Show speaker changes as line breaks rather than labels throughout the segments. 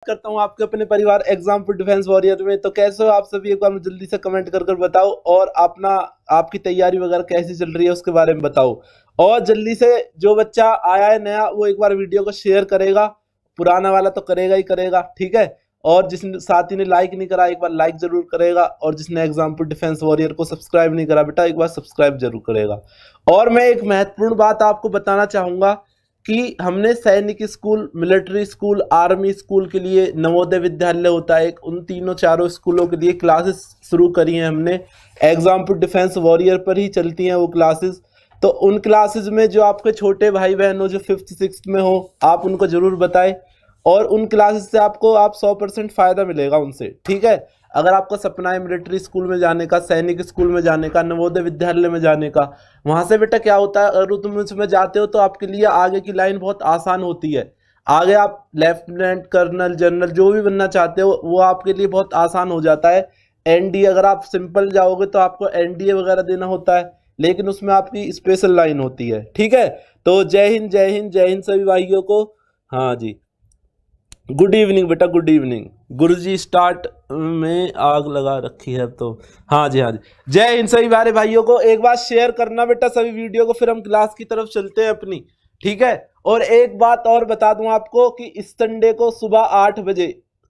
करता हूँ आपके अपने परिवार एग्जाम्पल डिफेंस वॉरियर में। तो कैसे हो आप सभी, एक बार जल्दी से कमेंट कर बताओ और अपना आपकी तैयारी वगैरह कैसी चल रही है उसके बारे में बताओ। और जल्दी से जो बच्चा आया है नया वो एक बार वीडियो को शेयर करेगा, पुराना वाला तो करेगा ही करेगा, ठीक है। और जिसने साथी ने लाइक नहीं करा एक बार लाइक जरूर करेगा, और जिसने एग्जाम्पल डिफेंस वॉरियर को सब्सक्राइब नहीं करा बेटा एक बार सब्सक्राइब जरूर करेगा। और मैं एक महत्वपूर्ण बात आपको बताना चाहूंगा कि हमने सैनिक school, military school, army school के लिए नवोदय विद्यालय होता है एक, उन तीनों चारों स्कूलों के लिए क्लासेस शुरू करी हैं हमने। एग्जाम्पल डिफेंस वॉरियर पर ही चलती हैं वो क्लासेस। तो उन क्लासेस में जो आपके छोटे भाई बहन हो जो 5th 6th में हो, आप उनको जरूर बताएं। और उन क्लासेस से आपको 100% फायदा मिलेगा उनसे, ठीक है। अगर आपका सपना है मिलिट्री स्कूल में जाने का, सैनिक स्कूल में जाने का, नवोदय विद्यालय में जाने का, वहां से बेटा क्या होता है, अगर तुम उसमें जाते हो तो आपके लिए आगे की लाइन बहुत आसान होती है। आगे आप लेफ्टिनेंट, कर्नल, जनरल जो भी बनना चाहते हो वो आपके लिए बहुत आसान हो जाता है। एनडीए अगर आप सिंपल जाओगे तो आपको एनडीए वगैरह देना होता है, लेकिन उसमें आपकी स्पेशल लाइन होती है, ठीक है। तो जय हिंद जय हिंद जय हिंद सभी भाइयों को। हाँ जी, गुड इवनिंग बेटा, गुड इवनिंग। गुरुजी स्टार्ट में आग लगा रखी है अब तो। हाँ जी हाँ जी, जय हिंद सभी प्यारे भाइयों को। एक बार शेयर करना बेटा सभी वीडियो को, फिर हम क्लास की तरफ चलते हैं अपनी, ठीक है। और एक बात और बता दूं आपको कि इस संडे को सुबह 8 बजे,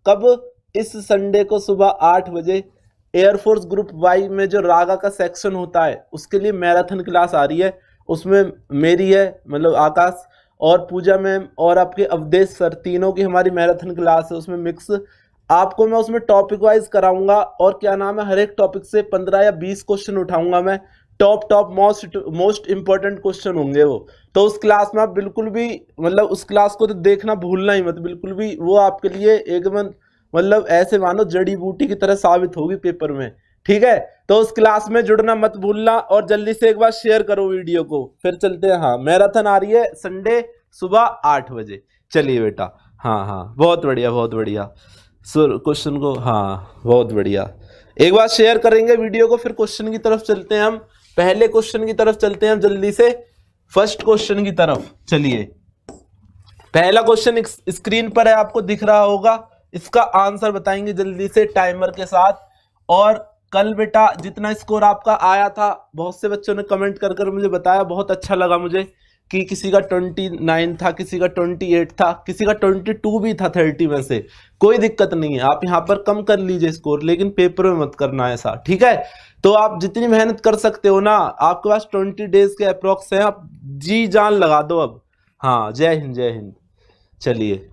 कब, इस संडे को सुबह 8 बजे एयरफोर्स ग्रुप वाई में जो रागा का सेक्शन होता है उसके लिए मैराथन क्लास आ रही है। उसमें मेरी है, मतलब आकाश और पूजा मैम और आपके अवधेश सर, तीनों की हमारी मैराथन क्लास है। उसमें मिक्स आपको मैं उसमें टॉपिक वाइज कराऊंगा, और क्या नाम है, हर एक टॉपिक से 15 या 20 क्वेश्चन उठाऊंगा मैं। टॉप मोस्ट इंपॉर्टेंट क्वेश्चन होंगे वो। तो उस क्लास में आप बिल्कुल भी, मतलब उस क्लास को तो देखना भूलना ही मत बिल्कुल भी। वो आपके लिए एकदम मतलब ऐसे मानो जड़ी बूटी की तरह साबित होगी पेपर में, ठीक है। तो उस क्लास में जुड़ना मत भूलना, और जल्दी से एक बार शेयर करो वीडियो को। फिर चलते हैं। हाँ, मैराथन आ रही है संडे सुबह 8 बजे। चलिए बेटा, हाँ हाँ, बहुत बढ़िया बहुत बढ़िया। सर क्वेश्चन को, हाँ बहुत बढ़िया, एक बार शेयर करेंगे वीडियो को, फिर क्वेश्चन की तरफ चलते हैं हम। पहले क्वेश्चन की तरफ चलते हैं हम जल्दी से, फर्स्ट क्वेश्चन की तरफ। चलिए, पहला क्वेश्चन स्क्रीन पर है, आपको दिख रहा होगा। इसका आंसर बताएंगे जल्दी से टाइमर के साथ। और कल बेटा जितना स्कोर आपका आया था, बहुत से बच्चों ने कमेंट कर मुझे बताया, बहुत अच्छा लगा मुझे कि किसी का 29 था, किसी का 28 था, किसी का 22 भी था 30 में से। कोई दिक्कत नहीं है, आप यहाँ पर कम कर लीजिए स्कोर, लेकिन पेपर में मत करना ऐसा, ठीक है। तो आप जितनी मेहनत कर सकते हो ना, आपके पास 20 डेज के अप्रोक्स है, आप जी जान लगा दो अब। हाँ, जय हिंद जय हिंद। चलिए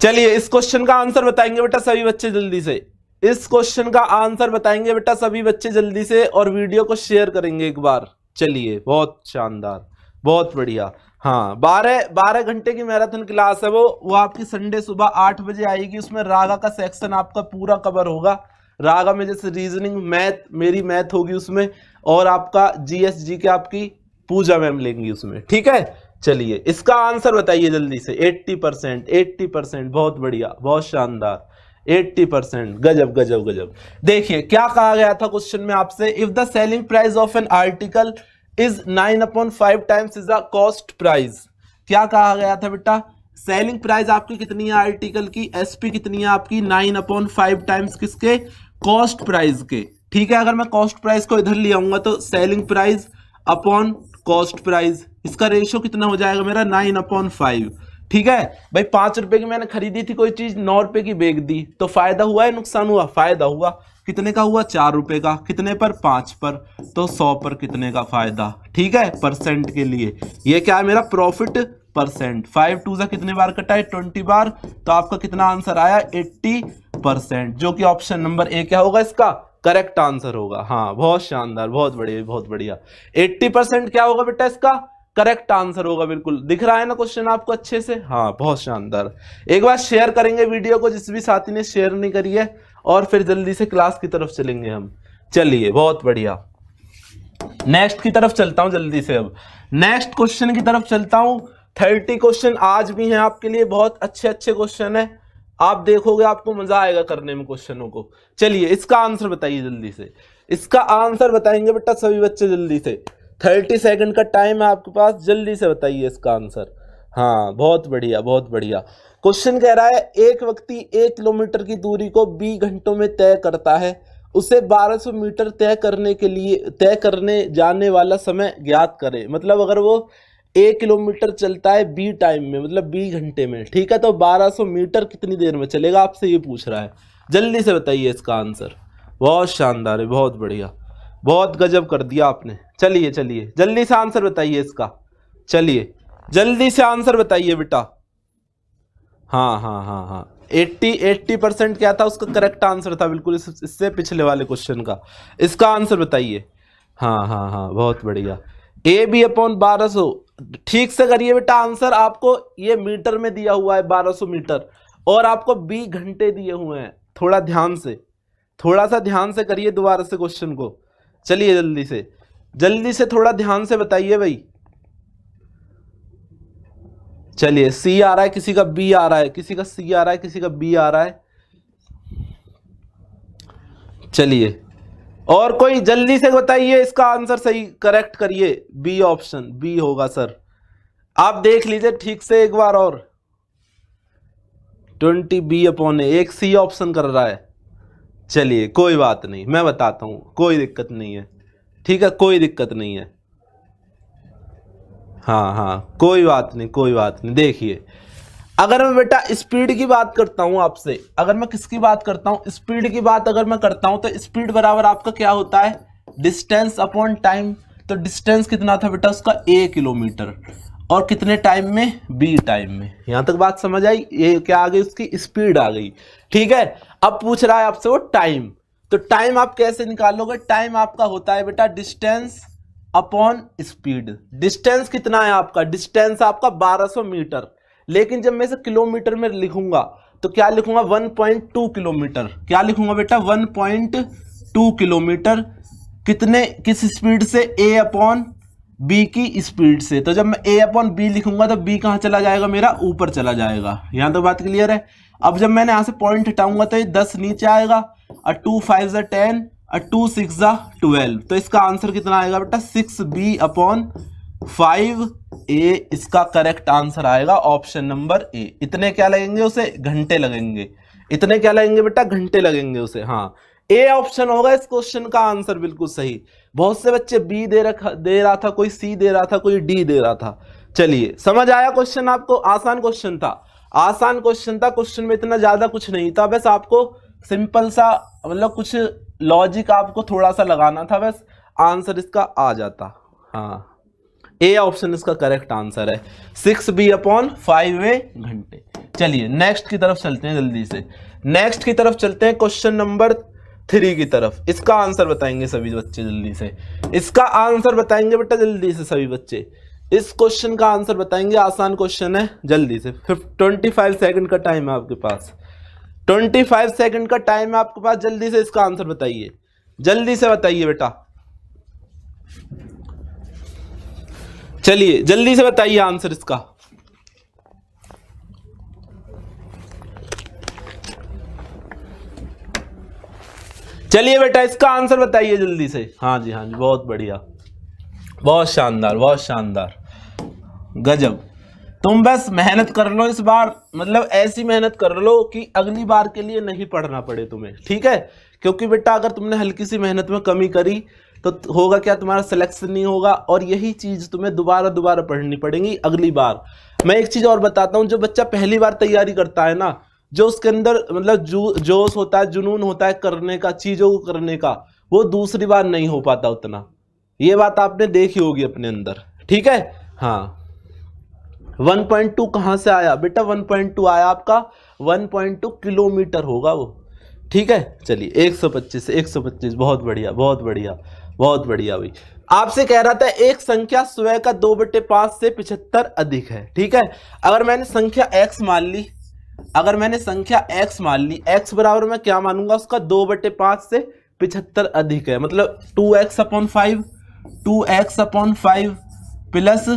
चलिए, इस क्वेश्चन का आंसर बताएंगे बेटा सभी बच्चे जल्दी से। इस क्वेश्चन का आंसर बताएंगे बेटा सभी बच्चे जल्दी से, और वीडियो को शेयर करेंगे एक बार। चलिए, बहुत शानदार, बहुत बढ़िया। हाँ, 12 घंटे की मैराथन क्लास है वो आपकी संडे सुबह 8 बजे आएगी। उसमें रागा का सेक्शन आपका पूरा कवर होगा। रागा में जैसे रीजनिंग, मैथ, मेरी मैथ होगी उसमें, और आपका जीएसजी के आपकी पूजा मैम लेंगी उसमें, ठीक है। चलिए, इसका आंसर बताइए जल्दी से। 80%, 80%, बहुत बढ़िया, बहुत शानदार, 80%, गजब गजब गजब। देखिए क्या कहा गया था क्वेश्चन में आपसे, if the selling price of an article is 9/5 times is the cost price. क्या कहा गया था बेटा, सेलिंग प्राइस आपकी कितनी है आर्टिकल की, एसपी कितनी है आपकी, 9/5 टाइम्स किसके, कॉस्ट प्राइस के, ठीक है। अगर मैं कॉस्ट प्राइस को इधर ले आऊंगा तो selling price upon cost price, इसका रेशियो कितना हो जाएगा मेरा, 9/5, ठीक है भाई। 5 रुपए की मैंने खरीदी थी कोई चीज, 9 रुपए की बेच दी, तो फायदा हुआ है नुकसान हुआ, फायदा हुआ। कितने का हुआ, 4 रुपए का, कितने पर, 5 पर, तो 100 पर कितने का फायदा, ठीक है, परसेंट के लिए। ये क्या है मेरा प्रॉफिट परसेंट। 5 2 जा कितने बार कटा है, 20 बार, तो आपका कितना आंसर आया, 80%, जो कि ऑप्शन नंबर ए क्या होगा इसका करेक्ट आंसर होगा। हाँ, बहुत शानदार, बहुत बढ़िया बहुत बढ़िया। 80% क्या होगा बेटा इसका करेक्ट आंसर होगा, बिल्कुल दिख रहा है ना क्वेश्चन आपको अच्छे से। हाँ, बहुत शानदार। एक बार शेयर करेंगे वीडियो को जिस भी साथी ने शेयर नहीं करी है, और फिर जल्दी से क्लास की तरफ चलेंगे हम। चलिए, बहुत बढ़िया, नेक्स्ट की तरफ चलता हूं जल्दी से। अब नेक्स्ट क्वेश्चन की तरफ चलता हूं। 30 क्वेश्चन आज भी हैं आपके लिए, बहुत अच्छे अच्छे क्वेश्चन है, आप देखोगे आपको मजा आएगा करने में क्वेश्चनों को। चलिए, इसका आंसर बताइए जल्दी से। इसका आंसर बताएंगे बेटा सभी बच्चे जल्दी से। 30 सेकंड का टाइम है आपके पास, जल्दी से बताइए इसका आंसर। हाँ बहुत बढ़िया बहुत बढ़िया। क्वेश्चन कह रहा है एक व्यक्ति 1 किलोमीटर की दूरी को 20 घंटों में तय करता है, उसे 1200 मीटर तय करने जाने वाला समय ज्ञात करे। मतलब अगर वो 1 किलोमीटर चलता है 20 टाइम में, मतलब 20 घंटे में, ठीक है, तो 1200 मीटर कितनी देर में चलेगा, आपसे ये पूछ रहा है। जल्दी से बताइए इसका आंसर। बहुत शानदार है, बहुत बढ़िया, बहुत गजब कर दिया आपने। चलिए चलिए जल्दी से आंसर बताइए इसका, चलिए जल्दी से आंसर बताइए बेटा। हाँ हाँ हाँ हाँ 80% क्या था उसका करेक्ट आंसर था, बिल्कुल इससे पिछले वाले क्वेश्चन का। इसका आंसर बताइए। हाँ हाँ हाँ बहुत बढ़िया। AB/1200 ठीक से करिए बेटा आंसर। आपको ये मीटर में दिया हुआ है 1200 मीटर, और आपको 20 घंटे दिए हुए हैं। थोड़ा ध्यान से, थोड़ा सा ध्यान से करिए दोबारा से क्वेश्चन को। चलिए जल्दी से थोड़ा ध्यान से बताइए भाई। चलिए सी आ रहा है, किसी का बी आ रहा है, किसी का सी आ रहा है, किसी का बी आ रहा है। चलिए और कोई जल्दी से बताइए इसका आंसर सही करेक्ट करिए। बी ऑप्शन बी होगा सर, आप देख लीजिए ठीक से एक बार और। 20B/A, एक सी ऑप्शन कर रहा है। चलिए कोई बात नहीं, मैं बताता हूं, कोई दिक्कत नहीं है, ठीक है, कोई दिक्कत नहीं है। हाँ हाँ कोई बात नहीं, कोई बात नहीं। देखिए अगर मैं बेटा स्पीड की बात करता हूं आपसे, अगर मैं किसकी बात करता हूं, स्पीड की बात अगर मैं करता हूं, तो स्पीड बराबर आपका क्या होता है, डिस्टेंस अपॉन टाइम। तो डिस्टेंस कितना था बेटा उसका, 1 किलोमीटर, और कितने टाइम में, B टाइम में। यहां तक बात समझ आई। ये क्या आ गई, उसकी स्पीड आ गई, ठीक है। अब पूछ रहा है आपसे वो टाइम, तो टाइम आप कैसे निकालोगे, टाइम आपका होता है बेटा डिस्टेंस अपॉन स्पीड। डिस्टेंस कितना है आपका, डिस्टेंस आपका 1200 मीटर, लेकिन जब मैं इसे किलोमीटर में लिखूंगा तो क्या लिखूंगा, 1.2 किलोमीटर। क्या लिखूंगा बेटा, 1.2 किलोमीटर। किस स्पीड से, A/B की स्पीड से। तो जब मैं A/B लिखूंगा तो B कहां चला जाएगा, मेरा ऊपर चला जाएगा। यहां तो बात क्लियर है। अब जब मैंने यहां से पॉइंट हटाऊंगा तो ये 10 नीचे आएगा, और 2 5 = 10, और 2 6 = 12। तो इसका आंसर कितना आएगा बेटा, 6B/5A इसका करेक्ट आंसर आएगा, ऑप्शन नंबर ए। इतने क्या लगेंगे उसे, घंटे लगेंगे। इतने क्या लगेंगे बेटा, घंटे लगेंगे उसे। हाँ ए ऑप्शन होगा इस क्वेश्चन का आंसर, बिल्कुल सही। बहुत से बच्चे बी दे रहा था, कोई सी दे रहा था, कोई डी दे रहा था। चलिए समझ आया क्वेश्चन आपको, आसान क्वेश्चन था, आसान क्वेश्चन था। क्वेश्चन में इतना ज्यादा कुछ नहीं था, बस आपको सिंपल सा, मतलब कुछ लॉजिक आपको थोड़ा सा लगाना था, बस आंसर इसका आ जाता। हाँ ए ऑप्शन इसका करेक्ट आंसर है, 6B/5A घंटे। चलिए नेक्स्ट की तरफ चलते हैं, जल्दी से नेक्स्ट की तरफ चलते हैं, क्वेश्चन नंबर 3 की तरफ। इसका आंसर बताएंगे सभी बच्चे जल्दी से, इसका आंसर बताएंगे बेटा जल्दी से सभी बच्चे। इस क्वेश्चन का आंसर बताएंगे, आसान क्वेश्चन है, जल्दी से। 25 सेकंड का टाइम है आपके पास, 25 सेकंड का टाइम है आपके पास। जल्दी से इसका आंसर बताइए, जल्दी से बताइए बेटा। चलिए जल्दी से बताइए आंसर इसका। चलिए बेटा इसका आंसर बताइए जल्दी से। हाँ जी हाँ जी, बहुत बढ़िया, बहुत शानदार, बहुत शानदार, गजब। तुम बस मेहनत कर लो इस बार, मतलब ऐसी मेहनत कर लो कि अगली बार के लिए नहीं पढ़ना पड़े तुम्हें, ठीक है। क्योंकि बेटा अगर तुमने हल्की सी मेहनत में कमी करी तो होगा क्या, तुम्हारा सिलेक्शन नहीं होगा, और यही चीज तुम्हें दोबारा पढ़नी पड़ेगी अगली बार। मैं एक चीज और बताता हूँ, जो बच्चा पहली बार तैयारी करता है ना, जो उसके अंदर मतलब जोश होता है, जुनून होता है करने का, चीजों को करने का, वो दूसरी बार नहीं हो पाता उतना। ये बात आपने देखी होगी अपने अंदर, ठीक है। हाँ 1.2 कहां से आया बेटा, 1.2 आया आपका, 1.2 किलोमीटर होगा वो, ठीक है। चलिए 125 से 125, बहुत बढ़िया, बहुत बढ़िया, बहुत बढ़िया भाई। आपसे कह रहा था एक संख्या स्वयं का 2/5 से 75 अधिक है, ठीक है। अगर मैंने संख्या x मान ली, अगर मैंने संख्या x मान ली, x बराबर मैं क्या मानूंगा उसका, 2/5 से 75 अधिक है, मतलब 2x/5, 2x/5 प्लस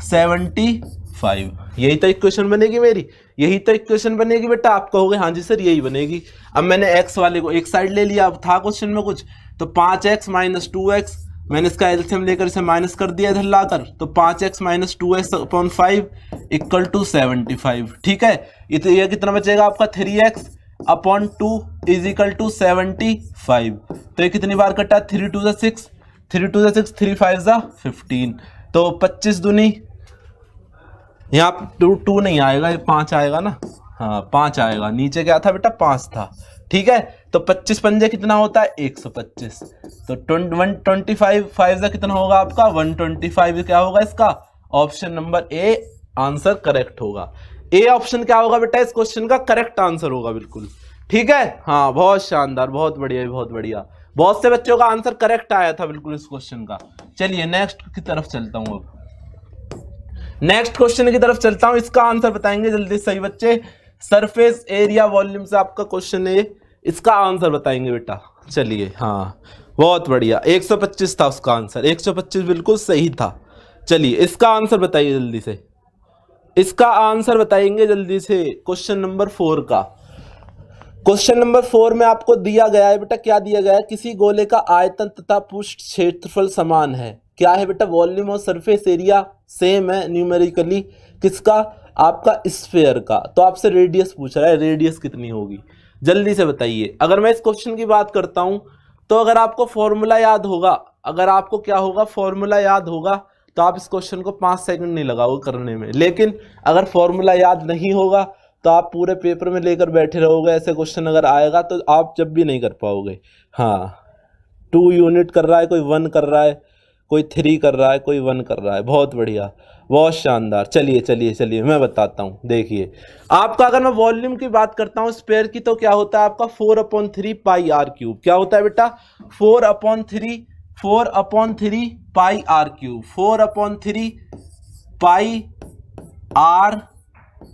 75। यही तो इक्वेशन बनेगी मेरी, यही तो इक्वेशन बनेगी बेटा। आप कहोगे हाँ जी सर यही बनेगी। अब मैंने x वाले को एक साइड ले लिया, अब था क्वेश्चन में कुछ, तो 5x - 2x मैंने इसका एलसीएम लेकर इसे माइनस कर दिया इधर लाकर, तो 5x minus 2x/5 equal to 75। ठीक है, ये कितना बचेगा आपका 3x/2 इज इक्वल टू 75। तो ये कितनी बार कटा, 3 2 6, 3 2 6, 3 5 15, तो 25 दूनी, यहाँ 2 नहीं आएगा, ये 5 आएगा ना, हाँ 5 आएगा, नीचे क्या था बेटा 5 था। ठीक है, तो 25 पंजे कितना होता है 125, तो 125 5 कितना होगा आपका 125, क्या होगा इसका option number A answer correct होगा। ए ऑप्शन क्या होगा बेटा इस क्वेश्चन का करेक्ट आंसर होगा बिल्कुल। ठीक है, हाँ बहुत शानदार, बहुत बढ़िया, बहुत बढ़िया, बहुत से बच्चों का आंसर करेक्ट आया था बिल्कुल इस क्वेश्चन का। चलिए नेक्स्ट की तरफ चलता हूं, अब नेक्स्ट क्वेश्चन की तरफ चलता हूं, इसका आंसर बताएंगे जल्दी सही बच्चे। सरफेस एरिया वॉल्यूम से आपका क्वेश्चन है, इसका आंसर बताएंगे बेटा। चलिए हाँ बहुत बढ़िया, 125 था उसका आंसर, 125 बिल्कुल सही था। चलिए इसका आंसर बताइए जल्दी से, इसका आंसर बताएंगे जल्दी से क्वेश्चन नंबर 4 का। क्वेश्चन नंबर 4 में आपको दिया गया है बेटा, क्या दिया गया है, किसी गोले का आयतन तथा पृष्ठ क्षेत्रफल समान है, क्या है बेटा वॉल्यूम और सरफेस एरिया सेम है न्यूमेरिकली, किसका आपका स्फीयर का। तो आपसे रेडियस पूछ रहा है, रेडियस कितनी होगी जल्दी से बताइए। अगर मैं इस क्वेश्चन की बात करता हूं तो अगर आपको फॉर्मूला याद होगा, अगर आपको क्या होगा फॉर्मूला याद होगा, तो आप इस क्वेश्चन को 5 सेकंड नहीं लगाओगे करने में। लेकिन अगर फॉर्मूला याद नहीं होगा तो आप पूरे पेपर में लेकर बैठे रहोगे, ऐसे क्वेश्चन अगर आएगा तो आप जब भी नहीं कर पाओगे। हाँ 2 यूनिट कर रहा है कोई, 1 कर रहा है कोई, 3 कर रहा है कोई, 1 कर रहा है, बहुत बढ़िया, बहुत शानदार। चलिए चलिए चलिए मैं बताता हूँ, देखिए आपका अगर मैं वॉल्यूम की बात करता हूँ स्पेयर की, तो क्या होता है आपका 4/3 पाई आर क्यूब। क्या होता है बेटा 4/3 pi R cube, 4/3 pi R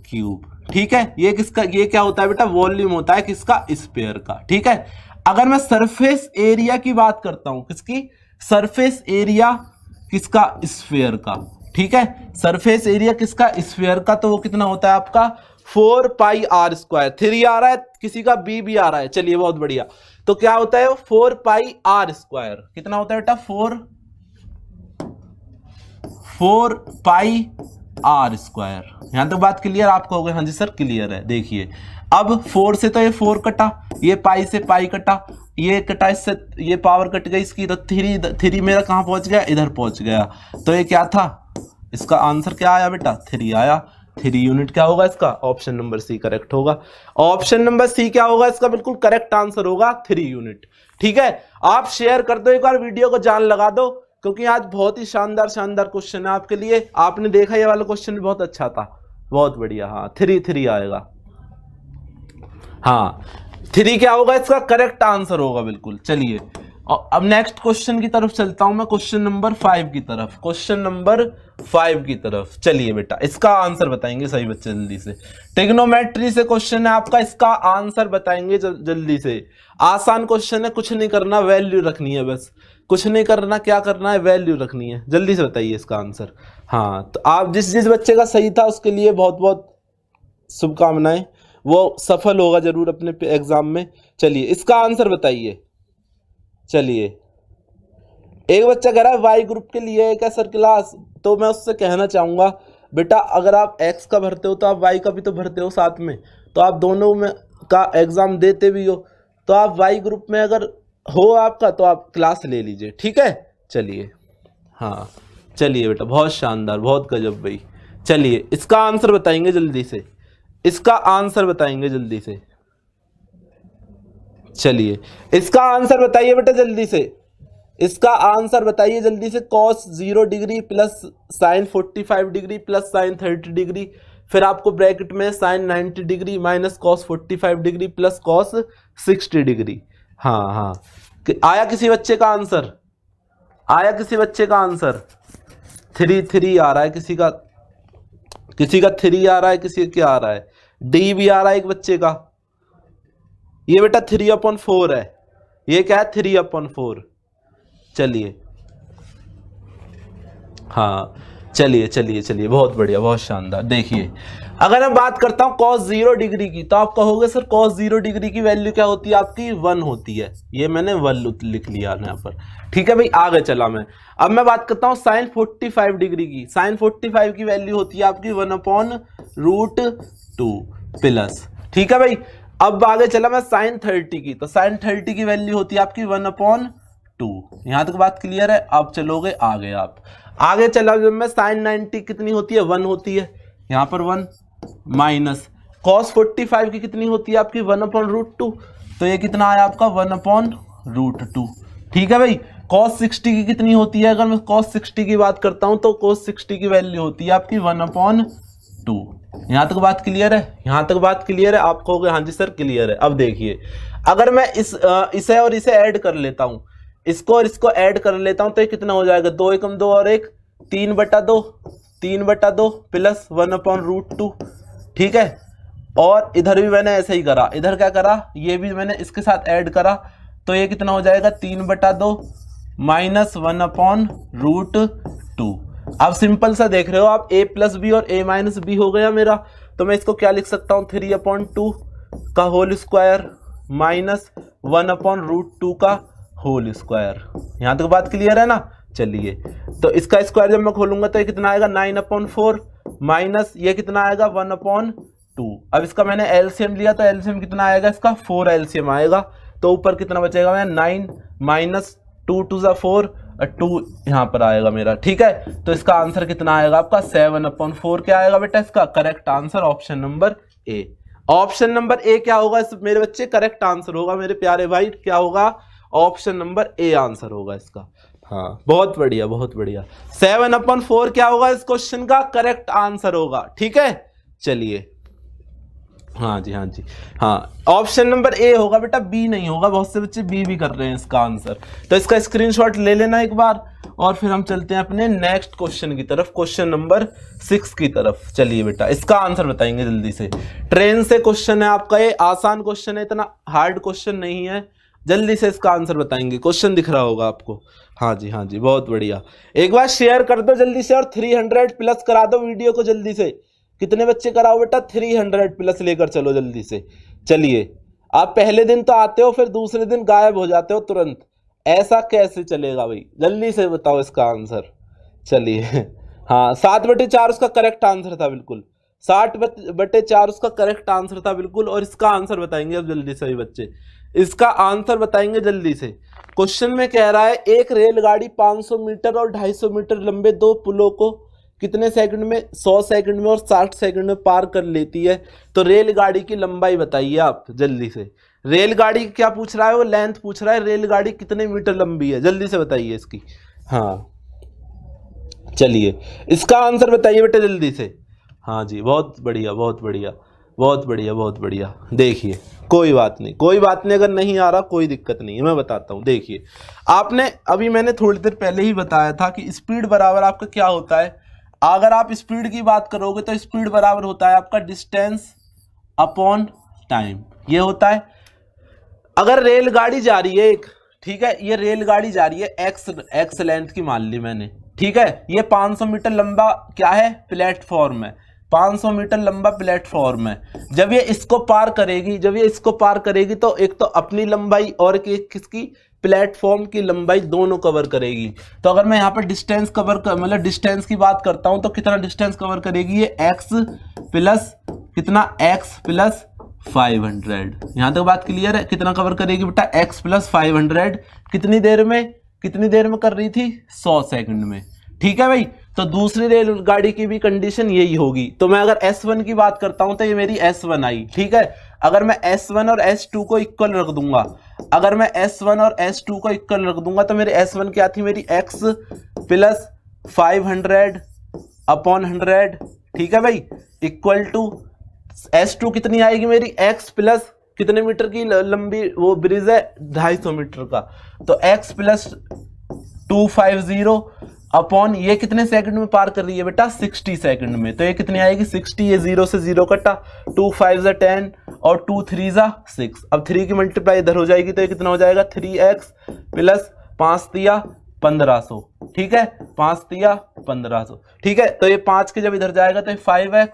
cube. ठीक है, ये किसका, ये क्या होता है बेटा वॉल्यूम होता है किसका स्पेयर का। ठीक है, अगर मैं सरफेस एरिया की बात करता हूं, किसकी सरफेस एरिया किसका स्फीयर का। ठीक है, सरफेस एरिया किसका स्फीयर का, तो वो कितना होता है आपका 4 पाई आर स्क्वायर। 3 आ रहा है, किसी का बी भी आ रहा है, चलिए बहुत बढ़िया। तो क्या होता है 4 पाई आर स्क्वायर, कितना होता है बेटा 4 पाई आर स्क्वायर। यहां तक बात क्लियर, आप कहोगे हाँ जी सर क्लियर है। देखिए अब 4 से तो ये 4 कटा, ये पाई से पाई कटा, ये कटा, इससे ये पावर कट गई इसकी, तो 3 मेरा कहां पहुंच गया, इधर पहुंच गया। तो ये क्या था, इसका आंसर क्या आया बेटा 3 आया। 3 यूनिट क्या होगा इसका, ऑप्शन नंबर सी करेक्ट होगा। ऑप्शन नंबर सी क्या होगा इसका, बिल्कुल करेक्ट आंसर होगा 3 यूनिट। ठीक है, आप शेयर कर दो एक बार वीडियो को, जान लगा दो, क्योंकि आज बहुत ही शानदार शानदार क्वेश्चन है आपके लिए। आपने देखा ये वाला क्वेश्चन भी बहुत अच्छा था, बहुत बढ़िया। हाँ 3 आएगा, हाँ 3 क्या होगा इसका करेक्ट आंसर होगा बिल्कुल। चलिए अब नेक्स्ट क्वेश्चन की तरफ चलता हूं मैं, क्वेश्चन नंबर 5 की तरफ, क्वेश्चन नंबर 5 की तरफ। चलिए बेटा इसका आंसर बताएंगे सही बच्चे जल्दी से। ट्रिग्नोमेट्री से क्वेश्चन है आपका, इसका आंसर बताएंगे जल्दी से। आसान क्वेश्चन है, कुछ नहीं करना, वैल्यू रखनी है बस, कुछ नहीं करना, क्या करना है वैल्यू रखनी है। जल्दी से बताइए इसका आंसर। हाँ तो आप जिस बच्चे का सही था उसके लिए बहुत बहुत शुभकामनाएं, वो सफल होगा जरूर अपने एग्जाम में। चलिए इसका आंसर बताइए। चलिए एक बच्चा कह रहा है वाई ग्रुप के लिए है क्या सर क्लास, तो मैं उससे कहना चाहूंगा बेटा अगर आप एक्स का भरते हो तो आप वाई का भी तो भरते हो साथ में, तो आप दोनों में का एग्जाम देते भी हो, तो आप वाई ग्रुप में अगर हो आपका तो आप क्लास ले लीजिए। ठीक है, चलिए हाँ चलिए बेटा बहुत शानदार, बहुत गजब भाई। चलिए इसका आंसर बताएंगे जल्दी से, इसका आंसर बताएंगे जल्दी से। चलिए इसका आंसर बताइए बेटा जल्दी से, इसका आंसर बताइए जल्दी से। cos 0 degree plus sine 45 degree plus sine 30 degree, फिर आपको ब्रैकेट में sine 90 degree minus cos 45 degree plus cos 60 degree. हाँ हाँ आया किसी बच्चे का आंसर, आया किसी बच्चे का आंसर। 3 आ रहा है किसी का 3 आ रहा है, किसी क्या आ रहा है, डी भी आ रहा है एक बच्चे का। ये बेटा 3/4 है, ये क्या है 3/4। चलिए हाँ चलिए चलिए चलिए, बहुत बढ़िया, बहुत शानदार। देखिए अगर मैं बात करता हूँ cos 0 डिग्री की, तो आप कहोगे सर cos 0 डिग्री की वैल्यू क्या होती है आपकी, 1 होती है। ये मैंने 1 लिख लिया यहाँ पर, ठीक है भाई। आगे चला मैं, अब मैं बात करता हूँ sin 45 डिग्री की। sin 45 की वैल्यू होती है आपकी 1/√2 प्लस, ठीक है भाई। अब आगे चला मैं sin 30 की, तो sin 30 की वैल्यू होती है आपकी 1/2। यहां तक बात क्लियर है। अब चलोगे आगे, आप आगे चला जब मैं sin 90 कितनी होती है, 1 होती है, यहां पर 1 माइनस cos 45 की कितनी होती है आपकी 1/√2, तो ये कितना आया आपका 1/√2, ठीक है भाई। cos 60 की कितनी होती है, अगर मैं cos 60 की बात करता हूं तो cos 60 की वैल्यू होती है आपकी 1/2। यहां तक बात क्लियर है, यहां तक बात क्लियर है। आप कहोगे हाँ जी सर क्लियर है। अब देखिए अगर मैं इसे और इसे ऐड कर लेता हूं, इसको और इसको ऐड कर लेता हूं, तो ये कितना हो जाएगा, 2 एकम 2 और 1 3/2 प्लस 1/√2, ठीक है। और इधर भी मैंने ऐसे ही करा, इधर क्या करा, ये भी मैंने इसके साथ ऐड करा, तो ये कितना हो जाएगा 3/2 माइनस 1/√2। अब सिंपल सा देख रहे हो आप, a प्लस बी और a माइनस बी हो गया मेरा, तो मैं इसको क्या लिख सकता हूँ 3/2 का होल स्क्वायर माइनस 1/√2 का होल स्क्वायर। यहां तक बात क्लियर है ना। चलिए तो इसका स्क्वायर जब मैं खोलूंगा तो ये कितना आएगा 9/4 माइनस ये कितना आएगा 1/2। अब इसका मैंने एलसीएम लिया, तो एलसीएम कितना आएगा इसका 4 एलसीएम आएगा, तो ऊपर कितना बचेगा मैं 9 माइनस 2 2 4 और 2 यहाँ पर आएगा मेरा, ठीक है। तो इसका आंसर कितना आएगा आपका 7/4। क्या आएगा बेटा इसका करेक्ट आंसर, ऑप्शन नंबर ए। ऑप्शन नंबर ए क्या होगा इस मेरे बच्चे, करेक्ट आंसर होगा मेरे प्यारे भाई, क्या होगा, ऑप्शन नंबर ए आंसर होगा इसका। हाँ बहुत बढ़िया बहुत बढ़िया, 7/4 क्या होगा इस क्वेश्चन का करेक्ट आंसर होगा, ठीक है। चलिए हाँ जी हाँ जी हाँ, ऑप्शन नंबर ए होगा बेटा, बी नहीं होगा। बहुत से बच्चे बी भी कर रहे हैं इसका आंसर, तो इसका स्क्रीनशॉट ले लेना एक बार, और फिर हम चलते हैं अपने नेक्स्ट क्वेश्चन की तरफ, क्वेश्चन नंबर 6 की तरफ। चलिए बेटा इसका आंसर बताएंगे जल्दी से। ट्रेन से क्वेश्चन है आपका, ये आसान क्वेश्चन है, इतना हार्ड क्वेश्चन नहीं है। जल्दी से इसका आंसर बताएंगे, क्वेश्चन दिख रहा होगा आपको। हाँ जी बहुत बढ़िया, एक बार शेयर कर दो जल्दी से, और 300 प्लस करा दो वीडियो को जल्दी से। कितने बच्चे कराओ बेटा, 300 प्लस लेकर चलो जल्दी से। चलिए आप पहले दिन तो आते हो, फिर दूसरे दिन गायब हो जाते हो तुरंत, ऐसा कैसे चलेगा भाई, जल्दी से बताओ इसका आंसर। चलिए हाँ 7/4 उसका करेक्ट आंसर था बिल्कुल, 60/4 उसका करेक्ट आंसर था बिल्कुल। और इसका आंसर बताएंगे अब जल्दी से बच्चे, इसका आंसर बताएंगे जल्दी से। क्वेश्चन में कह रहा है एक रेलगाड़ी 500 मीटर और 250 मीटर लंबे 2 पुलों को कितने सेकंड में, 100 सेकंड में और 60 सेकंड में पार कर लेती है, तो रेलगाड़ी की लंबाई बताइए आप जल्दी से। रेलगाड़ी क्या पूछ रहा है, वो लेंथ पूछ रहा है, रेलगाड़ी कितने मीटर लंबी है, जल्दी से बताइए इसकी। हाँ चलिए इसका आंसर बताइए बेटा जल्दी से। हाँ जी बहुत बढ़िया बहुत बढ़िया बहुत बढ़िया बहुत बढ़िया। देखिए कोई बात नहीं अगर नहीं आ रहा कोई दिक्कत नहीं है, मैं बताता हूँ। देखिए आपने अभी मैंने थोड़ी देर पहले ही बताया था कि स्पीड बराबर आपका क्या होता है। अगर आप स्पीड की बात करोगे तो स्पीड बराबर होता है आपका डिस्टेंस अपॉन टाइम, ये होता है। अगर रेलगाड़ी जा रही है एक, ठीक है, ये रेलगाड़ी जा रही है एक्स लेंथ की मान ली मैंने, ठीक है। ये 500 मीटर लंबा क्या है, प्लेटफॉर्म है, 500 मीटर लंबा प्लेटफॉर्म है। जब ये इसको पार करेगी तो एक तो अपनी लंबाई और किसकी, प्लेटफॉर्म की लंबाई दोनों कवर करेगी। तो अगर मैं यहाँ पर डिस्टेंस मतलब डिस्टेंस की बात करता हूँ तो कितना डिस्टेंस कवर करेगी ये, x प्लस कितना, x प्लस 500। यहाँ तक बात क्लियर है, कितना कवर करेगी बेटा, x प्लस 500। कितनी देर में कर रही थी, 100 सेकंड में, ठीक है भाई। तो दूसरी रेलगाड़ी की भी कंडीशन यही होगी। तो मैं अगर S1 की बात करता हूं तो ये मेरी S1 आई, ठीक है। अगर मैं S1 और S2 को इक्वल रख दूंगा, तो मेरी S1 क्या थी, मेरी x प्लस 500 अपॉन 100, ठीक है भाई, इक्वल टू S2 कितनी आएगी मेरी, x प्लस कितने मीटर की लंबी वो ब्रिज है, 250 मीटर का, तो x प्लस 250 अपॉन ये कितने सेकंड में पार कर रही है बेटा, 60 सेकंड में। तो ये कितनी आएगी 60, ये 0 से 0 कटा, 2 5 = 10 और 2 3 = 6। अब 3 की मल्टीप्लाई इधर हो जाएगी तो ये कितना हो जाएगा 3x प्लस 5 × 1500, ठीक है, 5 दिया 1500, ठीक है। तो ये 5 के जब इधर जाएगा तो ये 5x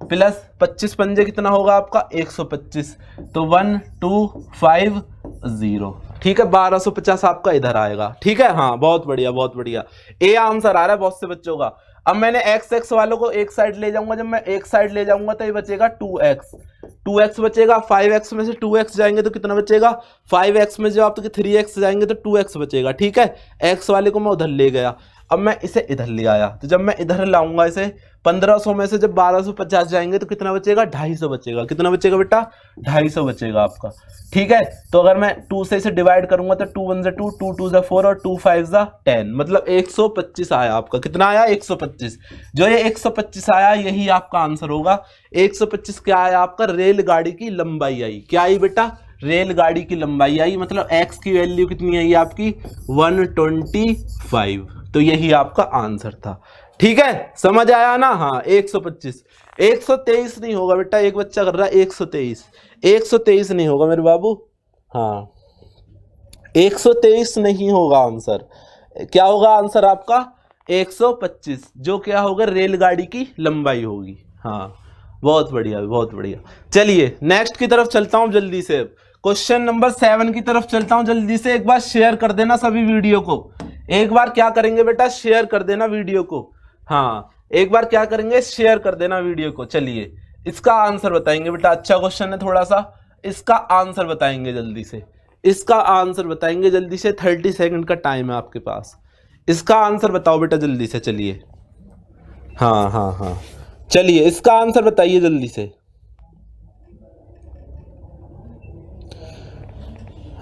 प्लस 25 पंजे कितना होगा आपका 125, तो 1250, ठीक है, 1250 आपका इधर आएगा, ठीक है। हाँ बहुत बढ़िया बहुत बढ़िया, ए आंसर आ रहा है बहुत से बच्चों का। अब मैंने x वालों को एक साइड ले जाऊंगा, जब मैं एक साइड ले जाऊंगा तो ये बचेगा 2x बचेगा, 5x में से 2x जाएंगे तो कितना बचेगा, 5x में जब आप 3x जाएंगे तो 2x बचेगा, ठीक है। x वाले को मैं उधर ले गया, अब मैं इसे इधर ले आया, तो जब मैं इधर लाऊंगा इसे 1500 में से जब 1250 जाएंगे तो कितना बचेगा, 250 बचेगा, कितना बचेगा बेटा 250 बचेगा आपका, ठीक है। तो अगर मैं 2 से इसे डिवाइड करूंगा तो 2 1 2, 2 2 4 और 2 5 10, मतलब 125 आया आपका, कितना आया 125। जो ये 125 आया यही आपका आंसर होगा। 125 क्या आया आपका, रेलगाड़ी की लंबाई आई, क्या आई बेटा, रेलगाड़ी की लंबाई आई, मतलब x की वैल्यू कितनी आई आपकी 125, तो यही आपका आंसर था, ठीक है। समझ आया ना, हाँ 125, 123 नहीं होगा बेटा, एक बच्चा कर रहा है 123 नहीं होगा मेरे बाबू, हाँ 123 नहीं होगा आंसर, क्या होगा आंसर आपका 125, जो क्या होगा रेलगाड़ी की लंबाई होगी। हाँ बहुत बढ़िया बहुत बढ़िया। चलिए नेक्स्ट की तरफ चलता हूं जल्दी से, क्वेश्चन नंबर 7 की तरफ चलता हूं जल्दी से। एक बार शेयर कर देना सभी वीडियो को, एक बार क्या करेंगे बेटा शेयर कर देना वीडियो को, हाँ एक बार क्या करेंगे शेयर कर देना वीडियो को। चलिए इसका आंसर बताएंगे बेटा, अच्छा क्वेश्चन है थोड़ा सा, इसका आंसर बताएंगे जल्दी से, इसका आंसर बताएंगे जल्दी से, 30 सेकंड का टाइम है आपके पास, इसका आंसर बताओ बेटा जल्दी से। चलिए हाँ हाँ हाँ चलिए इसका आंसर बताइए जल्दी से,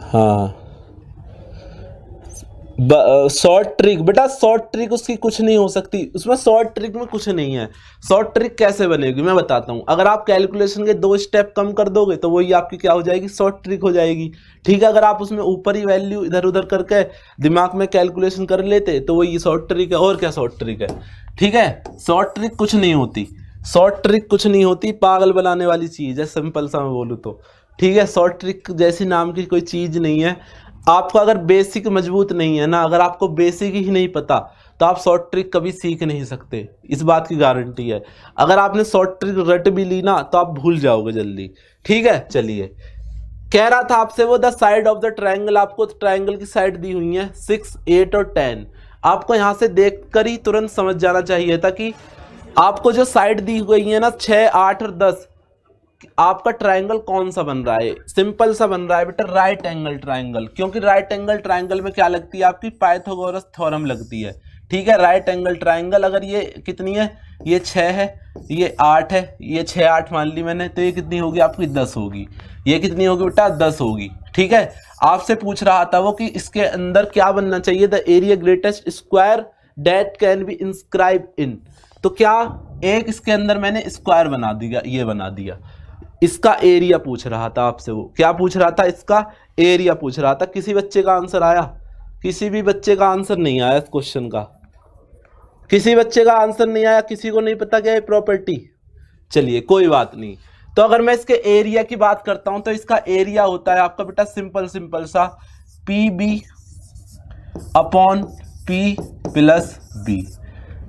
हाँ शॉर्ट ट्रिक बेटा, शॉर्ट ट्रिक उसकी कुछ नहीं हो सकती, उसमें शॉर्ट ट्रिक में कुछ नहीं है। शॉर्ट ट्रिक कैसे बनेगी मैं बताता हूँ, अगर आप कैलकुलेशन के 2 स्टेप कम कर दोगे तो वही आपकी क्या हो जाएगी, शॉर्ट ट्रिक हो जाएगी, ठीक है। अगर आप उसमें ऊपर ही वैल्यू इधर उधर करके दिमाग में कैलकुलेशन कर लेते तो वही शॉर्ट ट्रिक है, और क्या शॉर्ट ट्रिक है, ठीक है। शॉर्ट ट्रिक कुछ नहीं होती, शॉर्ट ट्रिक कुछ नहीं होती, पागल बनाने वाली चीज़ है, सिंपल सा मैं बोलूँ तो, ठीक है। शॉर्ट ट्रिक जैसी नाम की कोई चीज़ नहीं है। आपका अगर बेसिक मजबूत नहीं है ना, अगर आपको बेसिक ही नहीं पता तो आप शॉर्ट ट्रिक कभी सीख नहीं सकते, इस बात की गारंटी है। अगर आपने शॉर्ट ट्रिक रट भी ली ना तो आप भूल जाओगे जल्दी, ठीक है। चलिए कह रहा था आपसे वो the side of the triangle, आपको ट्रायंगल की साइड दी हुई है 6, 8 और 10, आपको यहाँ से देखकर ही तुरंत समझ जाना चाहिए था कि आपको जो साइड दी गई है ना 6, 8 और 10, आपका ट्रायंगल कौन सा बन रहा है, सिंपल सा बन रहा है बेटा राइट एंगल ट्रायंगल, क्योंकि राइट एंगल ट्रायंगल में क्या लगती है आपकी पाइथागोरस थ्योरम लगती है, ठीक है। राइट एंगल ट्रायंगल अगर ये कितनी है, ये 6 है, ये 8 है, ये 6 8 मान ली मैंने, तो ये कितनी होगी आपकी 10 होगी, ये कितनी होगी बेटा 10 होगी, ठीक है। आपसे पूछ रहा था वो कि इसके अंदर क्या बनना चाहिए, the area greatest square that can be inscribe in, तो क्या एक इसके अंदर मैंने स्क्वायर बना दिया, ये बना दिया, इसका एरिया पूछ रहा था आपसे, वो क्या पूछ रहा था, इसका एरिया पूछ रहा था। किसी बच्चे का आंसर आया, किसी भी बच्चे का आंसर नहीं आया इस क्वेश्चन का, किसी बच्चे का आंसर नहीं आया, किसी को नहीं पता क्या है प्रॉपर्टी। चलिए कोई बात नहीं, तो अगर मैं इसके एरिया की बात करता हूं तो इसका एरिया होता है आपका बेटा सिंपल सा P B upon P plus B,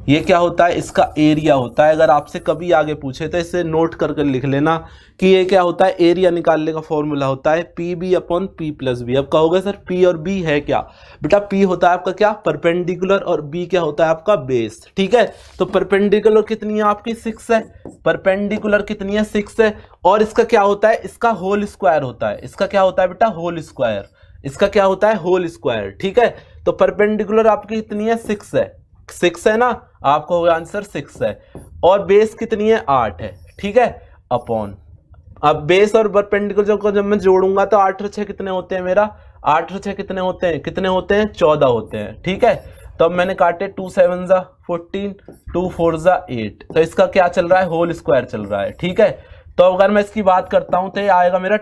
ये क्या होता है इसका एरिया होता है। अगर आपसे कभी आगे पूछे तो इसे नोट करके लिख लेना कि ये क्या होता है, एरिया निकालने का फॉर्मूला होता है P B upon P plus B. अब कहोगे सर पी और बी है क्या, बेटा पी होता है आपका क्या परपेंडिकुलर, और बी क्या होता है आपका बेस, ठीक है। तो परपेंडिकुलर कितनी है आपकी 6 है, परपेंडिकुलर कितनी है 6 है, और इसका क्या होता है, इसका होल स्क्वायर होता है, इसका क्या होता है बेटा होल स्क्वायर, इसका क्या होता है होल स्क्वायर, ठीक है। तो परपेंडिकुलर आपकी कितनी है 6 है, 6 है ना, आपका होगा आंसर 6 है, और बेस कितनी है 8 है, ठीक है, अपॉन, अब बेस और परपेंडिकुलर को जब मैं जोड़ूंगा तो 8 और 6 कितने होते हैं मेरा, 8 और 6 कितने होते हैं, 14 होते हैं, ठीक है। तो अब मैंने काटे 2 7 ज़ा 14, 2 4 ज़ा 8, तो इसका क्या चल रहा है होल स्क्वायर चल रहा है, ठीक है। तो अगर मैं इसकी बात करता हूं तो ये आएगा मेरा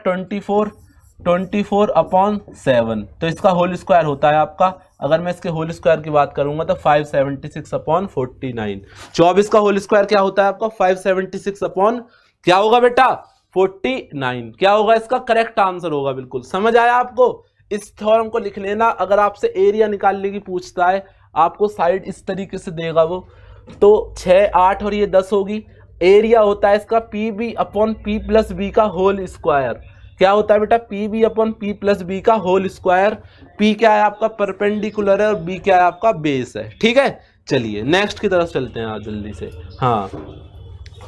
24 अपॉन 7, तो इसका होल स्क्वायर होता है आपका, अगर मैं इसके होल स्क्वायर की बात करूंगा तो 576 अपॉन 49, 24 का होल स्क्वायर क्या होता है आपका 576 अपॉन क्या होगा बेटा 49, क्या होगा इसका करेक्ट आंसर होगा, बिल्कुल समझ आया आपको। इस थ्योरम को लिख लेना। अगर आपसे एरिया निकालने की पूछता है, आपको साइड इस तरीके से देगा वो, तो 6, 8 और ये 10 होगी। एरिया होता है इसका P B upon P plus B का होल स्क्वायर। क्या होता है बेटा? P B upon P plus B का होल स्क्वायर। पी क्या है आपका? परपेंडिकुलर है, और बी क्या है आपका? बेस है। ठीक है, चलिए नेक्स्ट की तरफ चलते हैं आप जल्दी से। हाँ,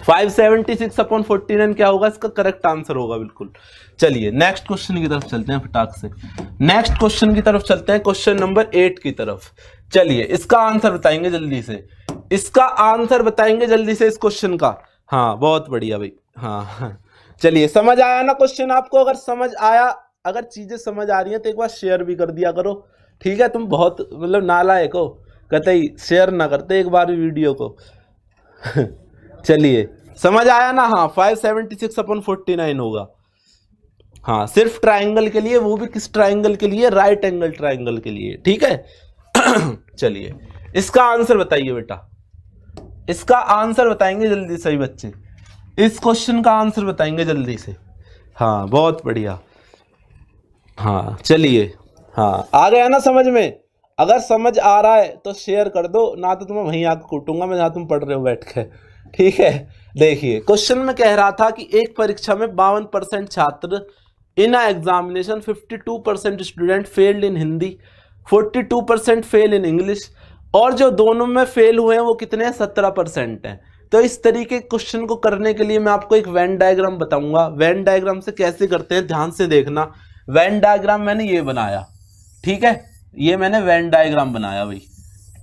576 अपॉन 49 क्या होगा? इसका करेक्ट आंसर होगा बिल्कुल। चलिए नेक्स्ट क्वेश्चन की तरफ चलते हैं फटाक से। नेक्स्ट क्वेश्चन की तरफ चलते हैं, क्वेश्चन नंबर 8 की तरफ। चलिए इसका आंसर बताएंगे जल्दी से, इसका आंसर बताएंगे जल्दी से इस क्वेश्चन का। हाँ बहुत बढ़िया भाई। हाँ चलिए, समझ आया ना क्वेश्चन आपको? अगर समझ आया, अगर चीजें समझ आ रही हैं तो एक बार शेयर भी कर दिया करो। ठीक है, तुम बहुत मतलब नालायक हो, कतई शेयर ना करते एक बार भी वीडियो को। चलिए समझ आया ना? हाँ, 576 अपॉन 49 होगा। हाँ, सिर्फ ट्राइंगल के लिए, वो भी किस ट्राइंगल के लिए? राइट एंगल ट्राइंगल के लिए। ठीक है। चलिए इसका आंसर बताइए बेटा, इसका आंसर बताएंगे जल्दी सही बच्चे, इस क्वेश्चन का आंसर बताएंगे जल्दी से। हाँ बहुत बढ़िया। हाँ चलिए, हाँ आ गया ना समझ में? अगर समझ आ रहा है तो शेयर कर दो, ना तो तुम्हें वहीं आकर कूटूंगा मैं जहाँ तुम पढ़ रहे हो बैठ के। ठीक है, देखिए क्वेश्चन में कह रहा था कि एक परीक्षा में 52% छात्र, in a examination 52% student failed in Hindi, 42% fail in English, और जो दोनों में फेल हुए हैं वो कितने हैं? 17% हैं। तो इस तरीके क्वेश्चन को करने के लिए मैं आपको एक वेन डायग्राम बताऊंगा। वेन डायग्राम से कैसे करते हैं ध्यान से देखना। वेन डायग्राम मैंने ये बनाया, ठीक है, ये मैंने वेन डायग्राम बनाया भाई।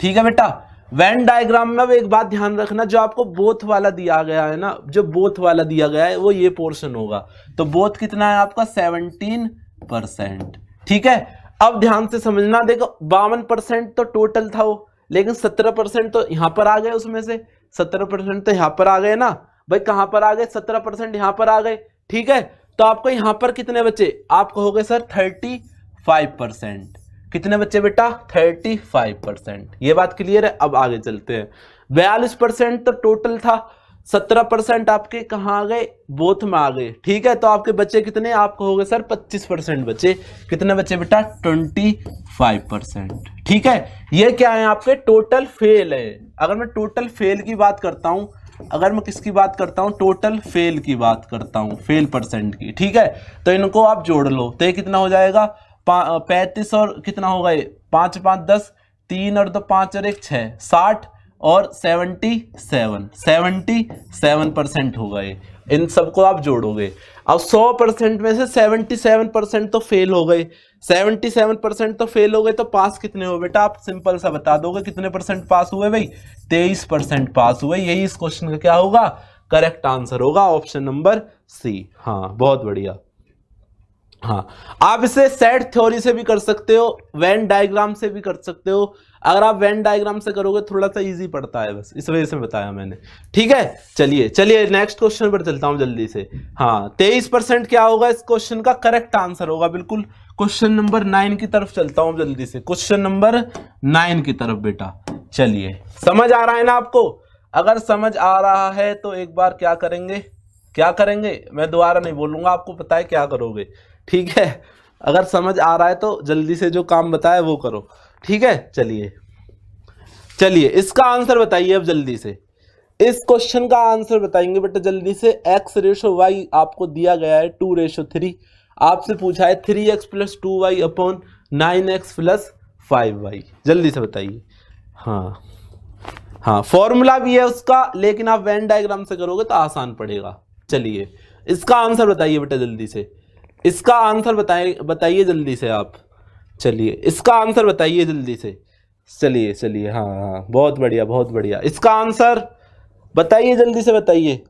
ठीक है बेटा, वेन डायग्राम में अब एक बात ध्यान रखना, जो आपको बोथ वाला दिया गया है ना, जो बोथ वाला दिया गया है वो ये पोर्शन होगा। तो बोथ कितना है आपका? 17%। ठीक है, अब ध्यान से समझना, देखो 52% तो टोटल था वो, लेकिन 17% तो यहां पर आ गए, उसमें से 17% तो यहां पर आ गए ना भाई। कहां पर आ गए? 17% यहां पर आ गए। ठीक है, तो आपको यहां पर कितने बचे? आप कहोगे सर 35%। कितने बच्चे बेटा? 35%। ये बात क्लियर है? अब आगे चलते हैं। 42% तो टोटल था, 17% आपके कहाँ आ गए? बोथ में आ गए। ठीक है, तो आपके बच्चे कितने? आप कहोगे सर 25% बचे। कितने बच्चे बेटा? 25%। ठीक है, ये क्या है? आपके टोटल फेल है। अगर मैं टोटल फेल की बात करता हूं, अगर मैं किसकी बात करता हूं? टोटल फेल की बात करता हूं, फेल परसेंट की। ठीक है, तो इनको आप जोड़ लो तो ये कितना हो जाएगा? 35 और कितना होगा ये? 5 5 10, 3 और 2 5 और 1 6, 60 और 77% होगा ये। इन सबको आप जोड़ोगे। अब 100% में से 77% तो फेल हो गए। 77% तो फेल हो गए, तो पास कितने हो बेटा? आप सिंपल सा बता दोगे कितने परसेंट पास हुए भाई? 23% पास हुए। यही इस क्वेश्चन का क्या होगा? करेक्ट आंसर होगा, ऑप्शन नंबर सी। हाँ बहुत बढ़िया। हाँ, आप इसे सेट थ्योरी से भी कर सकते हो, वेन डायग्राम से भी कर सकते हो। अगर आप वेन डायग्राम से करोगे थोड़ा सा इजी पड़ता है, बस इस वजह से बताया मैंने। ठीक है, चलिए नेक्स्ट क्वेश्चन पर चलता हूं जल्दी से। हाँ, 23% क्या होगा इस क्वेश्चन का? करेक्ट आंसर होगा बिल्कुल। क्वेश्चन नंबर 9 की तरफ चलता हूं जल्दी से, क्वेश्चन नंबर 9 की तरफ बेटा। चलिए, समझ आ रहा है ना आपको? अगर समझ आ रहा है तो एक बार क्या करेंगे, मैं दोबारा नहीं बोलूंगा, आपको पता है क्या करोगे। ठीक है, अगर समझ आ रहा है तो जल्दी से जो काम बताया वो करो। ठीक है, चलिए इसका आंसर बताइए अब जल्दी से। इस क्वेश्चन का आंसर बताएंगे बेटा जल्दी से। x/y आपको दिया गया है 2/3। आपसे पूछा है 3x + 2y upon 9x + 5y। जल्दी से बताइए। हाँ, फॉर्मूला भी है उसका, लेकिन आप वेन डायग्राम से करोगे तो आसान पड़ेगा। चलिए इसका आंसर बताइए बेटा जल्दी से। इसका आंसर बताइए जल्दी से आप। चलिए इसका आंसर बताइए जल्दी से। चलिए हाँ बहुत बढ़िया। इसका आंसर बताइए जल्दी से, बताइए।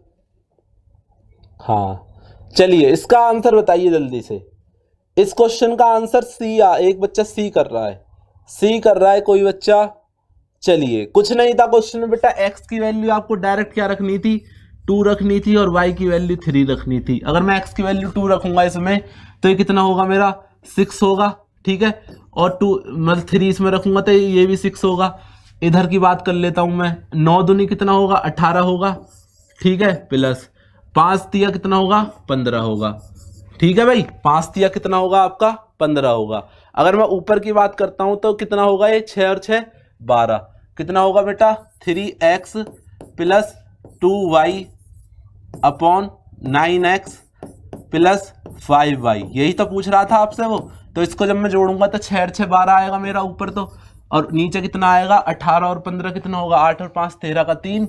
हाँ चलिए इसका आंसर बताइए जल्दी से। इस क्वेश्चन का आंसर सी एक बच्चा सी कर रहा है कोई बच्चा। चलिए, कुछ नहीं था क्वेश्चन में बेटा, x की वैल्यू आपको डायरेक्ट क्या रखनी थी? 2 रखनी थी, और y की वैल्यू 3 रखनी थी। अगर मैं x की वैल्यू 2 रखूंगा इसमें तो ये कितना होगा मेरा? 6 होगा। ठीक है, और 2 मतलब 3 इसमें रखूंगा तो ये भी 6 होगा। इधर की बात कर लेता हूं मैं, 9 दूनी कितना होगा? 18 होगा। ठीक है, प्लस 5 तिया कितना होगा? 15 होगा। ठीक है भाई, 5 तिया कितना होगा आपका? 15 होगा। अगर मैं ऊपर की बात करता हूं तो कितना होगा ये 6 और 6 12, कितना होगा बेटा 3x plus 2y upon 9x plus 5y। यही तो पूछ रहा था आपसे वो। तो इसको जब मैं जोड़ूंगा तो 6 और 6 12 आएगा मेरा ऊपर तो, और नीचे कितना आएगा 18 और 15 कितना होगा 8 और 5 13 का 3,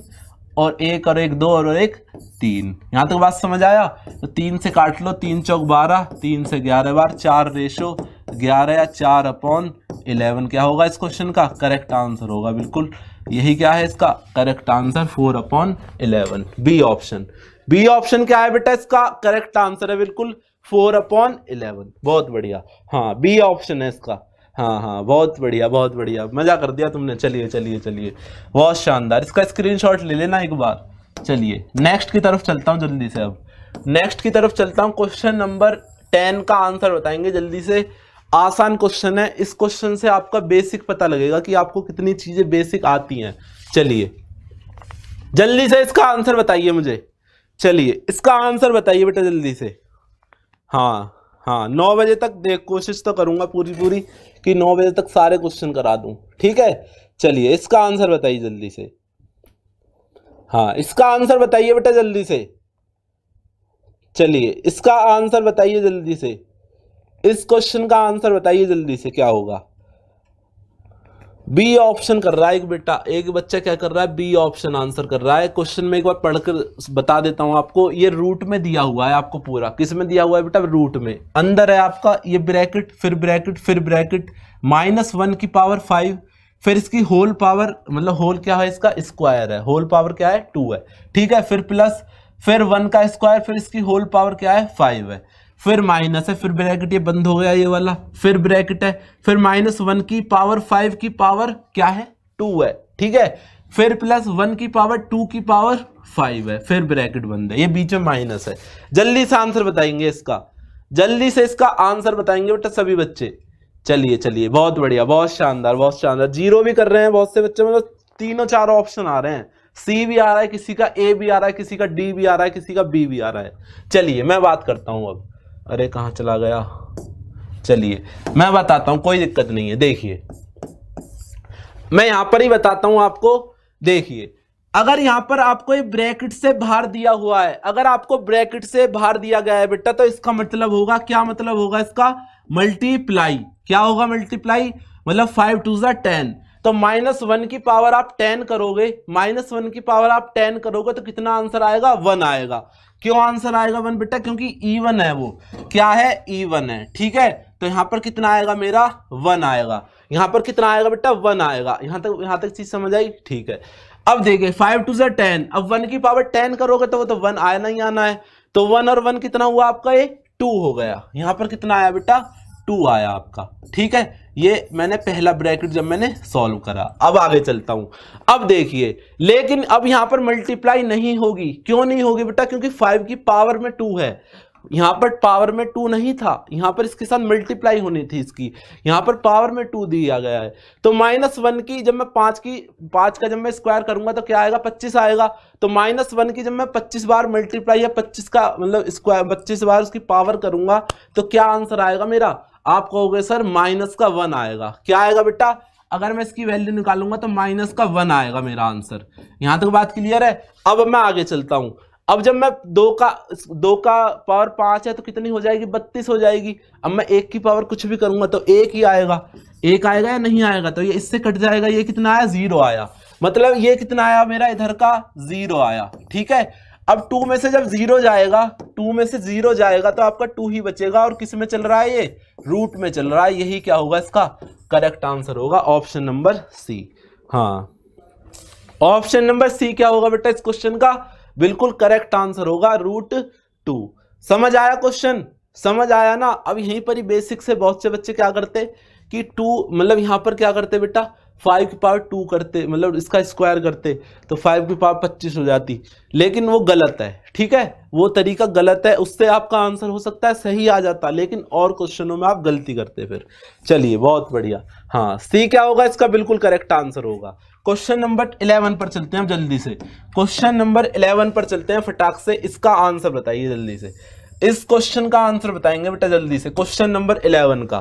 और 1 और 1 2 और 1 3। यहाँ तक बात समझ आया? तो 3 से काट लो, 3 चौक 12, 3 से 11 बार 4 रेशो 11 या 4 अपॉन 11 क्या होगा इस क्वेश्चन का करेक्ट आंसर होगा। बिल्कुल यही क्या है इसका correct answer 4 upon 11, B option. B option क्या है बेटा इसका करेक्ट आंसर है बिल्कुल 4 अपॉन 11। बहुत बढ़िया, हाँ बी ऑप्शन है इसका। हाँ हाँ बहुत बढ़िया बहुत बढ़िया, मजा कर दिया तुमने। चलिए चलिए चलिए बहुत शानदार, इसका स्क्रीनशॉट ले लेना एक बार। चलिए नेक्स्ट की तरफ चलता हूँ जल्दी से। अब नेक्स्ट की तरफ चलता हूँ, क्वेश्चन नंबर 10 का आंसर बताएंगे जल्दी से। आसान क्वेश्चन है, इस क्वेश्चन से आपका बेसिक पता लगेगा कि आपको कितनी चीजें बेसिक आती हैं। चलिए जल्दी से इसका आंसर बताइए मुझे। चलिए इसका आंसर बताइए बेटा जल्दी से। हाँ हाँ 9 बजे तक देख कोशिश तो करूंगा पूरी कि 9 बजे तक सारे क्वेश्चन करा दूं, ठीक है। चलिए इसका आंसर बताइए जल्दी से। हाँ इसका आंसर बताइए बेटा जल्दी से। चलिए इसका आंसर बताइए जल्दी से, इस क्वेश्चन का आंसर बताइए जल्दी से क्या होगा। बी ऑप्शन कर रहा है एक बेटा, एक बच्चा क्या कर रहा है बी ऑप्शन आंसर कर रहा है। क्वेश्चन में एक बार पढ़कर बता देता हूं आपको। ये रूट में दिया हुआ है आपको, पूरा किस में दिया हुआ है बेटा रूट में। अंदर है आपका ये ब्रैकेट फिर ब्रैकेट फिर ब्रैकेट -1 की पावर 5, फिर इसकी होल पावर मतलब होल क्या है इसका स्क्वायर है, होल पावर क्या है 2 है, ठीक है। फिर प्लस फिर 1 का स्क्वायर, फिर इसकी होल पावर क्या है 5 है, फिर माइनस है, फिर ब्रैकेट ये बंद हो गया ये वाला, फिर ब्रैकेट है, फिर -1 की पावर 5 की पावर क्या है 2 है, ठीक है। फिर प्लस 1 की पावर 2 की पावर 5 है, फिर ब्रैकेट बंद है, ये बीच में माइनस है। जल्दी से आंसर बताएंगे इसका, जल्दी से इसका आंसर बताएंगे बेटा सभी बच्चे। चलिए चलिए बहुत बढ़िया बहुत शानदार बहुत शानदार। जीरो भी कर रहे हैं बहुत से बच्चे, मतलब तीनों चार ऑप्शन आ रहे हैं। सी भी आ रहा है, किसी का ए भी आ रहा है, किसी का डी भी आ रहा है, किसी का बी भी आ रहा है। चलिए मैं बात करता हूं अब। अरे कहाँ चला गया, चलिए मैं बताता हूं, कोई दिक्कत नहीं है। देखिए मैं यहां पर ही बताता हूं आपको। देखिए अगर यहां पर आपको ये ब्रैकेट से बाहर दिया हुआ है, अगर आपको ब्रैकेट से बाहर दिया गया है बेटा, तो इसका मतलब होगा क्या, मतलब होगा इसका मल्टीप्लाई। क्या होगा मल्टीप्लाई, मतलब 5 2 10। तो -1 की पावर आप 10 करोगे, -1 की पावर आप 10 करोगे तो कितना आंसर आएगा 1 आएगा। क्यों आंसर आएगा 1 बेटा, क्योंकि इवन है, वो क्या है इवन है, ठीक है। तो यहां पर कितना आएगा मेरा 1 आएगा, यहां पर कितना आएगा बेटा 1 आएगा। यहां तक चीज समझ आई, ठीक है। अब देखिए 5 2 10, अब 1 की पावर 10 करोगे तो वो तो 1 आना ही आना है। तो 1 और 1 कितना हुआ आपका, ये 2 हो गया। यहां पर कितना आया बेटा 2 आया आपका, ठीक है। ये मैंने पहला ब्रैकेट जब मैंने सॉल्व करा। अब आगे चलता हूं। अब देखिए लेकिन अब यहां पर मल्टीप्लाई नहीं होगी। क्यों नहीं होगी बेटा, क्योंकि 5 की पावर में 2 है, यहां पर पावर में 2 नहीं था, यहां पर इसके साथ मल्टीप्लाई होनी थी इसकी, यहां पर पावर में 2 दिया गया है। तो -1 की जब मैं 5 का जब मैं स्क्वायर करूंगा तो क्या आएगा 25 आएगा। तो -1 की जब मैं 25 बार मल्टीप्लाई या 25 का मतलब स्क्वायर 25 बार उसकी पावर करूंगा तो क्या आंसर आएगा मेरा, आप कहोगे सर -1 आएगा। क्या आएगा बेटा, अगर मैं इसकी वैल्यू निकालूंगा तो -1 आएगा मेरा आंसर। यहां तक बात क्लियर है। अब मैं आगे चलता हूं। अब जब मैं 2 का पावर 5 है तो कितनी हो जाएगी 32 हो जाएगी। अब मैं 1 की पावर कुछ भी करूंगा तो 1 ही आएगा, 1 आएगा या नहीं आएगा, तो ये इससे कट जाएगा। ये कितना आया 0 आया, मतलब ये कितना आया मेरा इधर का 0 आया, ठीक है। अब 2 में से जब 0 जाएगा, 2 में से 0 जाएगा तो आपका 2 ही बचेगा, और किस में चल रहा है ये रूट में चल रहा है। यही क्या होगा इसका करेक्ट आंसर होगा ऑप्शन नंबर सी। हाँ ऑप्शन नंबर सी क्या होगा बेटा इस क्वेश्चन का, बिल्कुल करेक्ट आंसर होगा √2। समझ आया क्वेश्चन, समझ आया ना। अब यहीं पर ही बेसिक से बहुत से बच्चे क्या करते कि 2 मतलब यहां पर क्या करते बेटा 5 की पावर 2 करते, मतलब इसका स्क्वायर करते तो 5 की पावर 25 हो जाती, लेकिन वो गलत है, ठीक है। वो तरीका गलत है, उससे आपका आंसर हो सकता है सही आ जाता, लेकिन और क्वेश्चनों में आप गलती करते फिर। चलिए बहुत बढ़िया। हाँ सी क्या होगा इसका बिल्कुल करेक्ट आंसर होगा। क्वेश्चन नंबर 11 पर चलते हैं जल्दी से। क्वेश्चन नंबर 11 पर चलते हैं फटाक से, इसका आंसर बताइए जल्दी से। इस क्वेश्चन का आंसर बताएंगे बेटा जल्दी से, क्वेश्चन नंबर 11 का।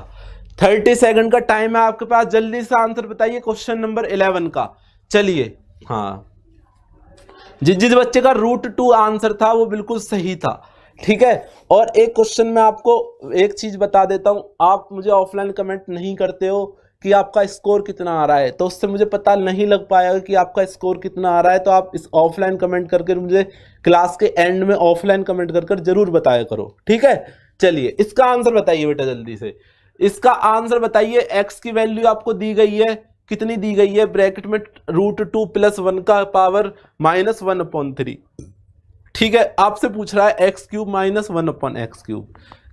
30 सेकंड का टाइम है आपके पास, जल्दी से आंसर बताइए क्वेश्चन नंबर 11 का। चलिए, हाँ, जिस बच्चे का √2 आंसर था वो बिल्कुल सही था, ठीक है। और एक क्वेश्चन में आपको एक चीज बता देता हूं, आप मुझे ऑफलाइन कमेंट नहीं करते हो कि आपका स्कोर कितना आ रहा है, तो उससे मुझे पता नहीं लग पाएगा कि आपका स्कोर कितना आ रहा है। तो आप इस ऑफलाइन कमेंट करके मुझे क्लास के एंड में ऑफलाइन कमेंट कर जरूर बताया करो, ठीक है। चलिए, इसका आंसर बताइए बेटा जल्दी से, इसका आंसर बताइए। x की वैल्यू आपको दी गई है, कितनी दी गई है, ब्रैकेट में √2 + 1 का पावर -1/3, ठीक है। आपसे पूछ रहा है x³ - 1/x³,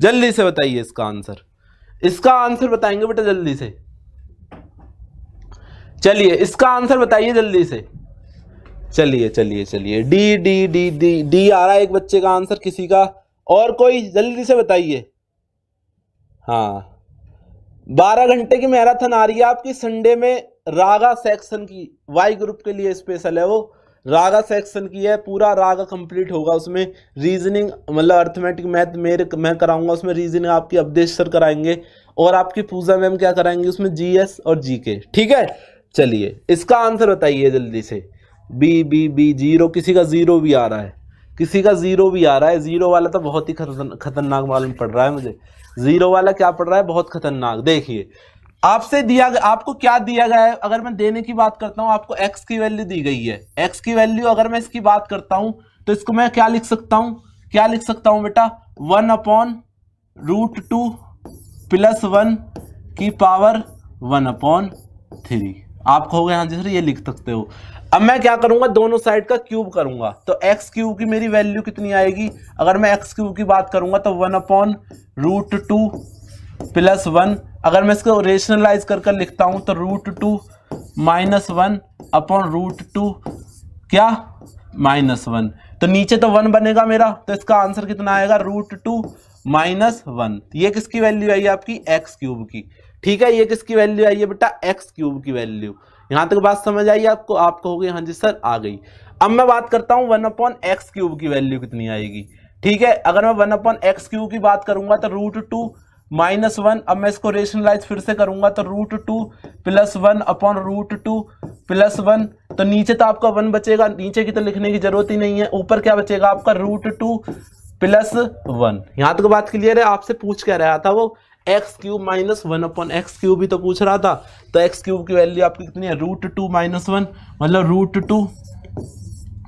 जल्दी से बताइए इसका आंसर। इसका आंसर बताएंगे बेटा जल्दी से, चलिए इसका आंसर बताइए जल्दी से। चलिए चलिए चलिए, D D D D D आ रहा है एक बच्चे का आंसर, किसी का और कोई जल्दी से बताइए। हाँ, 12 घंटे की मैराथन आ रही है आपकी संडे में, रागा सेक्शन की, वाई ग्रुप के लिए स्पेशल है वो, रागा सेक्शन की है, पूरा रागा कंप्लीट होगा उसमें। रीजनिंग मतलब अर्थमेटिक मैथ मैं कराऊंगा उसमें, रीजनिंग आपकी अवधेश सर कराएंगे, और आपकी पूजा मैम क्या कराएंगे उसमें, GS और GK, ठीक है। चलिए, इसका आंसर बताइए जल्दी से। बी 0, किसी का 0 भी आ रहा है, किसी का 0 भी आ रहा है। 0 वाला तो बहुत ही खतरनाक मालूम पड़ रहा है मुझे, 0 वाला क्या पड़ रहा है, बहुत खतरनाक। देखिए, आपसे दिया, आपको क्या दिया गया है, अगर मैं देने की बात करता हूं, आपको x की वैल्यू दी गई है। x की वैल्यू अगर मैं इसकी बात करता हूं तो इसको मैं क्या लिख सकता हूं, क्या लिख सकता हूं बेटा, 1/√2 + 1 की पावर 1/3। आप कहोगे हाँ जी सर ये लिख सकते हो। अब मैं क्या करूंगा, दोनों साइड का क्यूब करूंगा, तो x³ की मेरी वैल्यू कितनी आएगी, अगर मैं x³ की बात करूंगा तो 1/√2 + 1, अगर मैं इसको रेशनलाइज कर लिखता हूं तो √2 - 1/√2 क्या -1, तो नीचे तो 1 बनेगा मेरा, तो इसका आंसर कितना आएगा, √2 - 1। ये किसकी वैल्यू आई आपकी, x³ की, ठीक है। ये किसकी वैल्यू आई है बेटा, x³ की वैल्यू। यहां तक बात समझ आई आपको, आप कहोगे हाँ जी सर आ गई। अब मैं बात करता हूं 1/x³ की वैल्यू कितनी आएगी, ठीक है। अगर मैं 1/x³ की बात करूंगा तो √2 - 1, अब मैं इसको रेशनलाइज फिर से करूंगा तो √2 + 1/√2 + 1, तो नीचे तो आपका 1 बचेगा, नीचे की तो लिखने की जरूरत ही नहीं है, ऊपर क्या बचेगा आपका √2 + 1। यहां तक बात क्लियर है। आपसे पूछ क्या रहा था वो, x³ - 1/x³ भी तो पूछ रहा था, तो x³ की वैल्यू आपकी कितनी है, √2 - 1, मतलब √2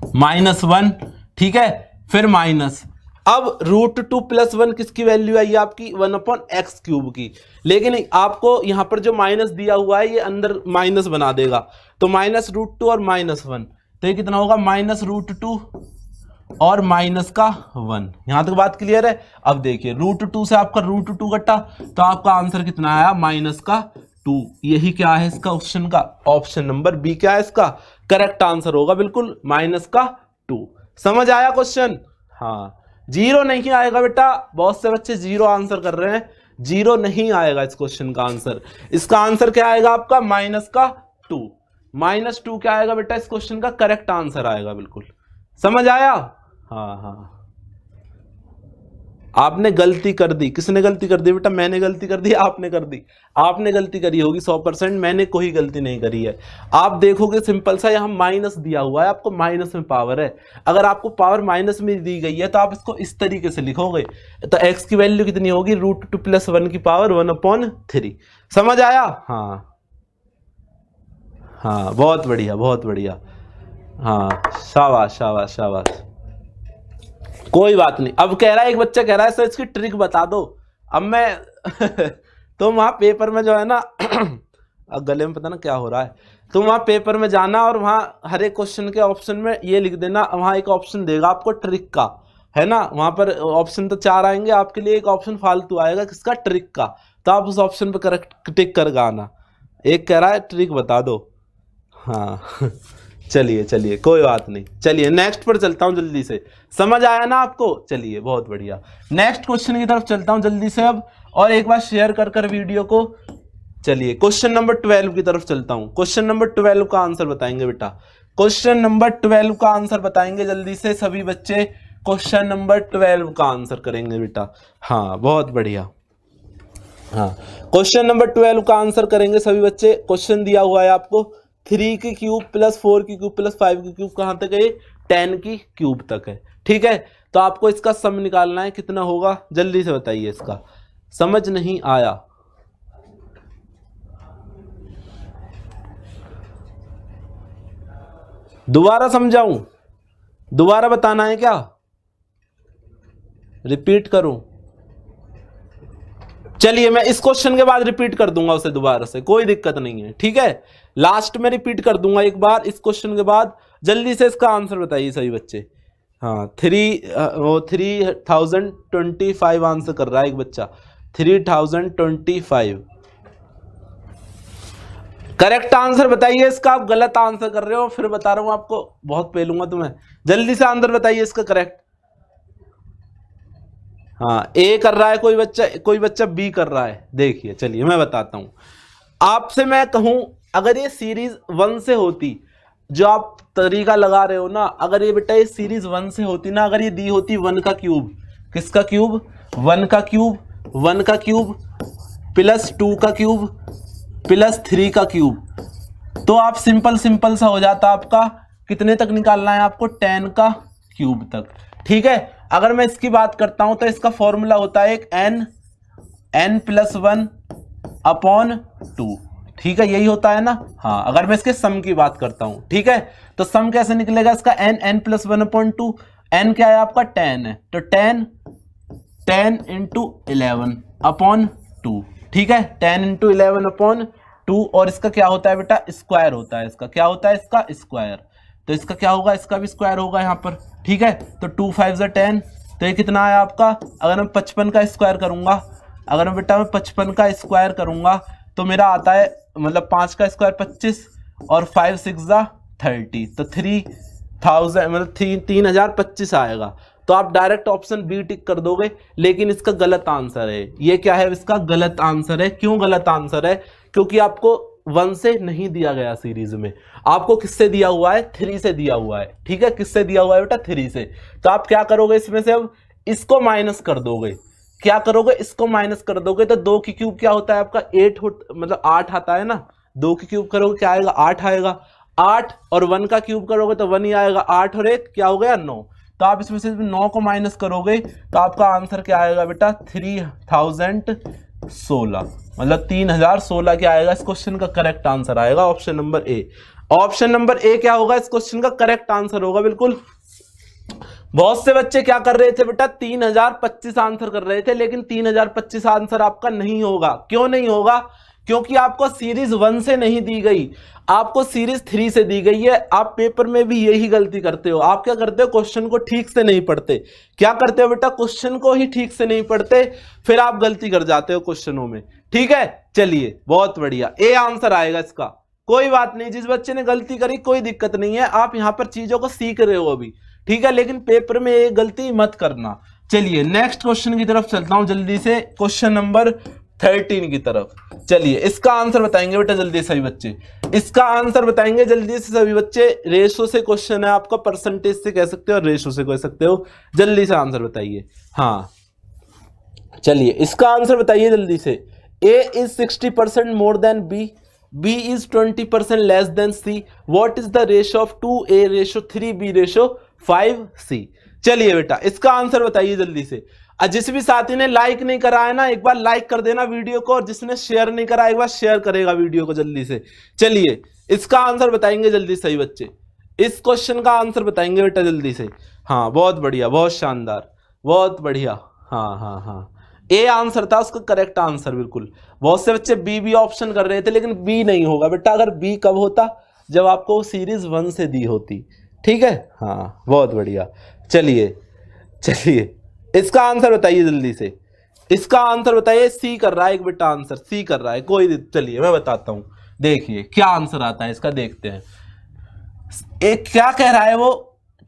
- 1, ठीक है, फिर माइनस। अब √2 + 1 किसकी वैल्यू आई आपकी, 1/x³ की, लेकिन आपको यहां पर जो माइनस दिया हुआ है ये अंदर माइनस बना देगा, तो -√2 और -1, तो ये कितना होगा, -√2 और -1। यहां तक बात क्लियर है। अब देखिए, √2 से आपका √2 कटा, तो आपका आंसर कितना आया, -2। यही क्या है इसका ऑप्शन का, ऑप्शन नंबर बी क्या है इसका करेक्ट आंसर होगा, बिल्कुल -2। समझ आया क्वेश्चन। हाँ, 0 नहीं आएगा बेटा, बहुत से बच्चे 0 आंसर कर रहे हैं, 0 नहीं आएगा इस क्वेश्चन का आंसर। इसका आंसर क्या आएगा आपका, -2। -2 क्या आएगा बेटा, इस क्वेश्चन का करेक्ट आंसर आएगा, बिल्कुल समझ आया। हाँ हाँ, आपने गलती कर दी, किसने गलती कर दी बेटा, मैंने गलती कर दी, आपने कर दी, आपने गलती करी होगी 100%, मैंने कोई गलती नहीं करी है। आप देखोगे सिंपल सा, यहाँ माइनस दिया हुआ है, आपको माइनस में पावर है, अगर आपको पावर माइनस में दी गई है तो आप इसको इस तरीके से लिखोगे, तो x की वैल्यू कितनी होगी, √2 + 1 की पावर 1/3। समझ आया। हाँ हाँ, बहुत बढ़िया बहुत बढ़िया, हाँ शाबाश शाबाश शाबाश, कोई बात नहीं। अब कह रहा है एक बच्चा कह रहा है सर इसकी ट्रिक बता दो। अब मैं तो वहां पेपर में जो है ना अब गले में पता ना क्या हो रहा है, तो वहां पेपर में जाना और वहां हर एक क्वेश्चन के ऑप्शन में ये लिख देना, वहां एक ऑप्शन देगा आपको ट्रिक का, है ना, वहां पर ऑप्शन तो 4 आएंगे, आपके लिए एक ऑप्शन फालतू आएगा किसका, ट्रिक का, तो आप उस ऑप्शन पर करेक्ट टिक कर आना। एक कह रहा है ट्रिक बता दो। हाँ चलिए चलिए, कोई बात नहीं, चलिए नेक्स्ट पर चलता हूं जल्दी से। समझ आया ना आपको, चलिए बहुत बढ़िया, नेक्स्ट क्वेश्चन की तरफ चलता हूं जल्दी से अब, और एक बार शेयर कर वीडियो को। चलिए क्वेश्चन नंबर 12 की तरफ चलता हूं। क्वेश्चन नंबर 12 का आंसर बताएंगे बेटा, क्वेश्चन नंबर 12 का आंसर बताएंगे जल्दी से सभी बच्चे। क्वेश्चन नंबर 12 का आंसर करेंगे बेटा। हाँ बहुत बढ़िया। हाँ क्वेश्चन नंबर 12 का आंसर करेंगे सभी बच्चे। क्वेश्चन दिया हुआ है आपको 3 की क्यूब प्लस 4 की क्यूब प्लस 5 की क्यूब कहाँ तक है, 10 की क्यूब तक है। ठीक है, तो आपको इसका सम निकालना है, कितना होगा जल्दी से बताइए। इसका समझ नहीं आया, दोबारा समझाऊं, दोबारा बताना है क्या, रिपीट करूं? चलिए मैं इस क्वेश्चन के बाद रिपीट कर दूंगा उसे दोबारा से, कोई दिक्कत नहीं है। ठीक है, लास्ट में रिपीट कर दूंगा एक बार इस क्वेश्चन के बाद। जल्दी से इसका आंसर बताइए सभी बच्चे। हाँ 3025 आंसर कर रहा है एक बच्चा, 3025 करेक्ट आंसर बताइए इसका। आप गलत आंसर कर रहे हो, फिर बता रहा हूं आपको, बहुत पेलूंगा तुम्हें। जल्दी से आंसर बताइए इसका करेक्ट। हाँ ए कर रहा है कोई बच्चा बी कर रहा है। देखिए चलिए मैं बताता हूं आपसे। मैं कहूं अगर ये सीरीज 1 से होती, जो आप तरीका लगा रहे हो ना, अगर ये बेटा ये सीरीज 1 से होती ना, अगर ये दी होती 1 का क्यूब, किसका क्यूब, 1 का क्यूब, 1 का क्यूब प्लस 2 का क्यूब प्लस 3 का क्यूब, तो आप सिंपल सा हो जाता आपका। कितने तक निकालना है आपको, 10 का क्यूब तक। ठीक है, अगर मैं इसकी बात करता हूं तो इसका फॉर्मूला होता है एक n+1 अपॉन 2। ठीक है, यही होता है ना। हाँ अगर मैं इसके सम की बात करता हूं, ठीक है, तो सम कैसे निकलेगा इसका, n+1 अपॉन 2। n क्या है आपका, 10 है, तो 10 × 11 अपॉन 2। ठीक है, 10 × 11 अपॉन 2, और इसका क्या होता है बेटा, स्क्वायर होता है। इसका क्या होता है, इसका स्क्वायर, तो इसका क्या होगा, इसका भी स्क्वायर होगा यहाँ पर। ठीक है, तो 2 5 10, तो ये कितना आया आपका। अगर मैं 55 का स्क्वायर करूंगा, अगर मैं बेटा मैं 55 का स्क्वायर करूंगा तो मेरा आता है, मतलब 5 का स्क्वायर 25 और 5 6 30, तो 3000 मतलब 3025 आएगा। तो आप डायरेक्ट ऑप्शन बी टिक कर दोगे, लेकिन इसका गलत आंसर है। ये क्या है, इसका गलत आंसर है। क्यों गलत आंसर है, क्योंकि आपको 1 से नहीं दिया गया सीरीज में, आपको किससे दिया हुआ है, 3 से दिया हुआ है। ठीक है, किससे दिया हुआ है बेटा, 3 से। तो आप क्या करोगे, इसमें से अब इसको माइनस कर दोगे। क्या करोगे, इसको माइनस कर दोगे, तो 2 की क्यूब क्या होता है आपका, 8 मतलब 8 आता है ना। 2 की क्यूब करोगे क्या आएगा, 8 आएगा। 8 और 1 का क्यूब करोगे तो 1 ही आएगा। 8 और 1 क्या हो गया, 9। तो आप इसमें से 9 को माइनस करोगे तो आपका आंसर क्या आएगा बेटा, 3016, मतलब 3016 क्या आएगा, इस क्वेश्चन का करेक्ट आंसर आएगा ऑप्शन नंबर ए। ऑप्शन नंबर ए क्या होगा, इस क्वेश्चन का करेक्ट आंसर होगा बिल्कुल। बहुत से बच्चे क्या कर रहे थे बेटा, 3025 आंसर कर रहे थे, लेकिन 3025 आंसर आपका नहीं होगा। क्यों नहीं होगा, क्योंकि आपको सीरीज 1 से नहीं दी गई, आपको सीरीज 3 से दी गई है। आप पेपर में भी यही गलती करते हो। आप क्या करते हो, क्वेश्चन को ठीक से नहीं पढ़ते। क्या करते हो बेटा, क्वेश्चन को ही ठीक से नहीं पढ़ते, फिर आप गलती कर जाते हो क्वेश्चनों में। ठीक है, चलिए बहुत बढ़िया, ए आंसर आएगा इसका। कोई बात नहीं, जिस बच्चे ने गलती करी कोई दिक्कत नहीं है, आप यहां पर चीजों को सीख रहे हो अभी। ठीक है, लेकिन पेपर में ये गलती मत करना। चलिए नेक्स्ट क्वेश्चन की तरफ चलता हूं जल्दी से, क्वेश्चन नंबर 13 की तरफ। चलिए इसका आंसर बताएंगे बेटा जल्दी से सभी बच्चे, इसका आंसर बताएंगे जल्दी से सभी बच्चे। रेशो से क्वेश्चन है आपका, परसेंटेज से कह सकते हो और रेशो से कह सकते हो। जल्दी से आंसर बताइए। हाँ चलिए इसका आंसर बताइए जल्दी से। A is 60% more than B, B is 20% less than C. What is the ratio of 2A ratio 3B ratio 5C? चलिए बेटा इसका आंसर बताइए जल्दी से। जिस भी साथी ने लाइक नहीं करा है ना, एक बार लाइक कर देना वीडियो को, और जिसने शेयर नहीं करा एक बार शेयर करेगा वीडियो को जल्दी से। चलिए इसका आंसर बताएंगे जल्दी सही बच्चे, इस क्वेश्चन का आंसर बताएंगे बेटा जल्दी से। हाँ बहुत बढ़िया, बहुत शानदार, बहुत बढ़िया। हाँ हाँ हाँ, ए आंसर था उसका करेक्ट आंसर बिल्कुल। बहुत से बच्चे बी ऑप्शन कर रहे थे, लेकिन बी नहीं होगा बेटा। अगर बी कब होता, जब आपको सीरीज 1 से दी होती। ठीक है, हाँ बहुत बढ़िया। चलिए इसका आंसर बताइए जल्दी से, इसका आंसर बताइए। सी कर रहा है एक बेटा आंसर, सी कर रहा है कोई। चलिए मैं बताता हूं, देखिए क्या आंसर आता है इसका, देखते हैं। एक क्या कह रहा है, वो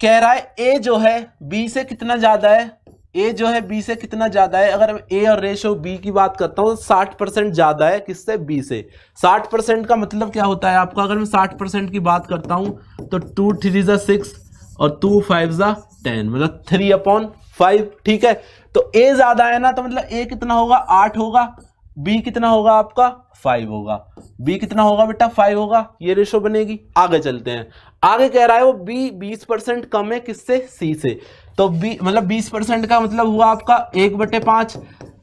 कह रहा है ए जो है बी से कितना ज्यादा है, ए जो है बी से कितना ज्यादा है। अगर ए और रेशो बी की बात करता हूं, 60% ज्यादा है किससे, बी से। 60% का मतलब क्या होता है आपका, अगर मैं 60% की बात करता हूं तो 2 3 6, और 2 5 जा 10, मतलब 3/5। ठीक है, तो ए ज्यादा है ना, तो मतलब ए कितना होगा 8 होगा, बी कितना होगा आपका 5 होगा, बी कितना होगा बेटा 5 होगा, ये रेशो बनेगी। आगे चलते हैं, आगे कह रहा है वो बी 20% कम है किससे, सी से। तो बी मतलब 20% का मतलब हुआ आपका 1/5,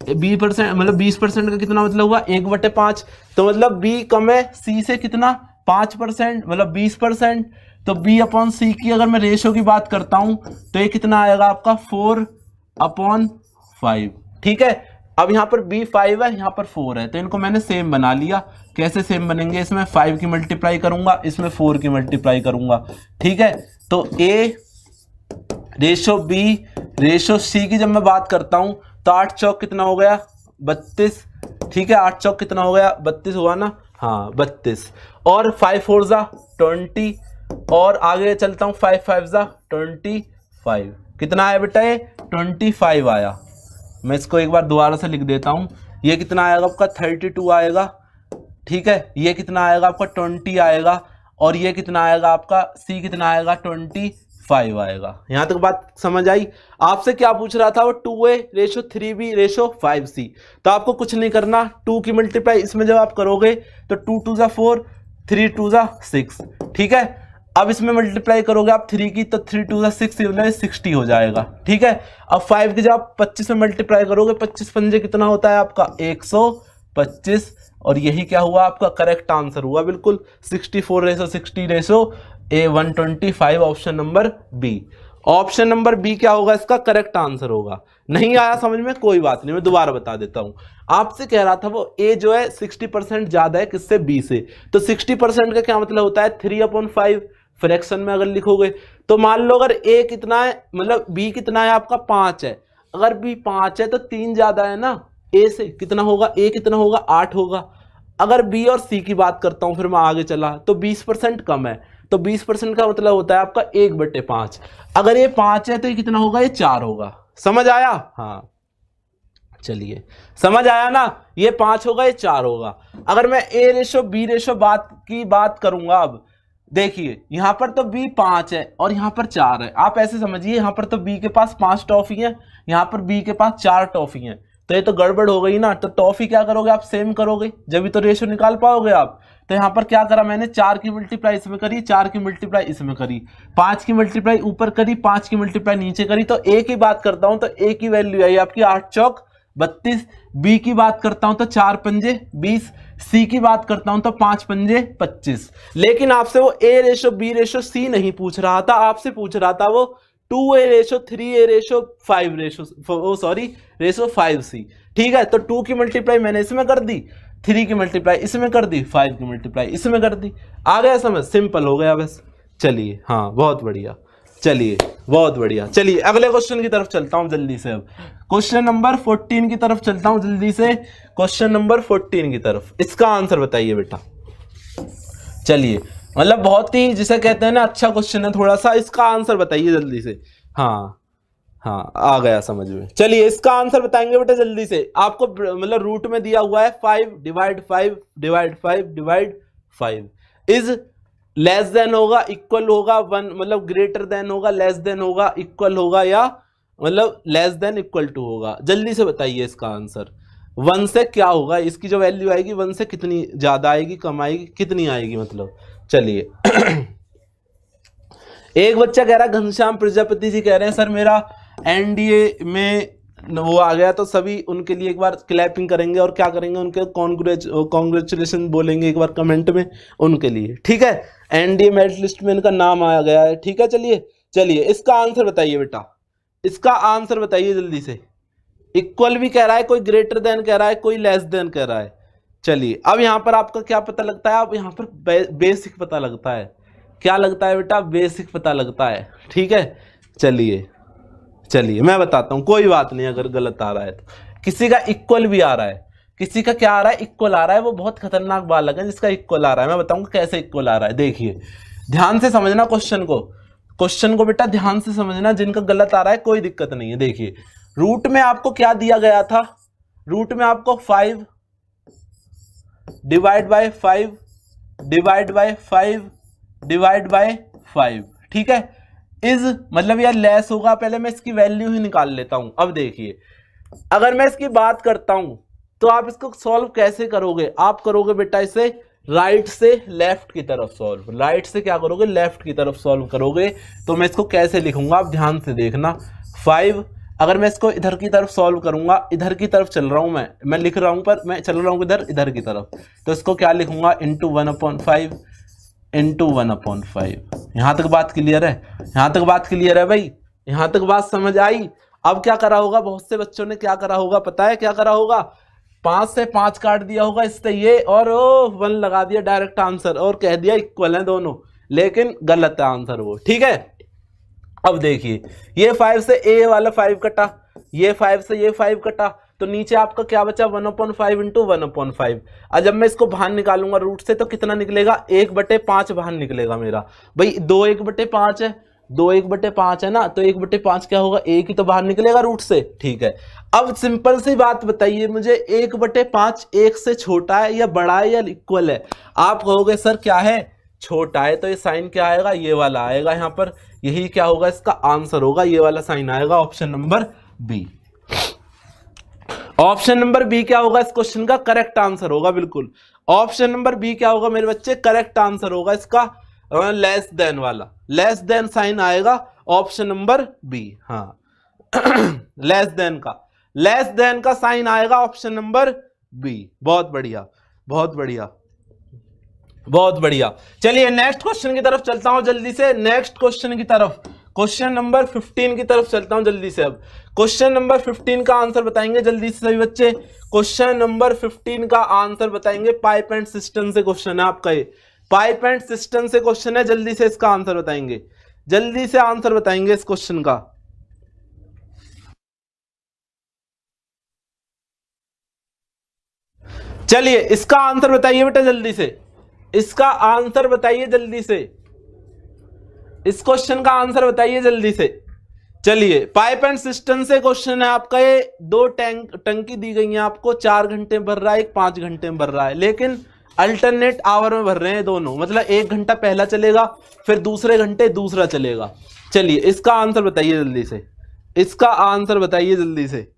20% मतलब 20% का कितना मतलब हुआ 1/5, तो मतलब बी कम है सी से कितना 5%, मतलब 20%। तो बी अपॉन सी की अगर मैं रेशो की बात करता हूं तो ये कितना आएगा आपका 4/5। ठीक है, अब यहाँ पर बी 5 है, यहाँ पर 4 है, तो इनको मैंने सेम बना लिया। कैसे सेम बनेंगे, इसमें 5 की मल्टीप्लाई करूंगा, इसमें 4 की मल्टीप्लाई करूंगा। ठीक है, तो ए रेशो बी रेशो सी की जब मैं बात करता हूं तो 8 चौक कितना हो गया 32। ठीक है, 8 चौक कितना हो गया 32 हुआ ना, हाँ 32, और 5 4 जा 20, और आगे चलता हूं 5 5 जा 25, कितना आया बेटा ये 25 आया। मैं इसको एक बार दोबारा से लिख देता हूं, ये कितना आएगा आपका 32 आएगा। ठीक है, ये कितना आएगा आपका 20 आएगा, और ये कितना आएगा आपका सी कितना आएगा 25 आएगा। यहां तक बात समझ आई। आपसे क्या पूछ रहा था वो 2a ratio 3b ratio 5c, तो आपको कुछ नहीं करना, 2 की मल्टीप्लाई इसमें जब आप करोगे तो 2 2 जा 4, 3 2 जा 6। ठीक है, अब इसमें मल्टीप्लाई करोगे आप 3 की तो 3 2 जा 6, 60 हो जाएगा। ठीक है, अब 5 की जब आप 25 में मल्टीप्लाई करोगे 25 पंजे कितना होता है आपका 125, और यही क्या हुआ आपका करेक्ट आंसर हुआ बिल्कुल 64/60 ratio A 125, option number B. Option number B क्या होगा इसका करेक्ट आंसर होगा। नहीं आया समझ में कोई बात नहीं, मैं दोबारा बता देता हूं। आपसे कह रहा था वो ए जो है 60% ज्यादा है किससे, बी से, तो 60% का क्या मतलब होता है 3/5 फ्रैक्शन में अगर लिखोगे। तो मान लो अगर ए कितना है मतलब बी कितना है आपका 5 है, अगर बी 5 है तो 3 ज्यादा है ना ए से, कितना होगा ए कितना होगा 8 होगा। अगर बी और सी की बात करता हूं फिर मैं आगे चला तो 20% कम है, तो 20% का मतलब होता है आपका 1/5। अगर ये 5 है तो ये कितना होगा, ये 4 होगा। समझ आया, हाँ चलिए समझ आया ना, ये 5 होगा ये 4 होगा। अगर मैं ए रेशो बी रेशो बात करूंगा, अब देखिए यहां पर तो बी 5 है और यहां पर 4 है, आप ऐसे समझिए यहां पर तो बी के पास 5 टॉफी है, यहां पर बी के पास 4 टॉफी है, तो ये तो गड़बड़ हो गई ना। तो टॉफी क्या करोगे आप सेम करोगे, जब भी तो रेशो निकाल पाओगे आप। तो यहाँ पर क्या करा मैंने 4 की मल्टीप्लाई इसमें करी, 4 की मल्टीप्लाई इसमें करी, 5 की मल्टीप्लाई ऊपर करी, 5 की मल्टीप्लाई नीचे करी। तो ए की बात करता हूं तो ए की वैल्यू आई आपकी 8 चौक 32, बी की बात करता हूं तो 4 पंजे 20, सी की बात करता हूं तो 5 पंजे 25। लेकिन आपसे वो ए रेशो बी रेशो सी नहीं पूछ रहा था, आपसे पूछ रहा था वो 2a ratio 3a ratio 5 ratio sorry ratio 5c। ठीक है, तो 2 की मल्टीप्लाई मैंने इसमें कर दी, 3 की मल्टीप्लाई इसमें कर दी, 5 की मल्टीप्लाई इसमें कर दी। आ गया समझ, सिंपल हो गया बस। चलिए हाँ बहुत बढ़िया, चलिए बहुत बढ़िया। चलिए अगले क्वेश्चन की तरफ चलता हूं जल्दी से। अब क्वेश्चन नंबर 14 की तरफ चलता हूं जल्दी से, क्वेश्चन नंबर 14 की तरफ। इसका आंसर बताइए बेटा। चलिए मतलब बहुत ही जिसे कहते हैं ना अच्छा क्वेश्चन है थोड़ा सा, इसका आंसर बताइए जल्दी से। हाँ हाँ आ गया समझ में। चलिए इसका आंसर बताएंगे बेटा जल्दी से। आपको मतलब रूट में दिया हुआ है 5 divide 5 divide 5 divide 5 is less than होगा इक्वल होगा 1, मतलब ग्रेटर देन होगा लेस देन होगा इक्वल होगा या मतलब लेस देन इक्वल टू होगा। जल्दी से बताइए इसका आंसर। 1 से क्या होगा, इसकी जो वैल्यू आएगी 1 से कितनी ज्यादा आएगी कम आएगी कितनी आएगी मतलब। चलिए एक बच्चा कह रहा है घनश्याम प्रजापति जी कह रहे हैं सर मेरा एनडीए में वो आ गया, तो सभी उनके लिए एक बार क्लैपिंग करेंगे और क्या करेंगे उनके कॉन्ग्रेचुलेशन बोलेंगे एक बार कमेंट में उनके लिए। ठीक है, एनडीए मेरिट लिस्ट में इनका नाम आया गया है। ठीक है, चलिए चलिए इसका आंसर बताइए बेटा, इसका आंसर बताइए जल्दी से। इक्वल भी कह रहा है, कोई ग्रेटर देन कह रहा है, कोई लेस देन कह रहा है। चलिए अब यहां पर आपका क्या पता लगता है, आप यहां पर बेसिक पता लगता है। क्या लगता है बेटा, बेसिक पता लगता है। ठीक है, चलिए चलिए मैं बताता हूं, कोई बात नहीं अगर गलत आ रहा है तो। किसी का इक्वल भी आ रहा है, किसी का क्या आ रहा है इक्वल आ रहा है, वो बहुत खतरनाक बालक है जिसका इक्वल आ रहा है। मैं बताऊंगा कैसे इक्वल आ रहा है, देखिए ध्यान से समझना क्वेश्चन को बेटा ध्यान से समझना। जिनका गलत आ रहा है कोई दिक्कत नहीं है। देखिए रूट में आपको क्या दिया गया था, रूट में आपको 5 divide by 5 divide by 5 divide by 5। ठीक है, इज मतलब यार लेस होगा, पहले मैं इसकी वैल्यू ही निकाल लेता हूं। अब देखिए अगर मैं इसकी बात करता हूं तो आप इसको सॉल्व कैसे करोगे, आप करोगे बेटा इसे राइट से लेफ्ट की तरफ सॉल्व, राइट से क्या करोगे लेफ्ट की तरफ सॉल्व करोगे। तो मैं इसको कैसे लिखूंगा आप ध्यान से देखना। 5 अगर मैं इसको इधर की तरफ सॉल्व करूंगा, इधर की तरफ चल रहा हूं मैं लिख रहा हूं पर मैं चल रहा हूं इधर की तरफ, तो इसको क्या लिखूंगा इंटू 1/5 इंटू 1/5। यहां तक बात क्लियर है, यहां तक बात क्लियर है भाई, यहां तक बात समझ आई। अब क्या करा होगा, बहुत से बच्चों ने क्या करा होगा पता है क्या करा होगा, 5 से 5 काट दिया होगा इससे ये और 1 लगा दिया डायरेक्ट आंसर और कह दिया इक्वल है दोनों, लेकिन गलत है आंसर वो। ठीक है अब देखिए ये 5 से ए वाला 5 कटा, ये 5 से ये 5 कटा, तो नीचे आपका क्या बचा 1/5 इंटू 1/5। अब जब मैं इसको बाहर निकालूंगा रूट से तो कितना निकलेगा 1/5 बाहर निकलेगा मेरा भाई। 2 1/5 है, 2 1/5 है ना, तो 1/5 क्या होगा, एक ही तो बाहर निकलेगा रूट से। ठीक है अब सिंपल सी बात बताइए मुझे 1/5 1 से छोटा है या बड़ा है या इक्वल है। आप कहोगे सर क्या है छोटा है, तो ये साइन क्या आएगा ये वाला आएगा यहाँ पर, यही क्या होगा इसका आंसर होगा, ये वाला साइन आएगा option number B. Option number B क्या होगा इस क्वेश्चन का करेक्ट आंसर होगा, बिल्कुल ऑप्शन नंबर बी क्या होगा मेरे बच्चे करेक्ट आंसर होगा इसका, लेस देन वाला, लेस देन साइन आएगा ऑप्शन नंबर बी। हाँ लेस देन का साइन आएगा ऑप्शन नंबर बी। बहुत बढ़िया बहुत बढ़िया बहुत बढ़िया। चलिए नेक्स्ट क्वेश्चन की तरफ चलता हूं जल्दी से, नेक्स्ट क्वेश्चन की तरफ, क्वेश्चन नंबर 15 की तरफ चलता हूं जल्दी से। अब क्वेश्चन नंबर 15 का आंसर बताएंगे जल्दी से सभी बच्चे, क्वेश्चन नंबर 15 का आंसर बताएंगे। पाइप एंड सिस्टम से क्वेश्चन है आपका, ये पाइप एंड सिस्टम से क्वेश्चन है, जल्दी से इसका आंसर बताएंगे, जल्दी से आंसर बताएंगे इस क्वेश्चन का। चलिए इसका आंसर बताइए बेटा जल्दी से, इसका आंसर बताइए जल्दी से, इस क्वेश्चन का आंसर बताइए जल्दी से। चलिए पाइप एंड सिस्टम से क्वेश्चन है आपका, ये 2 टंकी दी गई है आपको, 4 घंटे में भर रहा है, एक 5 घंटे में भर रहा है, लेकिन अल्टरनेट आवर में भर रहे हैं दोनों, मतलब 1 घंटा पहला चलेगा फिर दूसरे घंटे दूसरा चलेगा। चलिए इसका आंसर बताइए जल्दी से, इसका आंसर बताइए जल्दी से।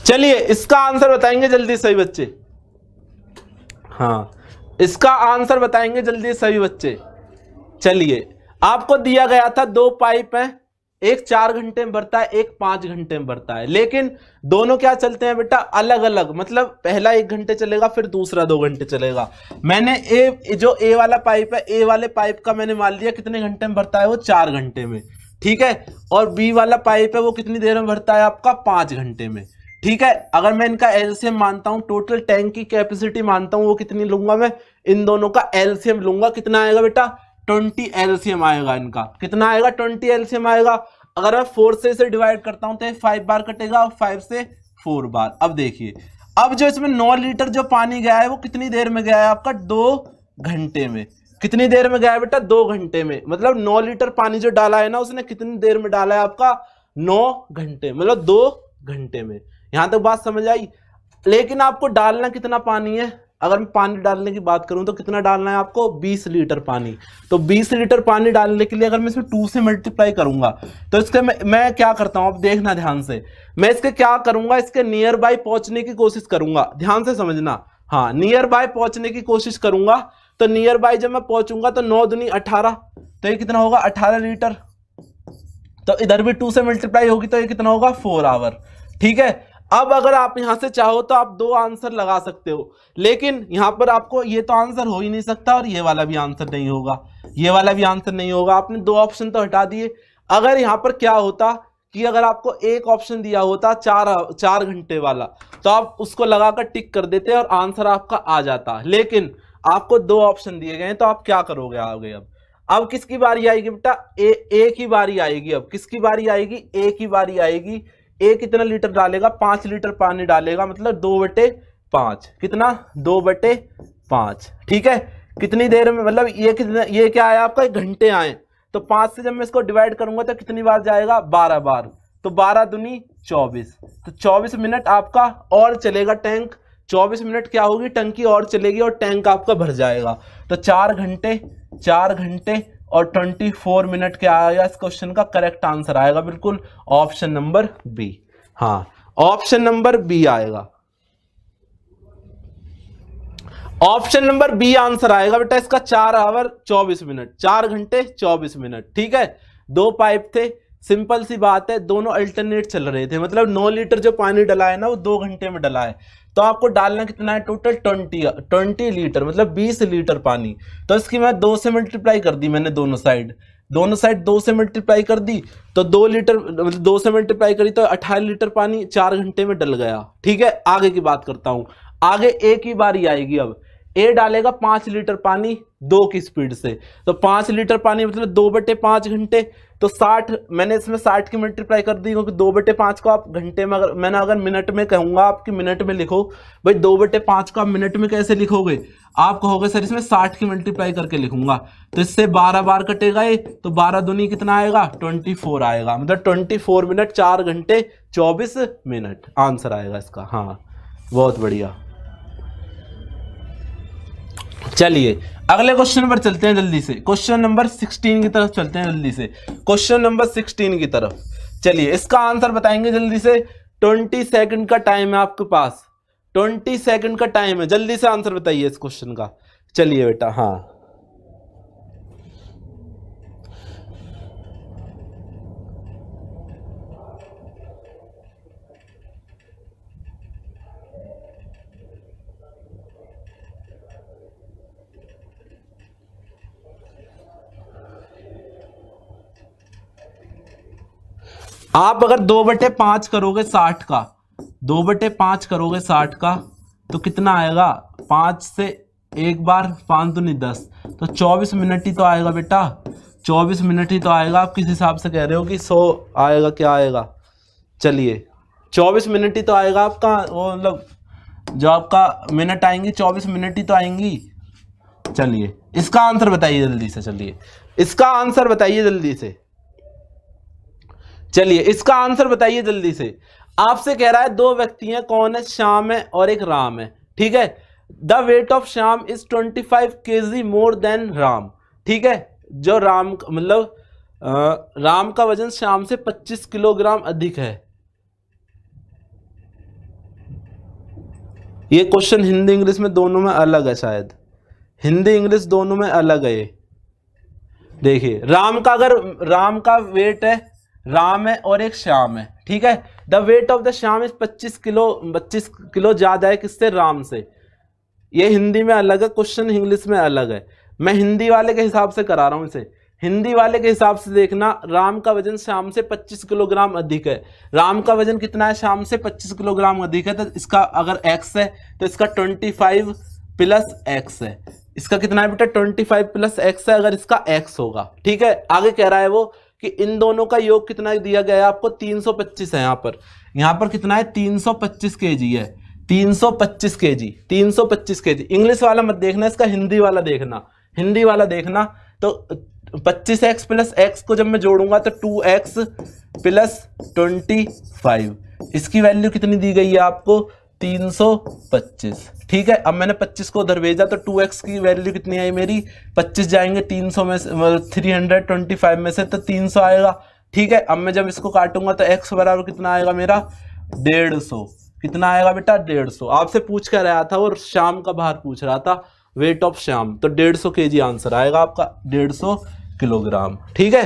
चलिए इसका आंसर बताएंगे जल्दी सही बच्चे, हाँ इसका आंसर बताएंगे जल्दी सभी बच्चे। चलिए आपको दिया गया था 2 पाइप हैं, एक 4 घंटे में भरता है, एक 5 घंटे में भरता है, लेकिन दोनों क्या चलते हैं बेटा अलग अलग, मतलब पहला 1 घंटे चलेगा फिर दूसरा 2 घंटे चलेगा। मैंने जो ए वाला पाइप है, ए वाले पाइप का मैंने मान लिया कितने घंटे में भरता है वो 4 घंटे में, ठीक है, और बी वाला पाइप है वो कितनी देर में भरता है आपका 5 घंटे में। ठीक है अगर मैं इनका एलसीएम मानता हूं, टोटल टैंक की कैपेसिटी मानता हूं, वो कितनी लूंगा मैं, इन दोनों का एलसीएम लूंगा, कितना आएगा बेटा 20 एलसीएम आएगा इनका, कितना आएगा 20 एलसीएम आएगा। अगर मैं 4 से इसे डिवाइड करता हूं तो 5 बार कटेगा और 5 से 4 बार। अब देखिए अब जो इसमें 9 लीटर जो पानी गया है वो कितनी देर में गया है आपका 2 घंटे में, कितनी देर में गया है बेटा 2 घंटे में, मतलब 9 लीटर पानी जो डाला है ना उसने कितनी देर में डाला है आपका 9 घंटे, मतलब 2 घंटे में। यहां तक बात समझ आई। लेकिन आपको डालना कितना पानी है, अगर मैं पानी डालने की बात करूं तो कितना डालना है आपको 20 लीटर पानी, तो 20 लीटर पानी डालने के लिए अगर मैं इसमें 2 से मल्टीप्लाई करूंगा तो इसके मैं क्या करता हूं, आप देखना ध्यान से, मैं इसके क्या करूंगा, इसके नियर बाय पहुंचने की कोशिश करूंगा, ध्यान से समझना, हाँ नियर बाय पहुंचने की कोशिश करूंगा। तो नियर बाय जब मैं पहुंचूंगा तो 9 दूनी 18, तो ये कितना होगा 18 लीटर, तो इधर भी 2 से मल्टीप्लाई होगी तो ये कितना होगा 4 आवर। ठीक है अब अगर आप यहां से चाहो तो आप 2 आंसर लगा सकते हो, लेकिन यहां पर आपको ये तो आंसर हो ही नहीं सकता और ये वाला भी आंसर नहीं होगा, ये वाला भी आंसर नहीं होगा, आपने 2 ऑप्शन तो हटा दिए। अगर यहां पर क्या होता कि अगर आपको एक ऑप्शन दिया होता 4 घंटे वाला तो आप उसको लगाकर टिक कर देते और आंसर आपका आ जाता, लेकिन आपको 2 ऑप्शन दिए गए तो आप क्या करोगे आगे। अब किसकी बारी आएगी बेटा, ए की बारी आएगी। अब किसकी बारी आएगी, ए की बारी आएगी। ए कितना लीटर डालेगा 5 लीटर पानी डालेगा, मतलब 2/5, कितना 2/5। ठीक है कितनी देर में, मतलब ये कितना, ये क्या आया आपका घंटे आए, तो 5 से जब मैं इसको डिवाइड करूंगा तो कितनी बार जाएगा 12 बार, तो 12 दूनी 24, तो 24 मिनट आपका और चलेगा टैंक, 24 मिनट क्या होगी, टंकी और चलेगी और टैंक आपका भर जाएगा। तो 4 घंटे और 24 मिनट क्या आएगा इस क्वेश्चन का करेक्ट आंसर आएगा बिल्कुल ऑप्शन नंबर बी। हाँ, ऑप्शन नंबर बी आएगा, ऑप्शन नंबर बी आंसर आएगा बेटा इसका। 4 आवर 24 मिनट, 4 घंटे 24 मिनट। ठीक है, 2 पाइप थे, सिंपल सी बात है, दोनों अल्टरनेट चल रहे थे, मतलब 9 लीटर जो पानी डला है ना वो 2 घंटे में डला है। तो आपको डालना कितना है टोटल 20 लीटर, मतलब 20 लीटर पानी। तो इसकी मैं 2 से मल्टीप्लाई कर दी मैंने, दोनों साइड 2 से मल्टीप्लाई कर दी, तो 2 लीटर, मतलब 2 से मल्टीप्लाई करी तो 18 लीटर पानी 4 घंटे में डल गया। ठीक है, आगे की बात करता हूं। आगे ए की बारी आएगी। अब ए डालेगा 5 लीटर पानी 2 की स्पीड से, तो 5 लीटर पानी मतलब 2/5 घंटे, तो 60, मैंने इसमें 60 की मल्टीप्लाई कर दी, क्योंकि 2/5 को आप घंटे में, अगर मैंने अगर मिनट में कहूंगा आपकी मिनट में लिखो, भाई 2/5 को आप मिनट में कैसे लिखोगे, आप कहोगे सर इसमें 60 की मल्टीप्लाई करके लिखूंगा, तो इससे 12 बार कटेगा ये, तो 12 दूनी कितना आएगा 24 आएगा, मतलब 24 मिनट 4 घंटे 24 मिनट आंसर आएगा इसका। हाँ, बहुत बढ़िया। चलिए अगले क्वेश्चन पर चलते हैं जल्दी से, क्वेश्चन नंबर 16 की तरफ चलते हैं जल्दी से, क्वेश्चन नंबर 16 की तरफ। चलिए इसका आंसर बताएंगे जल्दी से। 20 सेकंड का टाइम है आपके पास, 20 सेकंड का टाइम है, जल्दी से आंसर बताइए इस क्वेश्चन का। चलिए बेटा, हाँ आप अगर 2/5 करोगे 60 का, 2/5 करोगे 60 का, तो कितना आएगा, 5 से एक बार 5 दूनी 10, तो 24 मिनट ही तो आएगा बेटा, 24 मिनट ही तो आएगा। आप किस हिसाब से कह रहे हो कि 100 आएगा, क्या आएगा, चलिए 24 मिनट ही तो आएगा आपका, वो मतलब जो आपका मिनट आएंगी 24 मिनट ही तो आएंगी। चलिए इसका आंसर बताइए जल्दी से, चलिए इसका आंसर बताइए जल्दी से, चलिए इसका आंसर बताइए जल्दी से। आपसे कह रहा है 2 व्यक्ति हैं, कौन है, श्याम है और एक राम है। ठीक है, the weight of Shyam is 25 kg more than Ram. ठीक है, जो राम मतलब राम का वजन श्याम से 25 किलोग्राम अधिक है। ये क्वेश्चन हिंदी इंग्लिश में दोनों में अलग है, शायद हिंदी इंग्लिश दोनों में अलग है। देखिए राम का वेट है, राम है और एक श्याम है। ठीक है, the weight of the Shyam is 25 kilo ज्यादा है किससे, राम से। ये हिंदी में अलग है क्वेश्चन, इंग्लिश में अलग है। मैं हिंदी वाले के हिसाब से करा रहा हूं इसे, हिंदी वाले के हिसाब से देखना। राम का वजन श्याम से 25 किलोग्राम अधिक है। राम का वजन कितना है, श्याम से 25 किलोग्राम अधिक है, तो इसका अगर x है तो इसका 25 प्लस x है। इसका कितना है बेटा, 25 प्लस x है, अगर इसका x होगा। ठीक है, आगे कह रहा है वो कि इन दोनों का योग कितना दिया गया है आपको, 325 है। यहाँ पर कितना है, 325 kg है, 325 kg, 325 kg। इंग्लिश वाला मत देखना, इसका हिंदी वाला देखना, हिंदी वाला देखना। तो 25x प्लस x को जब मैं जोड़ूंगा तो 2x प्लस 25, इसकी वैल्यू कितनी दी गई है आपको, 325। ठीक है, अब मैंने 25 को उधर भेजा तो 2x की वैल्यू कितनी आई मेरी, 25 जाएंगे 300 में से, 325 में से, तो 300 आएगा। ठीक है, अब मैं जब इसको काटूंगा तो x बराबर कितना आएगा मेरा, 150। कितना आएगा बेटा, 150। आपसे पूछ कर रहा था और शाम का बाहर पूछ रहा था वेट ऑफ श्याम, तो 150 kg आंसर आएगा आपका, 150 किलोग्राम। ठीक है,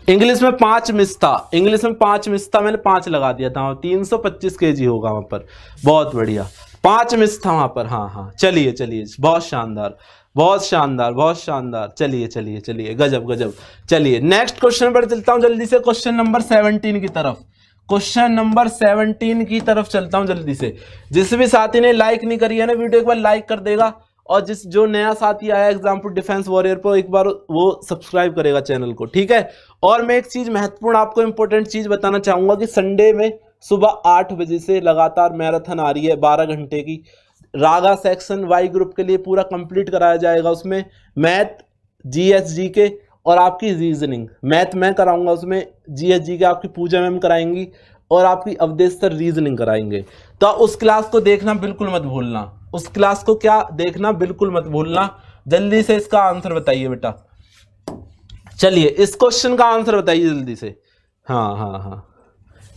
इंग्लिश में 5 मिस था, इंग्लिश में 5 मिस था, मैंने 5 लगा दिया था, 325 kg होगा वहां पर। बहुत बढ़िया, 5 मिस था वहां पर। हाँ हाँ, चलिए चलिए, बहुत शानदार, बहुत शानदार, बहुत शानदार। चलिए चलिए चलिए, गजब गजब। चलिए नेक्स्ट क्वेश्चन पर चलता हूं जल्दी से, क्वेश्चन नंबर 17 की तरफ, क्वेश्चन नंबर 17 की तरफ चलता हूं जल्दी से। जिस भी साथी ने लाइक नहीं करी है ना वीडियो, एक बार लाइक कर देगा, और जो नया साथी आया एग्जाम्पल डिफेंस वॉरियर पर, एक बार वो सब्सक्राइब करेगा चैनल को। ठीक है, और मैं एक चीज महत्वपूर्ण आपको इंपॉर्टेंट चीज बताना चाहूंगा कि संडे में सुबह 8 बजे से लगातार मैराथन आ रही है 12 घंटे की। रागा सेक्शन वाई ग्रुप के लिए पूरा कंप्लीट कराया जाएगा। उसमें मैथ, जीएस, जीके और आपकी रीजनिंग। मैथ मैं कराऊंगा उसमें, जीएस, जीके आपकी पूजा मैम कराएंगी, और आपकी अवधेश सर रीजनिंग कराएंगे। तो उस क्लास को देखना बिल्कुल मत भूलना, उस क्लास को क्या देखना बिल्कुल मत भूलना। जल्दी से इसका आंसर बताइए बेटा। चलिए इस क्वेश्चन का आंसर बताइए जल्दी से। हाँ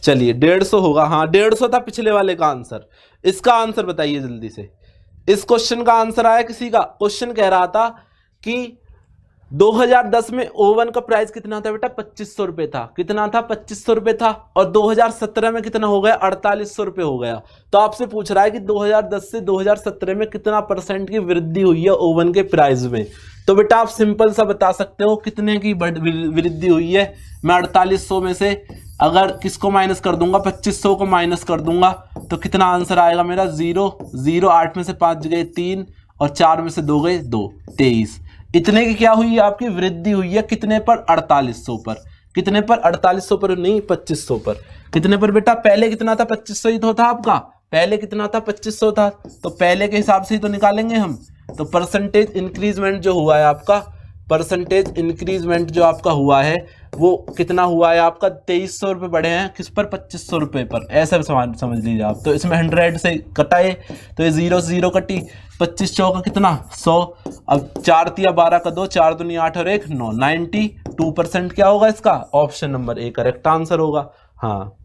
चलिए 150 होगा, हाँ 150 था पिछले वाले का आंसर। इसका आंसर बताइए जल्दी से। इस क्वेश्चन का आंसर आया किसी का? क्वेश्चन कह रहा था कि 2010 में ओवन का प्राइस कितना था बेटा? 2500 रुपए था। कितना था? 2500 रुपए था। और 2017 में कितना हो गया? 4800 रुपए हो गया। तो आपसे पूछ रहा है कि 2010 से 2017 में कितना परसेंट की वृद्धि हुई है ओवन के प्राइस में। तो बेटा आप सिंपल सा बता सकते हो कितने की वृद्धि हुई है। मैं 4800 में से अगर किसको माइनस कर दूंगा, 2500 को माइनस कर दूंगा, तो कितना आंसर आएगा मेरा? 0 0, 8 में से 5 गए 3 और 4 में से 2 गए 2, 23। इतने की क्या हुई है? आपकी वृद्धि हुई है। कितने पर? 4800 पर। कितने पर? 4800 पर नहीं, 2500 पर। कितने पर बेटा? पहले कितना था? 2500 ही तो था आपका। पहले कितना था? 2500 था। तो पहले के हिसाब से ही तो निकालेंगे हम। तो परसेंटेज इंक्रीजमेंट जो हुआ है आपका, परसेंटेज इंक्रीजमेंट जो आपका हुआ है वो कितना हुआ है आपका? 2300 रुपये बढ़े हैं। किस पर? 2500 रुपये पर। ऐसा समझ लीजिए आप। तो इसमें 100 से कटाए तो ये 0 से 0 कटी। 25 चौका कितना? 100। अब 4 तिया 12 का 2, 4 दूनी 8 और 1 9। 92% क्या होगा इसका? Option number A correct answer होगा। हाँ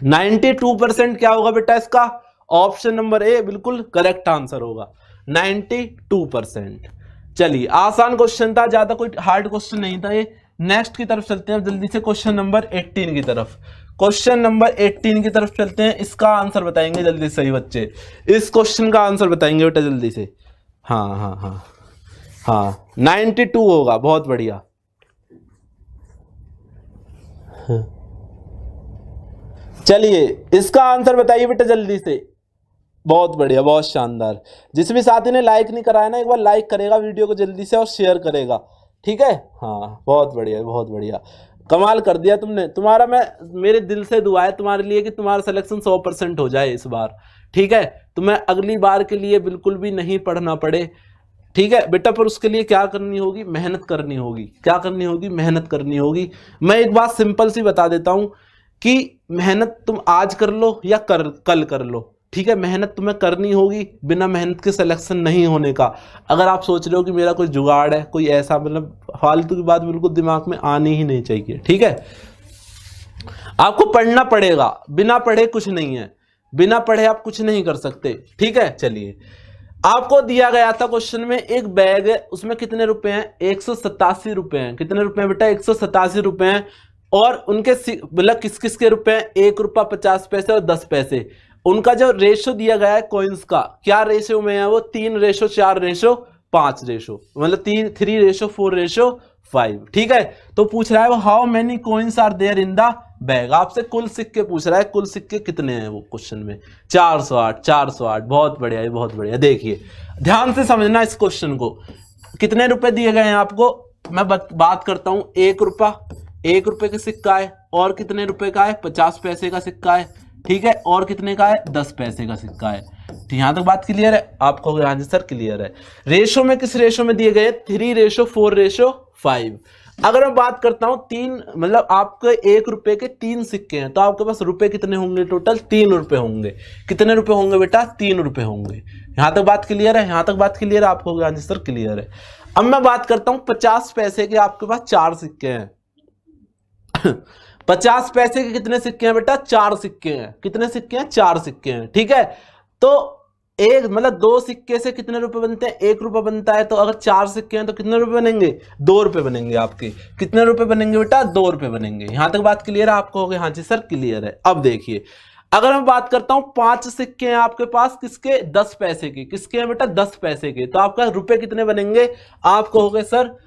92% क्या होगा बेटा इसका? ऑप्शन नंबर ए बिल्कुल करेक्ट आंसर होगा। 92%। चलिए आसान क्वेश्चन था, ज्यादा कोई हार्ड क्वेश्चन नहीं था ये। नेक्स्ट की तरफ चलते हैं जल्दी से, क्वेश्चन नंबर 18 की तरफ। क्वेश्चन नंबर 18 की तरफ चलते हैं। इसका आंसर बताएंगे जल्दी से सही बच्चे। इस क्वेश्चन का आंसर बताएंगे बेटा जल्दी से। हाँ 92 होगा। बहुत बढ़िया। चलिए इसका आंसर बताइए बेटा जल्दी से। बहुत बढ़िया, बहुत शानदार। जिस भी साथी ने लाइक नहीं कराया ना, एक बार लाइक करेगा वीडियो को जल्दी से और शेयर करेगा, ठीक है। हाँ बहुत बढ़िया, बहुत बढ़िया, कमाल कर दिया तुमने। तुम्हारा मेरे दिल से दुआ है तुम्हारे लिए कि तुम्हारा सिलेक्शन 100% हो जाए इस बार, ठीक है। तुम्हें अगली बार के लिए बिल्कुल भी नहीं पढ़ना पड़े, ठीक है बेटा। पर उसके लिए क्या करनी होगी? मेहनत करनी होगी। क्या करनी होगी? मेहनत करनी होगी। मैं एक बात सिंपल सी बता देता हूं कि मेहनत तुम आज कर लो या कल कर लो, ठीक है। मेहनत तुम्हें करनी होगी, बिना मेहनत के सिलेक्शन नहीं होने का। अगर आप सोच रहे हो कि मेरा कोई जुगाड़ है, कोई ऐसा, मतलब फालतू की बात बिल्कुल दिमाग में आनी ही नहीं चाहिए, ठीक है। आपको पढ़ना पड़ेगा, बिना पढ़े कुछ नहीं है, बिना पढ़े आप कुछ नहीं कर सकते, ठीक है। चलिए आपको दिया गया था क्वेश्चन में एक बैग है, उसमें कितने रुपए हैं? 187 रुपए हैं। कितने रुपए हैं बेटा? 187 रुपए हैं। और उनके मतलब किस किस के रुपए हैं? 1 रुपया 50 पैसे और 10 पैसे। उनका जो रेशो दिया गया है कॉइन्स का, क्या रेशो में है वो? 3:4:5 रेशो, मतलब 3:4:5, ठीक है। तो पूछ रहा है वो how many coins are there in the bag. आपसे कुल सिक्के पूछ रहा है, कुल सिक्के कितने हैं वो क्वेश्चन में? 408। बहुत बढ़िया, बहुत बढ़िया। देखिए ध्यान से समझना इस क्वेश्चन को। कितने रुपए दिए गए हैं आपको? मैं बात करता हूं 1 रुपया, 1 रुपए का सिक्का है। और कितने रुपए का है? 50 पैसे का सिक्का है, ठीक है। और कितने का है? 10 पैसे का सिक्का है। तो यहां तक बात क्लियर है आपको? हाँ जी सर क्लियर है। रेशो में किस रेशो में दिए गए? 3:4:5। अगर मैं बात करता हूं 3, मतलब आपके 1 रुपए के 3 सिक्के हैं, तो आपके पास रुपए कितने होंगे? टोटल 3 रुपए होंगे। कितने रुपए होंगे बेटा? 3 रुपए होंगे। यहां तक बात क्लियर है? यहां तक बात क्लियर है आपको? हाँ जी सर क्लियर है। अब मैं बात करता हूं 50 पैसे के, आपके पास 4 सिक्के हैं। 50 पैसे के कितने सिक्के हैं बेटा? 4 सिक्के हैं। कितने सिक्के हैं? 4 सिक्के हैं, ठीक है। तो एक मतलब 2 सिक्के से कितने रुपए बनते हैं? 1 रुपया बनता है। तो अगर 4 सिक्के हैं तो कितने रुपए बनेंगे? 2 रुपए बनेंगे आपके। कितने रुपए बनेंगे बेटा? 2 रुपए बनेंगे। यहां तक बात क्लियर है आपको? हो गया? हाँ जी सर क्लियर है। अब देखिए अगर मैं बात करता हूं 5 सिक्के हैं आपके पास, किसके? 10 पैसे के। किसके हैं बेटा? 10 पैसे के। तो आपका रुपए कितने बनेंगे? आपको हो गए सर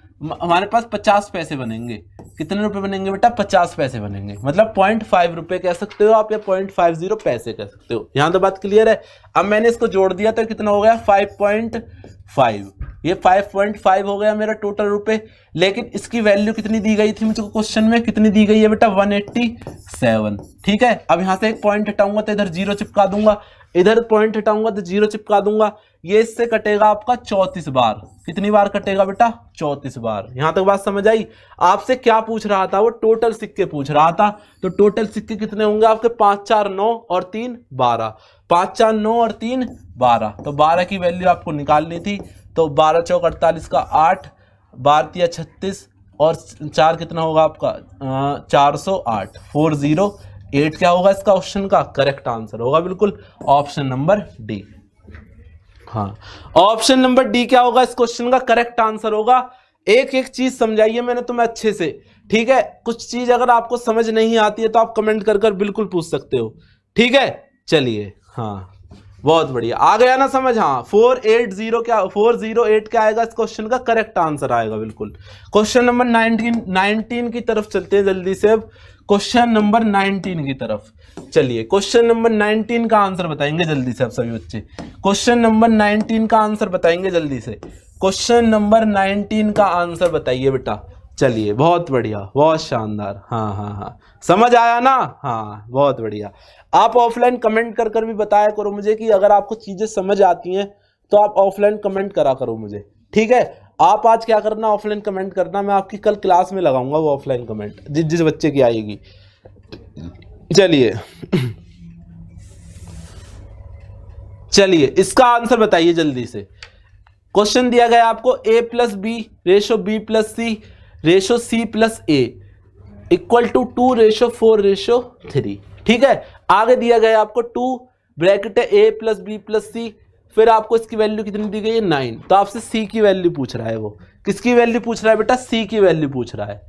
हमारे पास 50 पैसे बनेंगे। कितने रुपए बनेंगे बेटा? 50 पैसे बनेंगे। मतलब 0.5 रुपए कह सकते हो आप, या 0.50 पैसे कह सकते हो। यहां तो बात क्लियर है। अब मैंने इसको जोड़ दिया तो कितना हो गया? 5.5। ये 5.5 हो गया मेरा टोटल रुपए। लेकिन इसकी वैल्यू कितनी दी गई थी मुझको क्वेश्चन में? कितनी दी गई है बेटा? 187, ठीक है। अब यहां से एक पॉइंट हटाऊंगा तो इधर 0 चिपका दूंगा। इधर पॉइंट हटाऊंगा तो 0 चिपका दूंगा, ये इससे कटेगा आपका 34 बार। कितनी बार कटेगा बेटा? 34 बार। यहां तक बात समझ आई? आपसे क्या पूछ रहा था वो? टोटल सिक्के पूछ रहा था। तो टोटल सिक्के कितने होंगे आपके? 5 4 9 और 3 12। 5 4 9 और 3 12। तो 12 की वैल्यू आपको निकालनी थी। तो 12 चौक 48 का 8, 12 तिया 36 और 4 कितना होगा आपका? 408। 408 क्या होगा इसका क्वेश्चन का करेक्ट आंसर होगा बिल्कुल ऑप्शन नंबर डी। हाँ, ऑप्शन नंबर डी क्या होगा इस क्वेश्चन का करेक्ट आंसर होगा। एक एक चीज समझाइए मैंने तुम्हें अच्छे से, ठीक है? कुछ चीज अगर आपको समझ नहीं आती है तो आप कमेंट कर कर बिल्कुल पूछ सकते हो, ठीक है? चलिए, हाँ बहुत बढ़िया, आ गया ना समझ? हाँ, 408 क्या आएगा इस क्वेश्चन का करेक्ट आंसर आएगा बिल्कुल। क्वेश्चन नंबर 19 की तरफ चलते हैं जल्दी से। अब क्वेश्चन नंबर 19 की तरफ चलिए। क्वेश्चन नंबर 19 का आंसर बताएंगे जल्दी से आप सभी बच्चे। क्वेश्चन नंबर 19 का आंसर बताएंगे जल्दी से। क्वेश्चन नंबर 19 का आंसर बताइए बेटा। चलिए, बहुत बढ़िया, बहुत शानदार। हाँ हाँ हाँ, समझ आया ना? हाँ, बहुत बढ़िया। आप ऑफलाइन कमेंट कर कर भी बताया करो मुझे कि अगर आपको चीजें समझ आती हैं तो आप ऑफलाइन कमेंट करा करो मुझे, ठीक है? आप आज क्या करना, ऑफलाइन कमेंट करना, मैं आपकी कल क्लास में लगाऊंगा वो ऑफलाइन कमेंट जिस बच्चे की आएगी। चलिए चलिए, इसका आंसर बताइए जल्दी से। क्वेश्चन दिया गया आपको a + b ratio b + c ratio c + a equal to 2:4:3, ठीक है? आगे दिया गया आपको 2 ब्रैकेट है a + b + c, फिर आपको इसकी वैल्यू कितनी दी गई है? 9। तो आपसे c की वैल्यू पूछ रहा है। वो किसकी वैल्यू पूछ रहा है बेटा? c की वैल्यू पूछ रहा है।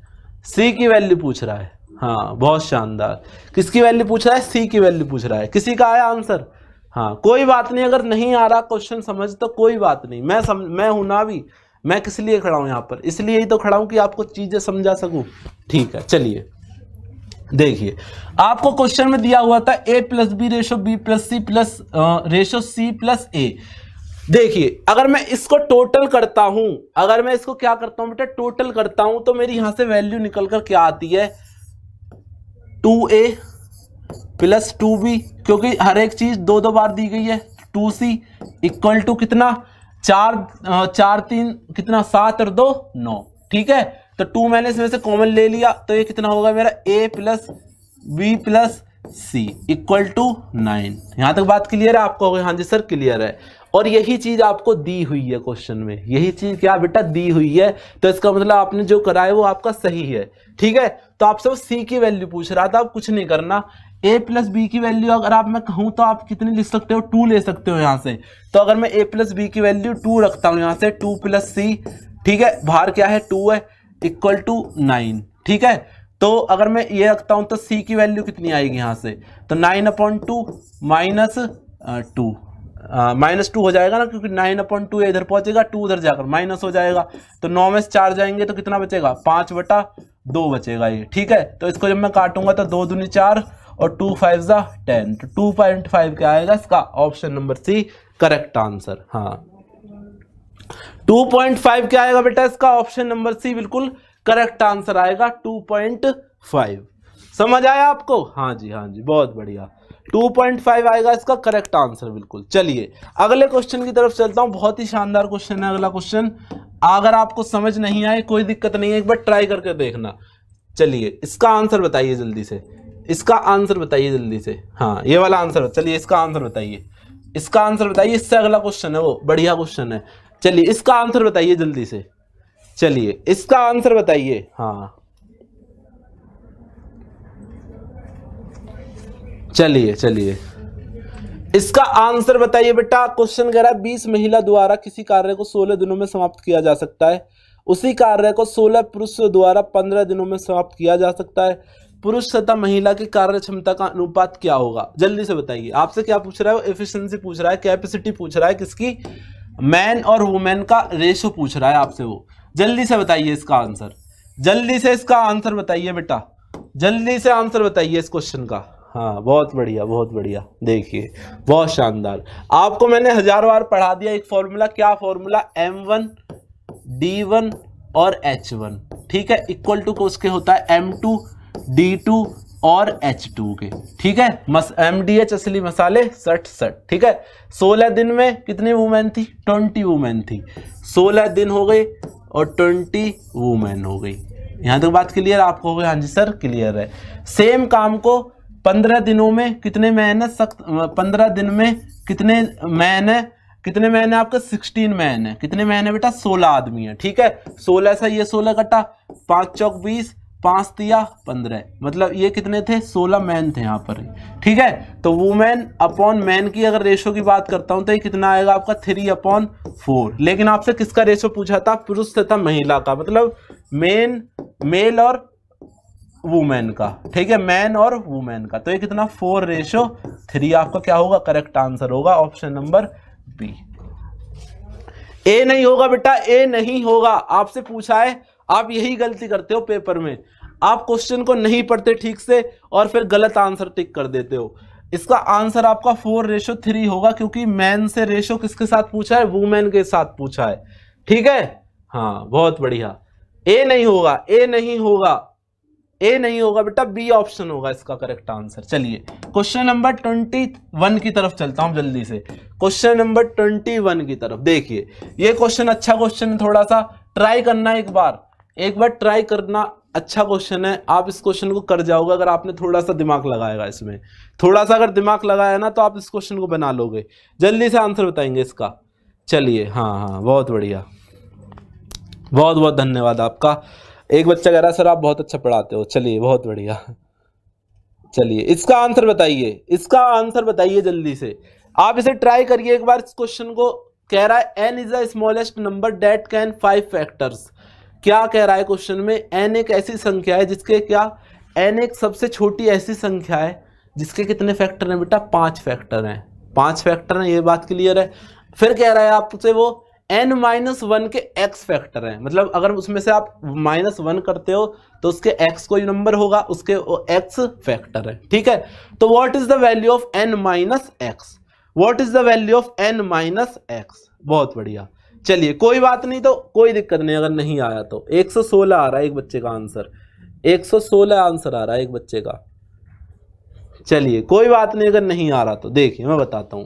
c की वैल्यू पूछ रहा है। हाँ, बहुत शानदार। किसकी वैल्यू पूछ रहा है? c की वैल्यू पूछ रहा है। किसी का आया आंसर? हाँ, कोई बात नहीं, अगर नहीं आ रहा क्वेश्चन समझ तो कोई बात नहीं, मैं हूं ना भी, मैं किस लिए खड़ा हूं यहाँ पर? इसलिए ही तो खड़ा हूं कि आपको चीजें समझा सकूं, ठीक है? चलिए देखिए, आपको क्वेश्चन में दिया हुआ था a + b ratio b + c plus ratio c + a। देखिए, अगर मैं इसको टोटल करता हूं, अगर मैं इसको क्या करता हूं बेटा? टोटल करता हूं, तो मेरी यहां से वैल्यू निकल कर क्या आती है? 2a + 2b, क्योंकि हर एक चीज 2 बार दी गई है। 2c इक्वल टू कितना? 4 3 कितना? 7 और 2 9, ठीक है? तो 2 मैंने इसमें से कॉमन ले लिया, तो ये कितना होगा मेरा? a + b + c equal to 9। यहां तक बात क्लियर है आपको? हाँ जी सर, क्लियर है। और यही चीज आपको दी हुई है क्वेश्चन में, यही चीज क्या बेटा दी हुई है, तो इसका मतलब आपने जो करा है वो आपका सही है, ठीक है? तो आपसे वो c की वैल्यू पूछ रहा था, आप कुछ नहीं करना। a + b की वैल्यू अगर आप मैं कहूं तो आप कितनी लिख सकते हो? 2 ले सकते हो यहां से। तो अगर मैं a + b की वैल्यू 2 रखता हूं यहां से, 2 + c, ठीक है? बाहर क्या है? 2 है, इक्वल टू 9, ठीक है? तो अगर मैं ये रखता हूं तो c की वैल्यू कितनी आएगी यहां से? तो 9/2 -2 हो जाएगा ना, क्योंकि 9/2 इधर पहुंचेगा, 2 उधर जाकर माइनस हो जाएगा। तो 9 में से 4 जाएंगे तो कितना बचेगा? 5/2 बचेगा ये, ठीक है? तो इसको जब मैं काटूंगा तो 2 दूनी 4 और 2 5 जा 10, तो 2.5 क्या आएगा इसका? Option number C correct answer. हाँ, 2.5 क्या आएगा बेटा इसका? ऑप्शन नंबर सी बिल्कुल करेक्ट आंसर आएगा, 2.5। समझ आया आपको? हाँ जी, हाँ जी, बहुत बढ़िया। 2.5 आएगा इसका करेक्ट आंसर बिल्कुल। चलिए अगले क्वेश्चन की तरफ चलता हूं, बहुत ही शानदार क्वेश्चन है अगला क्वेश्चन। अगर आपको समझ नहीं आए कोई दिक्कत नहीं है, एक बार ट्राई करके देखना। चलिए इसका आंसर बताइए जल्दी से, इसका आंसर बताइए जल्दी से। हाँ, ये वाला आंसर, चलिए इसका आंसर बताइए, इसका आंसर बताइए। इससे अगला क्वेश्चन है वो बढ़िया क्वेश्चन है। चलिए इसका आंसर बताइए जल्दी से, चलिए इसका आंसर बताइए। हाँ चलिए चलिए इसका आंसर बताइए बेटा। क्वेश्चन कह रहा है 20 महिला द्वारा किसी कार्य को 16 दिनों में समाप्त किया जा सकता है, उसी कार्य को 16 पुरुष द्वारा 15 दिनों में समाप्त किया जा सकता है। पुरुष तथा महिला की कार्य क्षमता का अनुपात क्या होगा? जल्दी से बताइए। आपसे क्या पूछ रहा है वो? एफिशिएंसी पूछ रहा है, कैपेसिटी पूछ रहा है, किसकी? मैन और वुमेन का रेशो पूछ रहा है आपसे वो। जल्दी से बताइए इसका आंसर, जल्दी से इसका आंसर बताइए बेटा, जल्दी से आंसर बताइए इस क्वेश्चन का। हाँ, बहुत बढ़िया, बहुत बढ़िया। देखिए बहुत शानदार, आपको मैंने 1000 बार पढ़ा दिया एक फॉर्मूला। क्या फॉर्मूला? M1 D1 और H1, ठीक है? इक्वल टू उसके होता है M2 D2 और H2 के, ठीक है। MDH असली मसाले 60। ठीक है, 16 दिन में कितनी वुमेन थी? 20 वुमेन थी। 16 दिन हो गए और 20 वुमेन हो गई। यहां तक बात क्लियर आपको हो गई? हाँ जी सर क्लियर है। सेम काम को 15 दिनों में कितने मैन है? 15 दिन में कितने मैन है? कितने मैन है आपका? 16 मैन है। कितने मैन है बेटा? 16 आदमी है। ठीक है, 16 से ये 16 कटा, 5 चौक 20, 5 तिया 15, मतलब ये कितने थे? 16 मैन थे यहाँ पर। ठीक है, तो वुमेन अपॉन मैन की अगर रेशो की बात करता हूं तो ये कितना आएगा आपका? 3/4। लेकिन आपसे किसका रेशो पूछा था? पुरुष तथा महिला का, मतलब मेल और वुमेन का। ठीक है, मैन और वुमेन का। तो ये कितना? 4/3 आपका क्या होगा? करेक्ट आंसर होगा ऑप्शन नंबर बी। ए नहीं होगा बेटा, ए नहीं होगा। आपसे पूछा है, आप यही गलती करते हो पेपर में, आप क्वेश्चन को नहीं पढ़ते ठीक से और फिर गलत आंसर टिक कर देते हो। इसका आंसर आपका 4/3 होगा, क्योंकि मैन से रेशो किसके साथ पूछा है? वुमेन के साथ पूछा है। ठीक है, हाँ बहुत बढ़िया। ए नहीं होगा, ए नहीं होगा, ए नहीं होगा बेटा, बी ऑप्शन होगा इसका करेक्ट आंसर। चलिए क्वेश्चन नंबर 21 की तरफ चलता हूं जल्दी से। क्वेश्चन नंबर 21 की तरफ देखिए, ये क्वेश्चन अच्छा क्वेश्चन है, थोड़ा सा ट्राई करना एक बार ट्राई करना। अच्छा क्वेश्चन है, आप इस क्वेश्चन को कर जाओगे अगर आपने थोड़ा सा दिमाग लगाएगा। इसमें थोड़ा सा अगर दिमाग लगाया ना तो आप इस क्वेश्चन को बना लोगे। जल्दी से आंसर बताएंगे इसका। चलिए, हाँ बहुत बढ़िया, बहुत बहुत धन्यवाद आपका। एक बच्चा कह रहा है सर आप बहुत अच्छा पढ़ाते हो। चलिए बहुत बढ़िया। चलिए इसका आंसर बताइए, इसका आंसर बताइए जल्दी से। आप इसे ट्राई करिए एक बार। इस क्वेश्चन को कह रहा है n is the smallest number that can 5 factors. क्या कह रहा है क्वेश्चन में? n एक ऐसी संख्या है जिसके क्या? n एक सबसे छोटी ऐसी संख्या है जिसके कितने फैक्टर हैं बेटा? 5 फैक्टर हैं। 5 फैक्टर हैं, ये बात क्लियर है। फिर कह रहा है आपसे वो n-1 के x फैक्टर हैं, मतलब अगर उसमें से आप -1 करते हो तो उसके x कोई नंबर होगा, उसके x फैक्टर है। ठीक है, तो what is the value of n-x? What is the value of n-x? बहुत बढ़िया। चलिए कोई बात नहीं, तो कोई दिक्कत नहीं अगर नहीं आया तो। 116 आ रहा है एक बच्चे का आंसर, 116 आंसर आ रहा है एक बच्चे का। चलिए कोई बात नहीं अगर नहीं आ रहा तो। देखिए मैं बताता हूं,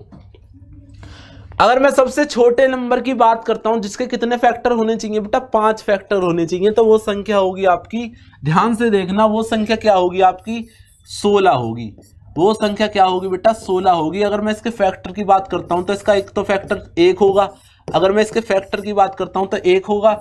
अगर मैं सबसे छोटे नंबर की बात करता हूं जिसके कितने फैक्टर होने चाहिए बेटा? 5 फैक्टर होने चाहिए, तो वो संख्या होगी आपकी, ध्यान से देखना, वो संख्या क्या होगी आपकी? 16 होगी। वो संख्या क्या होगी बेटा? 16 होगी। अगर मैं इसके फैक्टर की बात करता हूं तो इसका एक तो फैक्टर 1 होगा। अगर मैं इसके फैक्टर की बात करता हूं तो 1 होगा,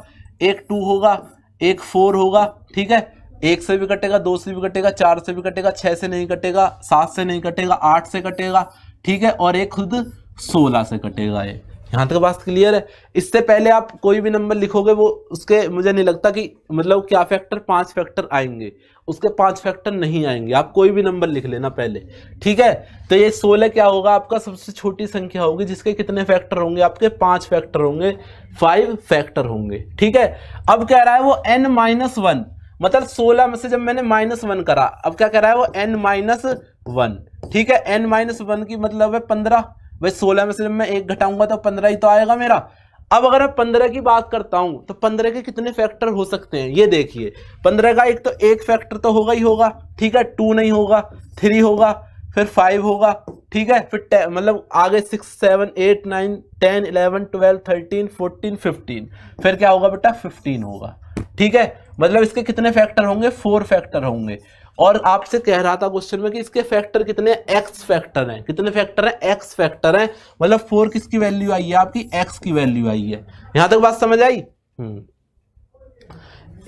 एक 2 होगा, एक 4 होगा। ठीक है, 1 से भी कटेगा, 2 से भी कटेगा, 4 से भी कटेगा, 6 से नहीं कटेगा, 7 से नहीं कटेगा, 8 से कटेगा। ठीक है, और एक खुद 16 से कटेगा। ये यहाँ तक बात क्लियर है। इससे पहले आप कोई भी नंबर लिखोगे वो उसके, मुझे नहीं लगता कि मतलब क्या फैक्टर 5 फैक्टर आएंगे, उसके 5 फैक्टर नहीं आएंगे। आप कोई भी नंबर लिख लेना पहले। ठीक है, तो ये 16 क्या होगा आपका? सबसे छोटी संख्या होगी जिसके कितने फैक्टर होंगे आपके? 5 फैक्टर होंगे, 5 फैक्टर होंगे। ठीक है, अब कह रहा है वो n-1, मतलब 16 में से जब मैंने -1 करा, अब क्या कह रहा है वो n-1। ठीक है, n-1 की मतलब है 15। भाई 16 में से जब मैं 1 घटाऊंगा तो 15 ही तो आएगा मेरा। अब अगर मैं 15 की बात करता हूं तो 15 के कितने फैक्टर हो सकते हैं? ये देखिए, 15 का एक तो एक फैक्टर तो होगा ही होगा। ठीक है, 2 नहीं होगा, 3 होगा, फिर 5 होगा। ठीक है, फिर मतलब आगे 6 7 8 9 10 11 12 13 14 15, फिर क्या होगा बेटा? 15 होगा। ठीक है, मतलब इसके कितने फैक्टर होंगे? 4 फैक्टर होंगे। और आपसे कह रहा था क्वेश्चन में कि इसके फैक्टर कितने? x फैक्टर हैं। कितने फैक्टर हैं? x फैक्टर हैं, मतलब 4 किसकी वैल्यू आई है आपकी? x की वैल्यू आई है। यहां तक बात समझ आई?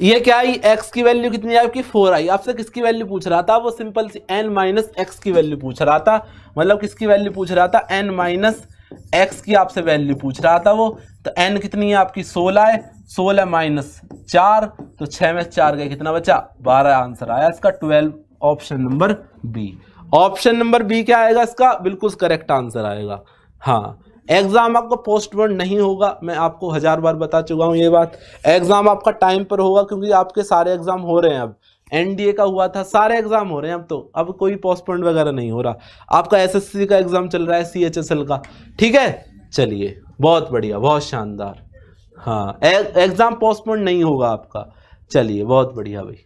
ये क्या आई? x की वैल्यू कितनी आई आपकी? 4 आई। आपसे किसकी वैल्यू पूछ रहा था? वो सिंपल सी n-x की वैल्यू पूछ रहा था, मतलब किसकी वैल्यू पूछ रहा था? n-x की आपसे वैल्यू पूछ रहा था वो। तो n कितनी है आपकी? 16 है, 16 - 4, तो 6 में 4 गए, कितना बचा? 12 आंसर आया इसका 12, option number B. Option number B क्या आएगा इसका? बिल्कुल करेक्ट आंसर आएगा। हाँ, एग्जाम आपका पोस्टपोन नहीं होगा, मैं आपको 1000 बार बता चुका हूँ ये बात। एग्जाम आपका टाइम पर होगा, क्योंकि आपके सारे एग्जाम हो रहे हैं। अब एनडीए का हुआ था, सारे एग्जाम हो रहे हैं अब कोई पोस्टपोन वगैरह नहीं हो रहा। आपका एसएससी का एग्जाम चल रहा है, सीएचएसएल का। ठीक है, चलिए बहुत बढ़िया, बहुत शानदार। हाँ, एग्जाम पोस्टपोन नहीं होगा आपका। चलिए बहुत बढ़िया भाई।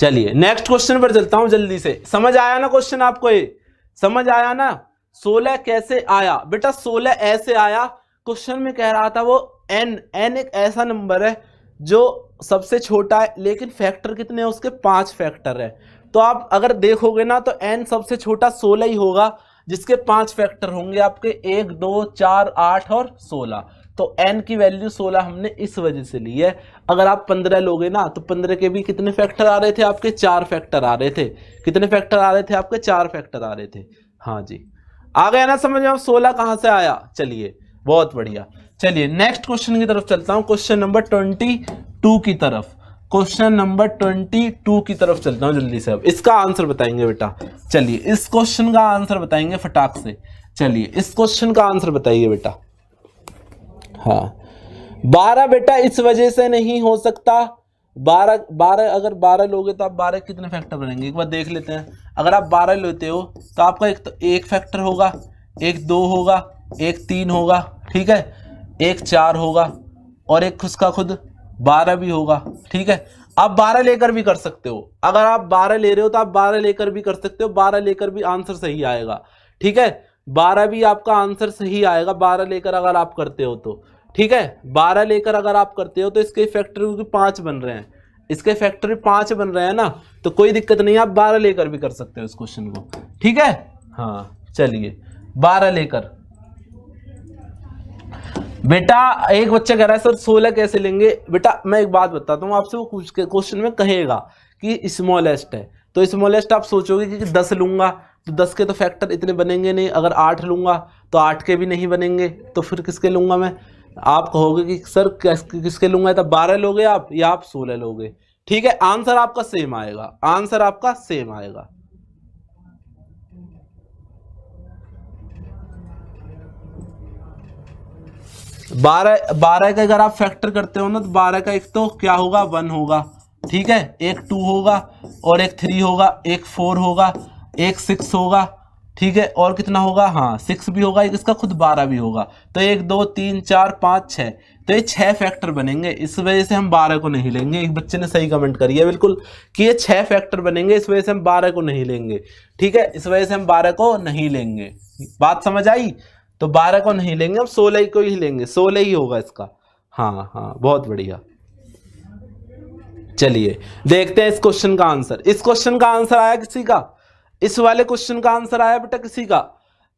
चलिए नेक्स्ट क्वेश्चन पर चलता हूं जल्दी से। समझ आया ना क्वेश्चन आपको, ये समझ आया ना। 16 कैसे आया बेटा? 16 ऐसे आया, क्वेश्चन में कह रहा था वो n एक ऐसा नंबर है जो सबसे छोटा है, लेकिन फैक्टर कितने हैं उसके? 5 फैक्टर है। तो आप अगर देखोगे ना तो n सबसे छोटा 16 ही होगा, जिसके 5 फैक्टर होंगे आपके 1 2 4 8 और 16। तो n की वैल्यू 16 हमने इस वजह से ली है। अगर आप 15 लोगे ना तो 15 के भी कितने फैक्टर आ रहे थे आपके? 4 फैक्टर आ रहे थे। कितने फैक्टर आ रहे थे आपके? 4 फैक्टर आ रहे थे। हाँ जी, आ गया ना समझ में? अब 16 कहां से आया? चलिए बहुत बढ़िया। चलिए नेक्स्ट क्वेश्चन की तरफ चलता हूं, क्वेश्चन नंबर 22 की तरफ। क्वेश्चन नंबर 22 की तरफ चलता हूं जल्दी से। अब इसका आंसर बताएंगे बेटा। चलिए इस क्वेश्चन का आंसर बताएंगे फटाक से। चलिए इस क्वेश्चन का आंसर बताइए बेटा। हाँ 12 बेटा इस वजह से नहीं हो सकता। 12 अगर 12 लोगे तो आप 12 कितने फैक्टर बनेंगे एक बार देख लेते हैं। अगर आप 12 लेते हो तो आपका एक फैक्टर होगा, एक 2 होगा, एक 3 होगा, ठीक है, एक 4 होगा और एक खुद का खुद 12 भी होगा, ठीक है। आप 12 लेकर भी कर सकते हो। अगर आप 12 ले रहे हो तो आप 12 लेकर भी कर सकते हो, 12 लेकर भी आंसर सही आएगा, ठीक है। 12 भी आपका आंसर सही आएगा 12 लेकर अगर आप करते हो तो, ठीक है। 12 लेकर अगर आप करते हो तो इसके फैक्टर 5 बन रहे हैं, इसके फैक्टर 5 बन रहे हैं ना, तो कोई दिक्कत नहीं है, आप 12 लेकर भी कर सकते हो इस क्वेश्चन को, ठीक है। हाँ चलिए 12 लेकर। बेटा एक बच्चा कह रहा है सर 16 कैसे लेंगे? बेटा मैं एक बात बताता हूँ आपसे, वो क्वेश्चन में कहेगा कि स्मॉलेस्ट है, तो स्मॉलेस्ट आप सोचोगे कि 10 लूंगा तो 10 के तो फैक्टर इतने बनेंगे नहीं, अगर 8 लूंगा तो 8 के भी नहीं बनेंगे, तो फिर किसके लूंगा मैं? आप कहोगे कि सर किसके लूंगा? तो 12 लोगे आप या आप 16 लोगे, ठीक है। आंसर आपका सेम आएगा, आंसर आपका सेम आएगा। बारह का अगर आप फैक्टर करते हो ना तो 12 का एक तो क्या होगा? 1 होगा, ठीक है, एक 2 होगा और एक 3 होगा, एक 4 होगा, एक 6 होगा, ठीक है, और कितना होगा? हाँ 6 भी होगा, एक इसका खुद 12 भी होगा। तो 1 2 3 4 5 6, तो ये 6 फैक्टर बनेंगे। इस वजह से हम 12 को नहीं लेंगे। एक बच्चे ने सही कमेंट करी है बिल्कुल कि ये 6 फैक्टर बनेंगे, इस वजह से हम 12 को नहीं लेंगे, ठीक है, इस वजह से हम 12 को नहीं लेंगे। बात समझ आई? तो 12 को नहीं लेंगे, हम 16 को ही लेंगे, 16 ही होगा इसका। हाँ हाँ बहुत बढ़िया। चलिए देखते हैं इस क्वेश्चन का आंसर। इस क्वेश्चन का आंसर आया किसी का? इस वाले क्वेश्चन का आंसर आया बेटा किसी का?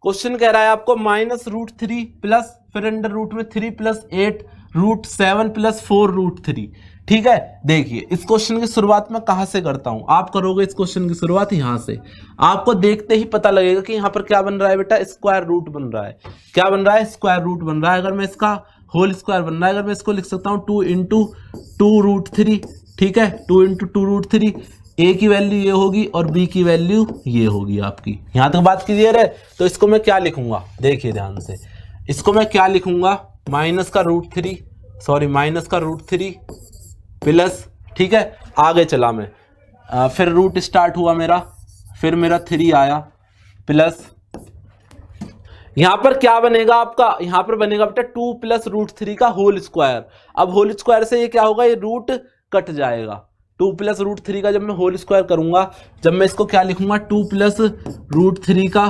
क्वेश्चन कह रहा है आपको -√3 प्लस फिर अंडर रूट में 3 प्लस 8 √7 प्लस 4 √3, ठीक है। देखिए इस क्वेश्चन की शुरुआत में कहां से करता हूं, आप करोगे इस क्वेश्चन की शुरुआत यहां से। आपको देखते ही पता लगेगा कि यहां पर क्या बन रहा है बेटा? स्क्वायर रूट बन रहा है। क्या बन रहा है? स्क्वायर रूट बन रहा है। अगर मैं इसका होल स्क्वायर बन रहा है, अगर मैं इसको लिख सकता हूं 2 × 2 √3, ठीक है, 2 × 2 √3। ए की वैल्यू ये होगी और बी की वैल्यू ये होगी आपकी। यहां तक बात क्लियर है? तो इसको मैं क्या लिखूंगा? देखिए ध्यान से, इसको मैं क्या लिखूंगा? -√3 प्लस, ठीक है, आगे चला मैं, फिर रूट स्टार्ट हुआ मेरा, फिर मेरा 3 आया प्लस, यहां पर क्या बनेगा आपका? यहां पर बनेगा बेटा 2 + √3 का होल स्क्वायर। अब होल स्क्वायर से ये क्या होगा? ये रूट कट जाएगा। 2 + √3 का जब मैं होल स्क्वायर करूंगा, जब मैं इसको क्या लिखूंगा? 2 + √3 का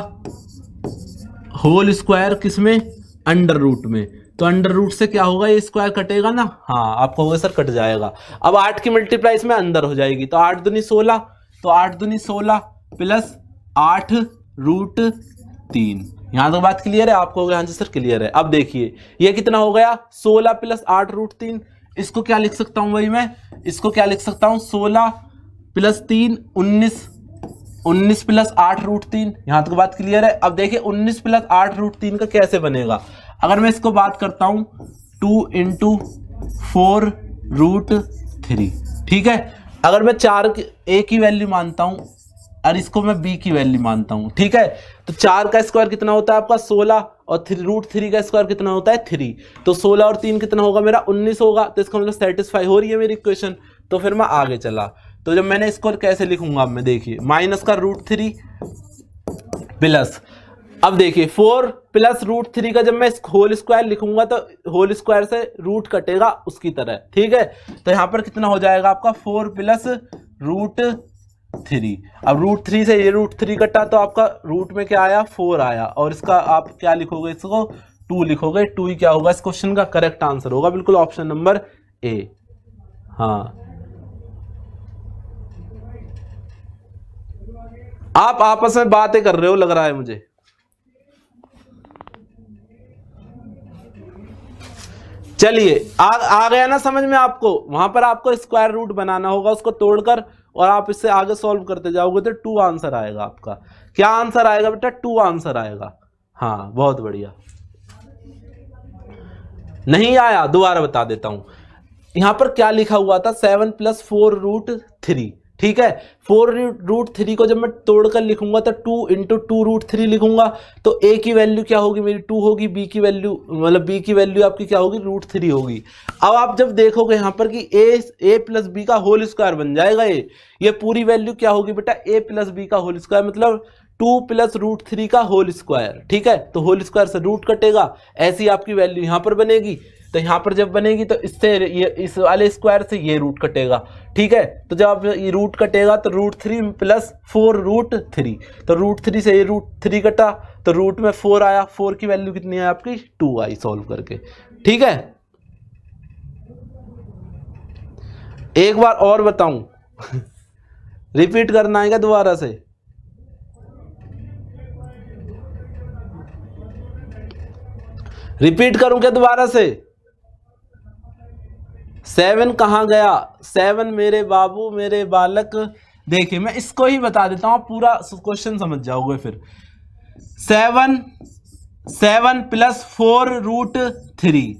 होल स्क्वायर किसमें? अंडर रूट में। तो अंडर रूट से क्या होगा? ये स्क्वायर कटेगा ना, हाँ आप कहोगे सर कट जाएगा। अब 8 की मल्टीप्लाई इसमें अंदर हो जाएगी, तो 8 दूनी 16, तो 8 दूनी 16 प्लस 8 √3। यहां तक बात क्लियर है? आप कहोगे हाँ जी सर क्लियर है। अब देखिए ये कितना हो गया? 16 + 8 √3। इसको क्या लिख सकता हूं भाई मैं? इसको क्या लिख सकता हूं? 16 + 3 19 + 8 √3। यहां तक बात क्लियर है? अब देखिए 19 + 8 √3 का कैसे बनेगा? अगर मैं इसको बात करता हूं 2 × 4 √3, ठीक है। अगर मैं 4 ए की वैल्यू मानता हूं और इसको मैं बी की वैल्यू मानता हूं, ठीक है, तो 4 का स्क्वायर कितना होता है आपका? 16 और √3 का स्क्वायर कितना होता है? 3। तो 16 और 3 कितना होगा मेरा? 19 होगा। तो इसका मतलब सेटिस्फाई हो रही है मेरी इक्वेशन। तो फिर मैं आगे चला, तो जब मैंने इसको कैसे लिखूंगा अब मैं, देखिए -√3 प्लस, अब देखिए 4 + √3 का जब मैं होल स्क्वायर लिखूंगा तो होल स्क्वायर से रूट कटेगा उसकी तरह, ठीक है। तो यहां पर कितना हो जाएगा आपका? 4 + रूट 3। अब रूट 3 से ये रूट 3 कटा तो आपका रूट में क्या आया 4 आया, और इसका आप क्या लिखोगे, इसको 2 लिखोगे। 2 ही क्या होगा इस क्वेश्चन का करेक्ट आंसर होगा, बिल्कुल ऑप्शन नंबर ए। हाँ, आप आपस में बातें कर रहे हो लग रहा है मुझे। चलिए आ गया ना समझ में आपको। वहां पर आपको स्क्वायर रूट बनाना होगा उसको तोड़कर, और आप इससे आगे सॉल्व करते जाओगे तो 2 आंसर आएगा आपका। क्या आंसर आएगा बेटा, 2 आंसर आएगा। हाँ बहुत बढ़िया। नहीं आया दोबारा बता देता हूं। यहां पर क्या लिखा हुआ था 7 + 4 रूट 3, ठीक है। 4 रूट 3 को जब मैं तोड़कर लिखूंगा तो 2 × 2 रूट 3 लिखूंगा, तो ए की वैल्यू क्या होगी मेरी 2 होगी, बी की वैल्यू मतलब बी की वैल्यू आपकी क्या होगी रूट 3 होगी। अब आप जब देखोगे यहाँ पर कि ए प्लस बी का होल स्क्वायर बन जाएगा, ये पूरी वैल्यू क्या होगी बेटा ए प्लस बी का होल स्क्वायर, मतलब 2 + रूट 3 का होल स्क्वायर, ठीक है। तो होल स्क्वायर से रूट कटेगा, ऐसी आपकी वैल्यू यहाँ पर बनेगी। तो यहाँ पर जब बनेगी तो इससे ये इस वाले स्क्वायर से ये रूट कटेगा, ठीक है। तो जब ये रूट कटेगा तो रूट 3 + 4 रूट 3, तो रूट 3 से ये रूट 3 कटा तो रूट में 4 आया। 4 की वैल्यू कितनी है आपकी 2 आई सॉल्व करके, ठीक है। एक बार और बताऊं रिपीट करना है क्या दोबारा से? रिपीट करूं क्या दोबारा से? 7 कहाँ गया? 7 मेरे बाबू मेरे बालक, देखिए मैं इसको ही बता देता हूं, आप पूरा क्वेश्चन समझ जाओगे फिर। 7 + 4 रूट 3,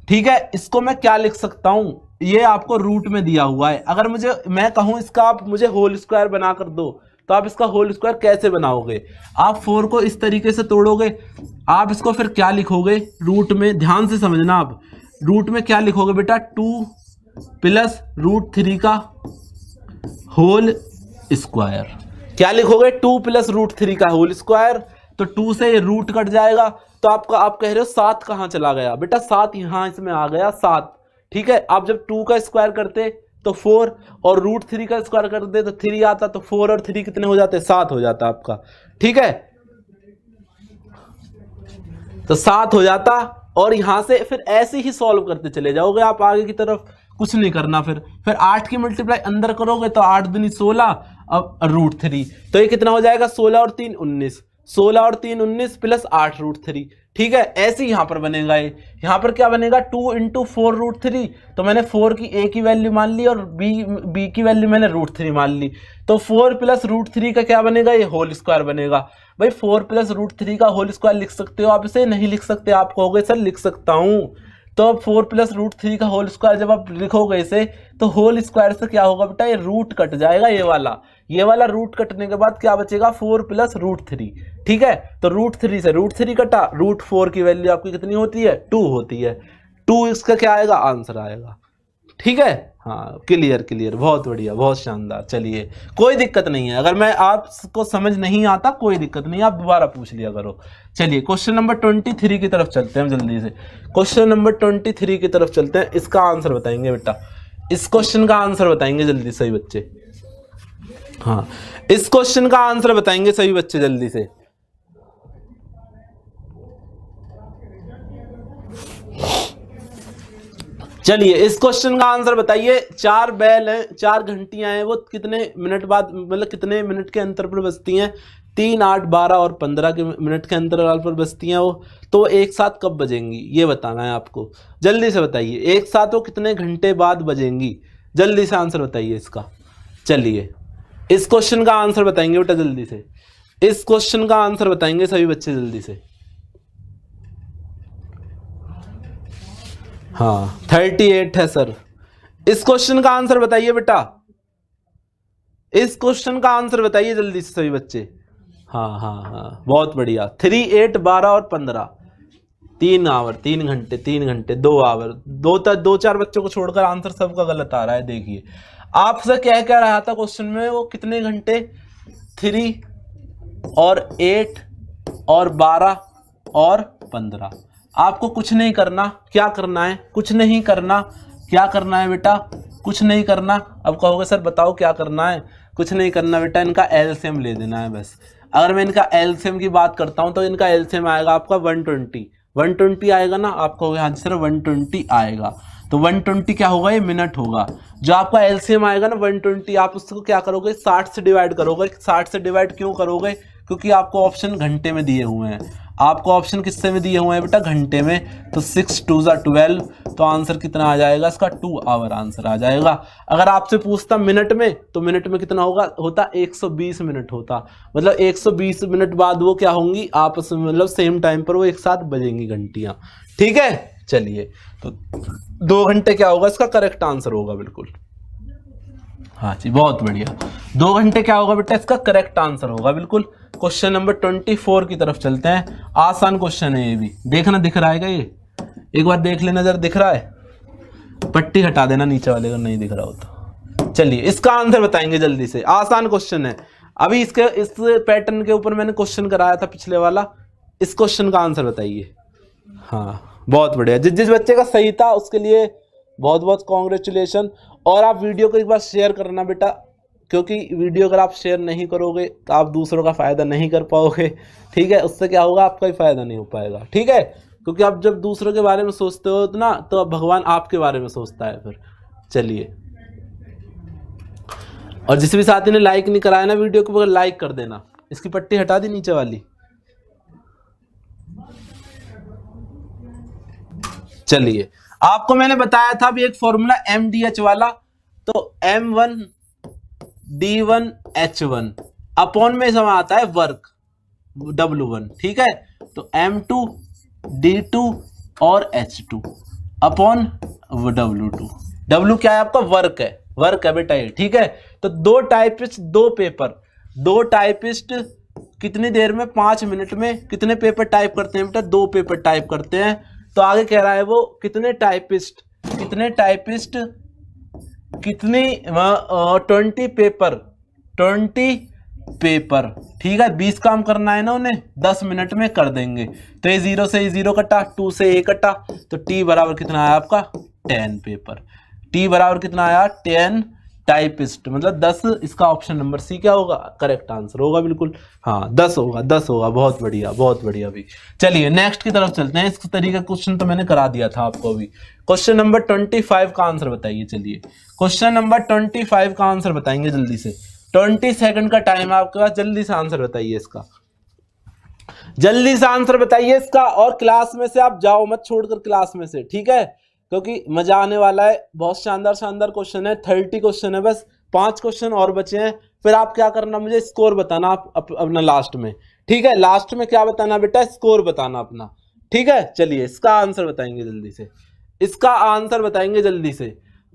ठीक है। इसको मैं क्या लिख सकता हूं, ये आपको रूट में दिया हुआ है। अगर मैं कहूं इसका आप मुझे होल स्क्वायर बना कर दो, तो आप इसका होल स्क्वायर कैसे बनाओगे? आप 4 को इस तरीके से तोड़ोगे, आप इसको फिर क्या लिखोगे रूट में, ध्यान से समझना। आप रूट में क्या लिखोगे बेटा 2 + रूट 3 का होल स्क्वायर। क्या लिखोगे 2 + रूट 3 का होल स्क्वायर। तो 2 से ये रूट कट जाएगा, तो आप कह रहे हो 7 कहाँ चला गया बेटा, 7 यहां इसमें आ गया 7, ठीक है। आप जब 2 का स्क्वायर करते तो 4, और रूट 3 का स्क्वायर करते तो 3 आता, तो 4 और 3 कितने हो जाते 7 हो जाता आपका, ठीक है। तो 7 हो जाता, और यहां से फिर ऐसे ही सॉल्व करते चले जाओगे आप आगे की तरफ, कुछ नहीं करना। फिर 8 की मल्टीप्लाई अंदर करोगे तो 8 दूनी 16, अब रूट 3, तो ये कितना हो जाएगा 16 और 3 19, 16 और 3 19 + 8 रूट 3, ठीक है। ऐसे ही यहां पर बनेगा ये। यहां पर क्या बनेगा 2 × 4 रूट 3, तो मैंने 4 की ए की वैल्यू मान ली और बी की वैल्यू मैंने रूट 3 मान ली, तो 4 + रूट 3 का क्या बनेगा ये होल स्क्वायर बनेगा। भाई 4 + रूट 3 का होल स्क्वायर लिख सकते हो आप, इसे नहीं लिख सकते? आप कहोगे सर लिख सकता हूं, तो 4 + रूट 3 का होल स्क्वायर जब आप लिखोगे इसे, तो होल स्क्वायर से क्या होगा बेटा ये रूट कट जाएगा, ये वाला रूट कटने के बाद क्या बचेगा 4 + रूट 3, ठीक है। तो रूट 3 से रूट 3 कटा, रूट 4 की वैल्यू आपकी कितनी होती है 2 होती है। 2 इसका क्या आएगा आंसर आएगा, ठीक है। हाँ क्लियर, बहुत बढ़िया, बहुत शानदार। चलिए कोई दिक्कत नहीं है, अगर मैं आपको समझ नहीं आता कोई दिक्कत नहीं, आप दोबारा पूछ लिया करो। चलिए क्वेश्चन नंबर 23 की तरफ चलते हैं जल्दी से। क्वेश्चन नंबर 23 की तरफ चलते हैं, इसका आंसर बताएंगे बेटा, इस क्वेश्चन का आंसर बताएंगे जल्दी सही बच्चे। हाँ इस क्वेश्चन का आंसर बताएंगे सही बच्चे जल्दी से। चलिए इस क्वेश्चन का आंसर बताइए। 4 बैल हैं, 4 घंटियां हैं, वो कितने मिनट बाद मतलब कितने मिनट के अंतर पर बजती हैं? 3, 8, 12 और 15 के मिनट के अंतराल पर बजती हैं वो। तो एक साथ कब बजेंगी ये बताना है आपको, जल्दी से बताइए। एक साथ वो कितने घंटे बाद बजेंगी, जल्दी से आंसर बताइए इसका। चलिए इस क्वेश्चन का आंसर बताएंगे बेटा जल्दी से, इस क्वेश्चन का आंसर बताएंगे सभी बच्चे जल्दी से। हाँ 38 है सर। इस क्वेश्चन का आंसर बताइए बेटा, इस क्वेश्चन का आंसर बताइए जल्दी से सभी बच्चे। हाँ बहुत बढ़िया। 3, 8, 12 और 15, 3 आवर, 3 घंटे, 3 घंटे 2 आवर, 2-4 बच्चों को छोड़कर आंसर सबका गलत आ रहा है। देखिए आपसे क्या रहा था क्वेश्चन में, वो कितने घंटे 3 और 8 और 12 और 15। आपको कुछ नहीं करना, क्या करना है कुछ नहीं करना, क्या करना है बेटा कुछ नहीं करना। अब कहोगे सर बताओ क्या करना है, कुछ नहीं करना बेटा, इनका एलसीएम ले देना है बस। अगर मैं इनका एलसीएम की बात करता हूं तो इनका एलसीएम आएगा आपका 120, 120 आएगा ना। आप कहोगे हाँ जी सर 120 आएगा, तो 120 क्या होगा, ये मिनट होगा। जो आपका एलसीएम आएगा ना 120, आप उसको क्या करोगे 60 से डिवाइड करोगे। 60 से डिवाइड क्यों करोगे, क्योंकि आपको ऑप्शन घंटे में दिए हुए हैं। आपको ऑप्शन किससे में दिए हुए हैं बेटा, घंटे में। तो 6 2 12, तो आंसर कितना आ जाएगा इसका, 2 आवर आंसर आ जाएगा। अगर आपसे पूछता मिनट में, तो मिनट में कितना होता 120 मिनट होता। मतलब 120 मिनट बाद वो क्या होंगी आपस में, मतलब सेम टाइम पर वो एक साथ बजेंगी घंटियां। ठीक है, चलिए तो 2 घंटे क्या होगा इसका करेक्ट आंसर होगा बिल्कुल। हाँ जी बहुत बढ़िया, 2 घंटे क्या होगा बेटा इसका करेक्ट आंसर होगा बिल्कुल। क्वेश्चन नंबर 24 की तरफ चलते हैं। आसान क्वेश्चन है ये भी, देखना दिख रहा है क्या, ये एक बार देख लेना जरा, दिख रहा है, पट्टी हटा देना नीचे वाले का नहीं दिख रहा हो तो। चलिए इसका आंसर बताएंगे जल्दी से, आसान क्वेश्चन है। अभी इस पैटर्न के ऊपर मैंने क्वेश्चन कराया था पिछले वाला, इस क्वेश्चन का आंसर बताइए। हाँ बहुत बढ़िया, जिस बच्चे का सही था उसके लिए बहुत बहुत कॉन्ग्रेचुलेशन। और आप वीडियो को एक बार शेयर करना बेटा, क्योंकि वीडियो अगर आप शेयर नहीं करोगे तो आप दूसरों का फ़ायदा नहीं कर पाओगे। ठीक है, उससे क्या होगा, आपका ही फ़ायदा नहीं हो पाएगा। ठीक है, क्योंकि आप जब दूसरों के बारे में सोचते हो ना, तो भगवान आपके बारे में सोचता है फिर। चलिए, और जिस भी साथी ने लाइक नहीं कराया ना वीडियो को, लाइक कर देना। इसकी पट्टी हटा दी नीचे वाली। चलिए, आपको मैंने बताया था अभी एक फॉर्मूला MDH वाला, तो M1D1H1 अपॉन में समय आता है वर्क W1। ठीक है, तो M2D2 और H2 अपॉन W2। W क्या है आपका, वर्क है, वर्क है बेटा ये। ठीक है, तो 2 टाइपिस्ट 2 पेपर, 2 टाइपिस्ट कितनी देर में, 5 मिनट में कितने पेपर टाइप करते हैं बेटा, 2 पेपर टाइप करते हैं। तो आगे कह रहा है वो कितने टाइपिस्ट 20 पेपर। ठीक है, 20 काम करना है ना उन्हें, 10 मिनट में कर देंगे। तो ये 0 से 0 कटा, 2 से A कटा, तो T बराबर कितना आया आपका 10 पेपर। T बराबर कितना आया 10 टाइपिस्ट, मतलब 10। इसका ऑप्शन नंबर सी क्या होगा, करेक्ट आंसर होगा बिल्कुल। हाँ 10 होगा, 10 होगा। बहुत बढ़िया, बहुत बढ़िया। भी चलिए नेक्स्ट की तरफ चलते हैं। इस तरीके का क्वेश्चन तो मैंने करा दिया था आपको अभी। क्वेश्चन नंबर 25 का आंसर बताइए। चलिए क्वेश्चन नंबर 25 का आंसर बताएंगे जल्दी से। 20 सेकंड का टाइम है आपके पास, जल्दी से आंसर बताइए इसका, जल्दी से आंसर बताइए इसका। और क्लास में से आप जाओ मत, छोड़कर क्लास में से। ठीक है, क्योंकि मजा आने वाला है। बहुत शानदार शानदार क्वेश्चन है, 30 क्वेश्चन है, बस 5 क्वेश्चन और बचे हैं। फिर आप क्या करना, मुझे स्कोर बताना आप अपना लास्ट में। ठीक है, लास्ट में क्या बताना बेटा, स्कोर बताना अपना। ठीक है, चलिए इसका आंसर बताएंगे जल्दी से, इसका आंसर बताएंगे जल्दी से।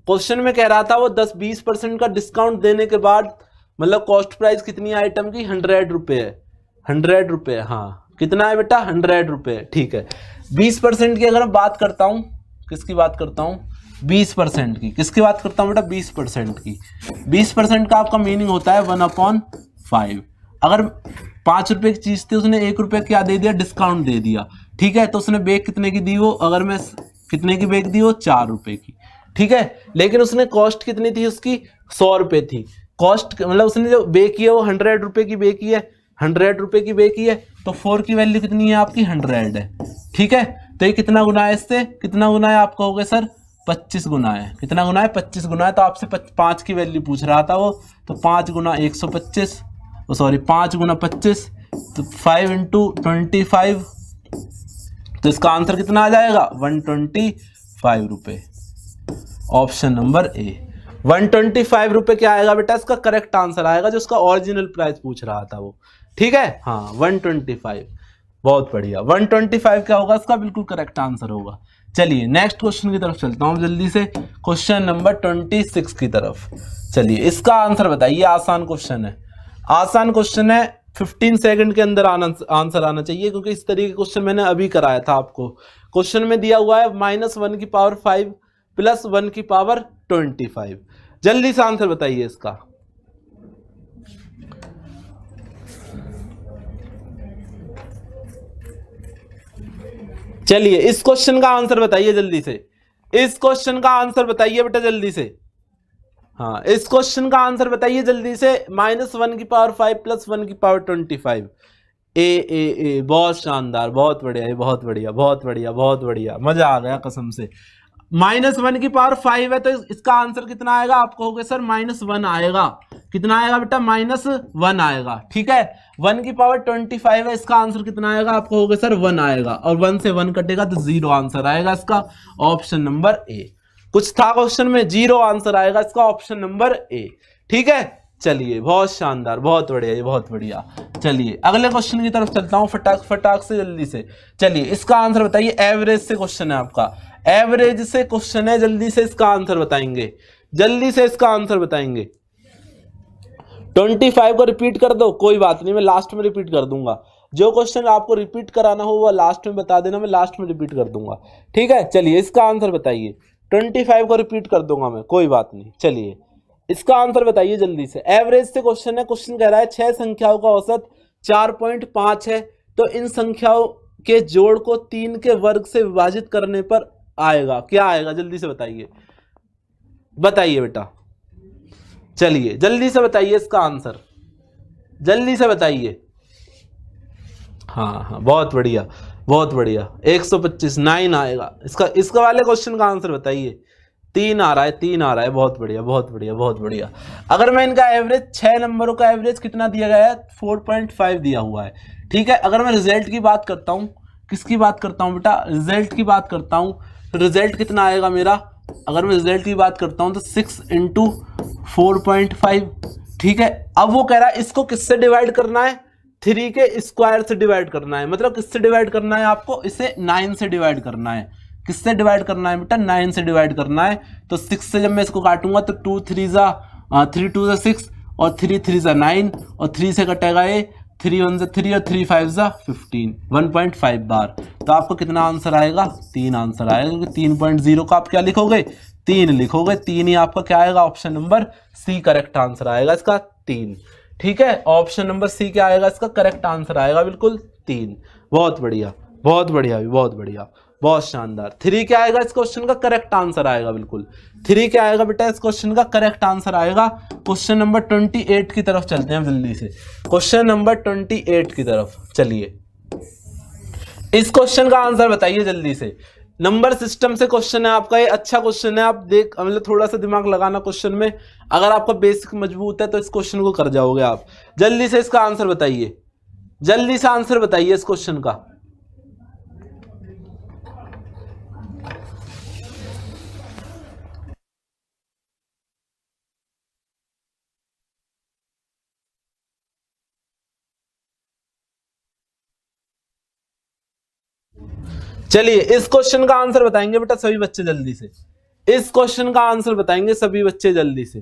क्वेश्चन में कह रहा था वो 10-20% का डिस्काउंट देने के बाद, मतलब कॉस्ट प्राइस कितनी है आइटम की, 100 रुपये है। 100 रुपये, हाँ कितना है बेटा, 100 रुपये। ठीक है, 20% की अगर मैं बात करता हूँ, किसकी बात करता हूँ, 20% की। किसकी बात करता हूँ बेटा, 20% की। 20% का आपका मीनिंग होता है 1/5। अगर 5 रुपए की चीज थी, उसने 1 रुपये क्या दे दिया, डिस्काउंट दे दिया। ठीक है, तो उसने बेग कितने की दी वो, अगर मैं कितने की बेग दी वो, 4 रुपए की। ठीक है, लेकिन उसने कॉस्ट कितनी थी उसकी, 100 रुपये थी कॉस्ट। मतलब उसने जो बेक किया वो 100 रुपये की बेक की है, 100 रुपये की बेक की है, तो 4 की वैल्यू कितनी है आपकी, 100 है। ठीक है, तो ये कितना गुना है, इससे कितना गुना है, आप कहोगे सर 25 गुना है। कितना गुना है, 25 गुना है। तो आपसे 5 की वैल्यू पूछ रहा था वो, तो 5 गुना 125, सॉरी 5 गुना 25, तो 5 × 25, तो इसका आंसर कितना आ जाएगा, 125 रुपये। ऑप्शन नंबर ए, 125 रुपये क्या आएगा बेटा, इसका करेक्ट आंसर आएगा, जो उसका ओरिजिनल प्राइस पूछ रहा था वो। ठीक है, हाँ 125, बहुत बढ़िया। 125 क्या होगा इसका, बिल्कुल करेक्ट आंसर होगा। चलिए नेक्स्ट क्वेश्चन की तरफ चलता हूँ जल्दी से, क्वेश्चन नंबर 26 की तरफ। चलिए इसका आंसर बताइए, आसान क्वेश्चन है, आसान क्वेश्चन है। 15 सेकंड के अंदर आंसर आना चाहिए, क्योंकि इस तरीके का क्वेश्चन मैंने अभी कराया था आपको। क्वेश्चन में दिया हुआ है -1 की पावर 5 + 1 की पावर 25। जल्दी से आंसर बताइए इसका। चलिए इस क्वेश्चन का आंसर बताइए जल्दी से, इस क्वेश्चन का आंसर बताइए बेटा जल्दी से। हाँ, इस क्वेश्चन का आंसर बताइए जल्दी से। -1 की पावर 5 + 1 की पावर 25। ए, बहुत शानदार, बहुत बढ़िया, बहुत बढ़िया, बहुत बढ़िया, बहुत बढ़िया, मजा आ गया कसम से। -1 की पावर 5 है तो इसका आंसर कितना आएगा? आप कहोगे सर -1 आएगा। कितना आएगा बेटा? -1 आएगा। ठीक है, 1 की पावर 25 है, इसका आंसर कितना आएगा? आप कहोगे सर 1 आएगा, और 1 से 1 कटेगा तो 0 आंसर आएगा इसका, ऑप्शन नंबर ए। कुछ था क्वेश्चन में? 0 आंसर आएगा इसका, ऑप्शन नंबर ए। ठीक है, चलिए, बहुत शानदार, बहुत बढ़िया, ये बहुत बढ़िया। चलिए अगले क्वेश्चन की तरफ चलता हूं, फटाक फटाक से, जल्दी से। चलिए इसका आंसर बताइए। एवरेज से क्वेश्चन है आपका, एवरेज से क्वेश्चन है, जल्दी से इसका आंसर बताएंगे, जल्दी से इसका आंसर बताएंगे। 25 को रिपीट कर दो, कोई बात नहीं, मैं लास्ट में रिपीट कर दूंगा। जो क्वेश्चन आपको रिपीट कराना हो वो लास्ट में बता देना, मैं लास्ट में रिपीट कर दूंगा। ठीक है, चलिए इसका आंसर बताइए। 25 को रिपीट कर दूंगा मैं, कोई बात नहीं। चलिए इसका आंसर बताइए जल्दी से। एवरेज से क्वेश्चन है, क्वेश्चन कह रहा है 6 संख्याओं का औसत 4.5 है, तो इन संख्याओं के जोड़ को 3 के वर्ग से विभाजित करने पर आएगा, क्या आएगा? जल्दी से बताइए, बताइए बेटा, चलिए जल्दी से बताइए इसका आंसर, जल्दी से बताइए। हाँ, बहुत बढ़िया, बहुत बढ़िया, 125, 9 आएगा इसका वाले क्वेश्चन का आंसर बताइए। 3 आ रहा है, 3 आ रहा है, बहुत बढ़िया, बहुत बढ़िया, बहुत बढ़िया। अगर मैं इनका एवरेज, 6 नंबरों का एवरेज कितना दिया गया है? 4.5 दिया हुआ है। ठीक है, अगर मैं रिजल्ट की बात करता हूँ, किसकी बात करता हूँ बेटा? रिजल्ट की बात करता हूँ, तो रिजल्ट कितना आएगा मेरा? अगर मैं रिजल्ट की बात करता हूँ तो 6 × 4.5। ठीक है, अब वो कह रहा है इसको किससे डिवाइड करना है? 3 के स्क्वायर से डिवाइड करना है। मतलब किससे डिवाइड करना है आपको? इसे 9 से डिवाइड करना है। किससे डिवाइड करना है बेटा? 9 से डिवाइड करना है। तो 6 से जब मैं इसको काटूंगा तो 2 3 ज़ा 3 2 ज़ा 6 और 3 3 ज़ा 9 और 3 से कटेगा ये, 3 1 ज़ा 3 और 3 5 ज़ा 15, 1.5 बार। तो आपको कितना आंसर आएगा? 3 आंसर आएगा, क्योंकि 3.0 का आप क्या लिखोगे? 3 लिखोगे। 3 ही आपका क्या आएगा? Option number C correct answer आएगा इसका, 3। ठीक है, ऑप्शन नंबर सी क्या आएगा इसका? करेक्ट आंसर आएगा बिल्कुल 3। बहुत बढ़िया, बहुत बढ़िया, बहुत बढ़िया, बहुत शानदार। 3 क्या आएगा इस क्वेश्चन का? करेक्ट आंसर आएगा बिल्कुल। 3 क्या आएगा बेटा इस क्वेश्चन का? करेक्ट आंसर आएगा। क्वेश्चन नंबर 28 की तरफ चलते हैं जल्दी से। क्वेश्चन नंबर 28 की तरफ चलिए, इस क्वेश्चन का आंसर बताइए जल्दी से। नंबर सिस्टम से क्वेश्चन है आपका, ये अच्छा क्वेश्चन है। आप देख, मतलब थोड़ा सा दिमाग लगाना क्वेश्चन में, अगर आपका बेसिक मजबूत है तो इस क्वेश्चन को कर जाओगे आप। जल्दी से इसका आंसर बताइए, जल्दी से आंसर बताइए इस क्वेश्चन का। चलिए इस क्वेश्चन का आंसर बताएंगे बेटा सभी बच्चे जल्दी से। इस क्वेश्चन का आंसर बताएंगे सभी बच्चे जल्दी से।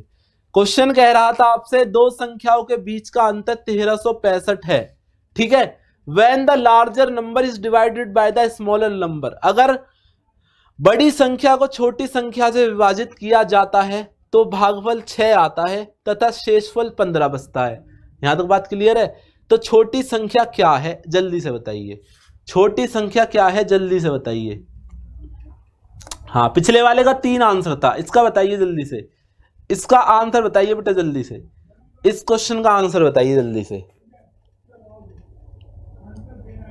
क्वेश्चन कह रहा था आपसे, दो संख्याओं के बीच का अंतर 1365 है। ठीक है, when the larger number is divided by the smaller number, अगर बड़ी संख्या को छोटी संख्या से विभाजित किया जाता है तो भागफल 6 आता है तथा शेषफल 15 बचता है। यहां तक बात क्लियर है? तो छोटी संख्या क्या है जल्दी से बताइए, छोटी संख्या क्या है जल्दी से बताइए। हाँ, पिछले वाले का 3 आंसर था, इसका बताइए जल्दी से। इसका आंसर बताइए बेटा जल्दी से, इस क्वेश्चन का आंसर बताइए जल्दी से।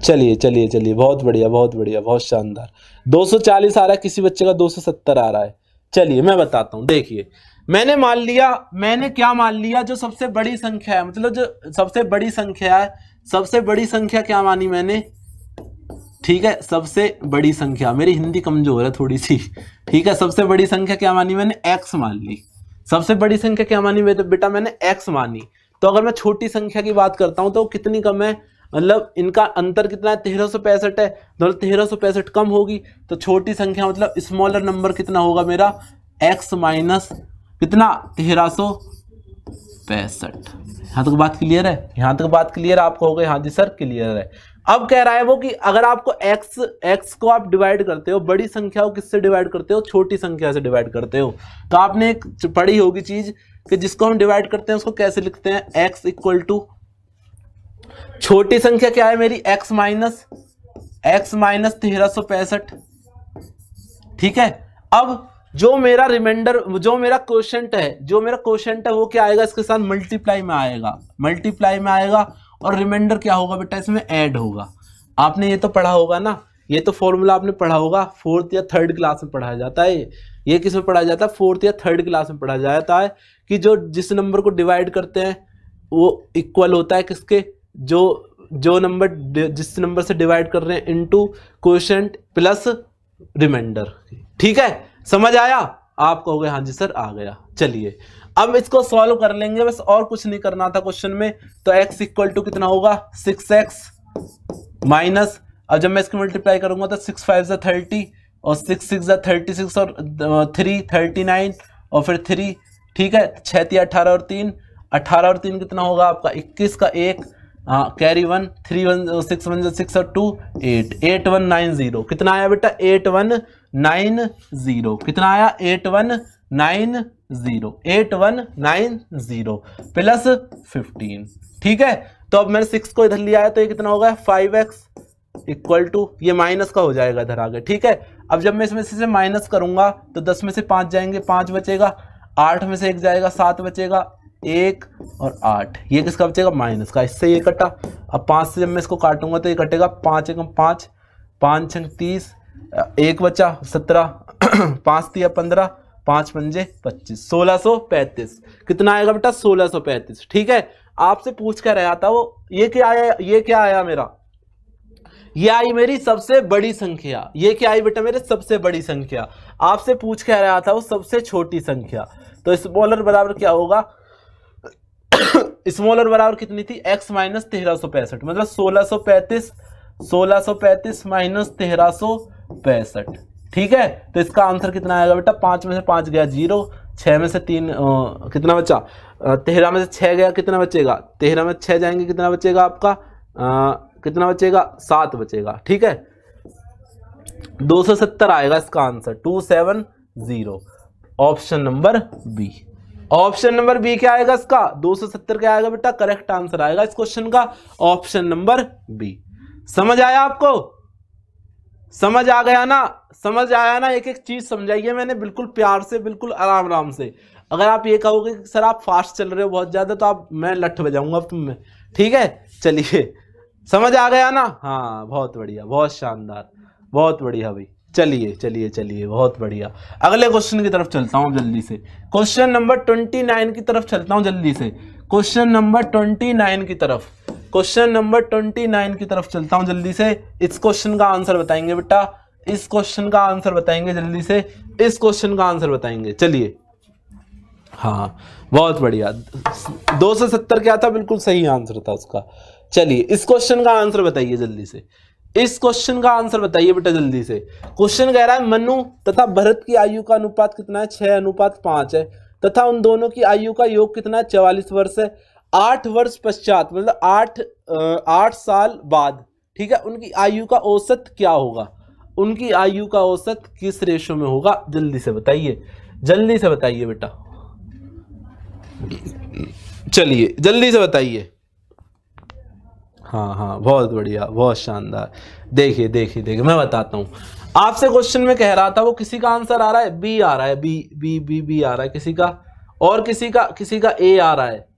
चलिए चलिए चलिए, बहुत बढ़िया, बहुत बढ़िया, बहुत शानदार। 240 आ रहा है, किसी बच्चे का 270 आ रहा है। चलिए मैं बताता हूं, देखिए मैंने क्या मान लिया, जो सबसे बड़ी संख्या है, मतलब जो सबसे बड़ी संख्या है, सबसे बड़ी संख्या क्या मानी मैंने? ठीक है, सबसे बड़ी संख्या, मेरी हिंदी कमजोर है थोड़ी सी। ठीक है, सबसे बड़ी संख्या क्या मानी मैंने? x मान ली। सबसे बड़ी संख्या क्या मानी बेटा? मैंने x मानी। तो अगर मैं छोटी संख्या की बात करता हूं तो कितनी कम है, मतलब इनका अंतर कितना है? 1365 है, तो 1365 कम होगी। तो छोटी संख्या मतलब स्मॉलर नंबर कितना होगा मेरा? x माइनस कितना? 1365। यहाँ तक बात क्लियर है? यहाँ तक बात क्लियर आपको हो गई? हाँ जी सर क्लियर है। अब कह रहा है वो कि अगर आपको x को आप डिवाइड करते हो, बड़ी संख्या को किससे डिवाइड करते हो? छोटी संख्या से डिवाइड करते हो। तो आपने एक पढ़ी होगी चीज कि जिसको हम डिवाइड करते हैं उसको कैसे लिखते हैं? x इक्वल टू छोटी संख्या क्या है मेरी? x minus 1365। ठीक है, अब जो मेरा रिमाइंडर, जो मेरा क्वोशंट है वो क्या आएगा, इसके साथ मल्टीप्लाई में आएगा, और रिमाइंडर क्या होगा बेटा, इसमें ऐड होगा। आपने ये तो पढ़ा होगा ना, ये तो फॉर्मूला आपने पढ़ा होगा, 4th या 3rd क्लास में पढ़ाया जाता है। ये किस में पढ़ाया जाता है, 4th या 3rd क्लास में पढ़ाया जाता है कि जो जिस नंबर को डिवाइड करते हैं वो इक्वल होता है किसके, जो नंबर जिस नंबर से डिवाइड कर रहे हैं इनटू क्वोशंट प्लस रिमाइंडर। ठीक है, समझ आया? आप कहोगे हाँ जी सर आ गया। चलिए अब इसको सॉल्व कर लेंगे, बस और कुछ नहीं करना था क्वेश्चन में। तो x इक्वल टू कितना होगा, 6x माइनस, अब जब मैं इसको मल्टीप्लाई करूंगा तो 6 5 जा 30 और 6 6 जा 36 और 3 39 और फिर 3, ठीक है, 6 3 18 और 3 18 और 3 कितना होगा आपका 21 का 1, कैरी 1 3 1 6 1 6 और 2 8 8190 कितना आया बेटा 8190 कितना आया 8190 प्लस 15। ठीक है, तो अब मैंने 6 को इधर लिया है तो ये कितना होगा 5x इक्वल टू, ये माइनस का हो जाएगा इधर आगे। ठीक है, अब जब मैं इसमें से माइनस करूंगा तो 10 में से 5 जाएंगे 5 बचेगा, 8 में से 1 जाएगा 7 बचेगा, 1 और 8 ये किसका बचेगा माइनस का, इससे ये कटा। अब 5 से जब मैं इसको काटूंगा तो ये कटेगा 5 एकम 5 5 छंग 30, 1 बचा 17 5 तिया 15 5 पंजे 25 1635 कितना आएगा बेटा 1635। ठीक है, आपसे पूछ कर रहा था वो ये क्या आया मेरा, ये आई मेरी सबसे बड़ी संख्या। ये क्या आई बेटा मेरे सबसे बड़ी संख्या। आपसे पूछ के रहा था वो सबसे छोटी संख्या। तो स्मॉलर बराबर क्या होगा स्मॉलर बराबर कितनी थी x माइनस 1365 मतलब 1635 माइनस 1365। ठीक है, तो इसका आंसर कितना आएगा बेटा 5 में से 5 गया 0, 6 में से 3 कितना बचा 13 में से 6 गया कितना बचेगा 13 में 6 जाएंगे कितना बचेगा आपका कितना बचेगा 7 बचेगा। ठीक है, 270 आएगा इसका answer 270। Option number B, option number B क्या आएगा इसका 270 क्या आएगा बेटा करेक्ट आंसर आएगा इस क्वेश्चन का ऑप्शन नंबर बी। समझ आया आपको, समझ आ गया ना, समझ आया ना, एक एक चीज समझाइए मैंने बिल्कुल प्यार से बिल्कुल आराम आराम से। अगर आप ये कहोगे कि सर आप फास्ट चल रहे हो बहुत ज्यादा तो आप मैं लठ बजाऊंगा तुम में। ठीक है, चलिए समझ आ गया ना, हाँ बहुत बढ़िया बहुत शानदार बहुत बढ़िया भाई। चलिए चलिए चलिए बहुत बढ़िया, अगले क्वेश्चन की तरफ चलता हूं जल्दी से, क्वेश्चन नंबर 29 की तरफ चलता हूं जल्दी से, क्वेश्चन नंबर 29 की तरफ, क्वेश्चन नंबर 29 की तरफ चलता हूं जल्दी से। इस क्वेश्चन का आंसर बताएंगे बेटा, इस क्वेश्चन का आंसर बताएंगे जल्दी से, इस क्वेश्चन का आंसर बताएंगे। चलिए हाँ बहुत बढ़िया, 270 क्या था बिल्कुल सही आंसर था उसका। चलिए इस क्वेश्चन का आंसर बताइए जल्दी से, इस क्वेश्चन का आंसर बताइए बेटा जल्दी से। क्वेश्चन कह रहा है मनु तथा भरत की आयु का अनुपात कितना है 6:5 है तथा उन दोनों की आयु का योग कितना है 44 वर्ष है। 8 वर्ष पश्चात मतलब 8 साल बाद, ठीक है, उनकी आयु का औसत क्या होगा, उनकी आयु का औसत किस रेशो में होगा, जल्दी से बताइए, जल्दी से बताइए बेटा, चलिए जल्दी से बताइए। हाँ हाँ बहुत बढ़िया बहुत शानदार। देखिए देखिए देखिए मैं बताता हूँ आपसे, क्वेश्चन में कह रहा था वो किसी का आंसर आ रहा है बी आ रहा है, बी बी बी बी आ रहा है किसी का, और किसी का ए आ रहा है,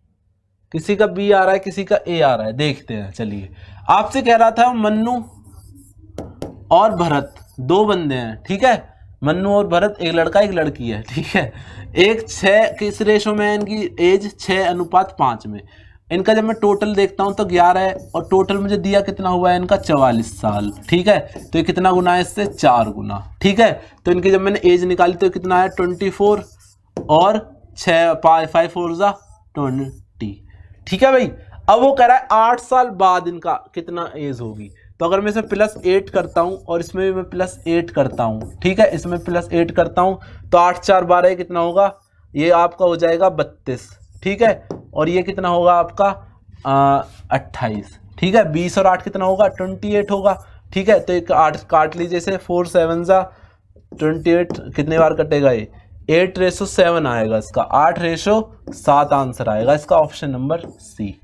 किसी का बी आ रहा है, किसी का ए आ रहा है। देखते हैं, चलिए आपसे कह रहा था मन्नू और भरत दो बंदे हैं, ठीक है, मन्नू और भरत एक लड़का एक लड़की है, ठीक है, एक 6 किस रेशो में है इनकी एज 6:5 में। इनका जब मैं टोटल देखता हूं तो 11 है और टोटल मुझे दिया कितना हुआ है इनका 44 साल। ठीक है, तो ये कितना गुना है इससे 4 गुना। ठीक है, तो इनकी जब मैंने एज निकाली तो कितना आया 24 और 6 5 4 जा 20। ठीक है भाई, अब वो कह रहा है 8 साल बाद इनका कितना एज होगी। तो अगर मैं इसमें +8 करता हूं और इसमें भी मैं +8 करता हूं, ठीक है, इसमें +8 करता हूं तो 8 4 12 कितना होगा, ये आपका हो जाएगा 32। ठीक है, और ये कितना होगा आपका 28। ठीक है, 20 और 8 कितना होगा 28 होगा। ठीक है, तो एक 8 काट लीजिए इसे, 4 7 जा 28 कितने बार कटेगा ये 8:7 आएगा इसका, 8:7 आंसर आएगा इसका ऑप्शन नंबर सी।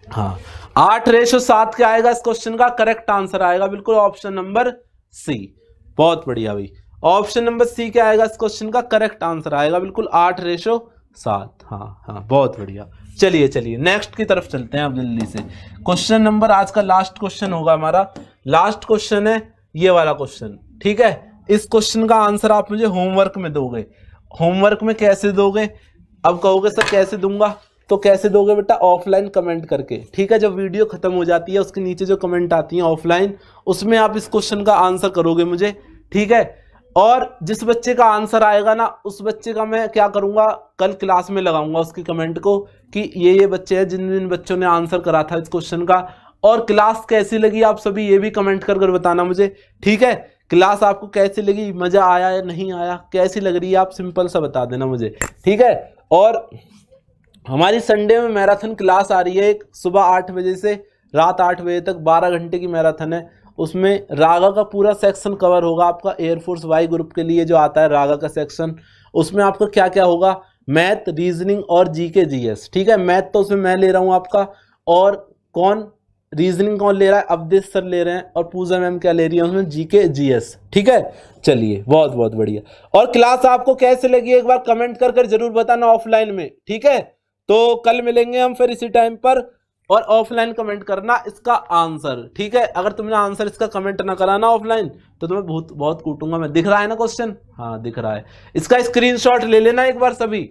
हाँ 8:7 क्या आएगा इस क्वेश्चन का करेक्ट आंसर आएगा बिल्कुल ऑप्शन नंबर सी। बहुत बढ़िया भाई, ऑप्शन नंबर सी क्या आएगा इस क्वेश्चन का करेक्ट आंसर आएगा बिल्कुल 8:7। हाँ हाँ, बहुत बढ़िया। चलिए चलिए नेक्स्ट की तरफ चलते हैं अब जल्दी से। क्वेश्चन नंबर आज का लास्ट क्वेश्चन होगा हमारा। लास्ट क्वेश्चन है ये वाला क्वेश्चन, ठीक है। इस क्वेश्चन का आंसर आप मुझे होमवर्क में दोगे। होमवर्क में कैसे दोगे? अब कहोगे सर कैसे दूंगा, तो कैसे दोगे बेटा? ऑफलाइन कमेंट करके, ठीक है। जब वीडियो खत्म हो जाती है उसके नीचे जो कमेंट आती है ऑफलाइन, उसमें आप इस क्वेश्चन का आंसर करोगे मुझे, ठीक है। और जिस बच्चे का आंसर आएगा ना, उस बच्चे का मैं क्या करूंगा, कल क्लास में लगाऊंगा उसकी कमेंट को कि ये बच्चे हैं जिन जिन बच्चों ने आंसर करा था इस क्वेश्चन का। और क्लास कैसी लगी आप सभी ये भी कमेंट कर कर बताना मुझे, ठीक है। क्लास आपको कैसी लगी, मजा आया या नहीं आया, कैसी लग रही है, आप सिंपल सा बता देना मुझे, ठीक है। और हमारी संडे में मैराथन क्लास आ रही है एक, सुबह 8 बजे से रात 8 बजे तक, 12 घंटे की मैराथन है। उसमें रागा का पूरा सेक्शन कवर होगा आपका, एयरफोर्स वाई ग्रुप के लिए जो आता है रागा का सेक्शन। उसमें आपका क्या क्या होगा, मैथ, रीजनिंग और जीके जीएस, ठीक है। मैथ तो उसमें मैं ले रहा हूँ आपका, और कौन रीजनिंग कौन ले रहा है, अवधेश सर ले रहे हैं, और पूजा मैम क्या ले रही है उसमें, जीके जीएस, ठीक है। चलिए बहुत बहुत बढ़िया। और क्लास आपको कैसे लगी एक बार कमेंट कर कर जरूर बताना ऑफलाइन में, ठीक है। तो कल मिलेंगे हम फिर इसी टाइम पर, और ऑफलाइन कमेंट करना इसका आंसर, ठीक है। अगर तुमने आंसर इसका कमेंट ना कराना ऑफलाइन तो तुम्हें बहुत बहुत कूटूंगा मैं। दिख रहा है ना क्वेश्चन? हाँ दिख रहा है। इसका स्क्रीनशॉट ले लेना एक बार सभी।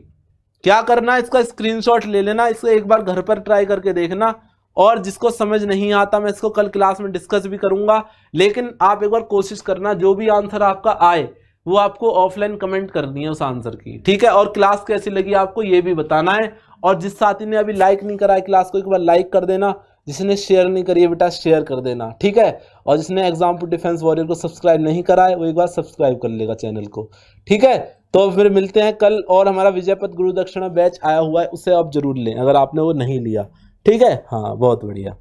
क्या करना है, इसका स्क्रीनशॉट ले लेना, इसको एक बार घर पर ट्राई करके देखना। और जिसको समझ नहीं आता मैं इसको कल क्लास में डिस्कस भी करूंगा, लेकिन आप एक बार कोशिश करना जो भी आंसर आपका आए वो आपको ऑफलाइन कमेंट करनी है उस आंसर की, ठीक है। और क्लास कैसी लगी आपको ये भी बताना है। और जिस साथी ने अभी लाइक नहीं करा है क्लास को एक बार लाइक कर देना, जिसने शेयर नहीं करी है बेटा शेयर कर देना, ठीक है। और जिसने एग्जाम्पल डिफेंस वॉरियर को सब्सक्राइब नहीं करा है वो एक बार सब्सक्राइब कर लेगा चैनल को, ठीक है। तो फिर मिलते हैं कल। और हमारा विजयपथ गुरु दक्षिणा बैच आया हुआ है, उसे आप जरूर लें अगर आपने वो नहीं लिया, ठीक है। हाँ बहुत बढ़िया,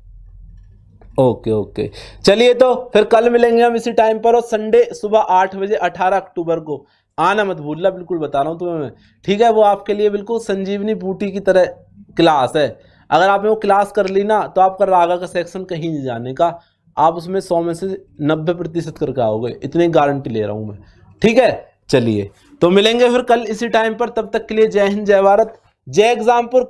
ओके ओके। चलिए तो फिर कल मिलेंगे हम इसी टाइम पर, और संडे सुबह 8 बजे 18 अक्टूबर को आना मत भूलना, बिल्कुल बता रहा हूँ तुम्हें मैं, ठीक है। वो आपके लिए बिल्कुल संजीवनी बूटी की तरह क्लास है। अगर आपने वो क्लास कर ली ना तो आपका रागा का सेक्शन कहीं नहीं जाने का, आप उसमें 100 में से 90% करके आओगे, इतनी गारंटी ले रहा हूँ मैं, ठीक है। चलिए तो मिलेंगे फिर कल इसी टाइम पर, तब तक के लिए जय हिंद, जय भारत, जय एग्जामपुर।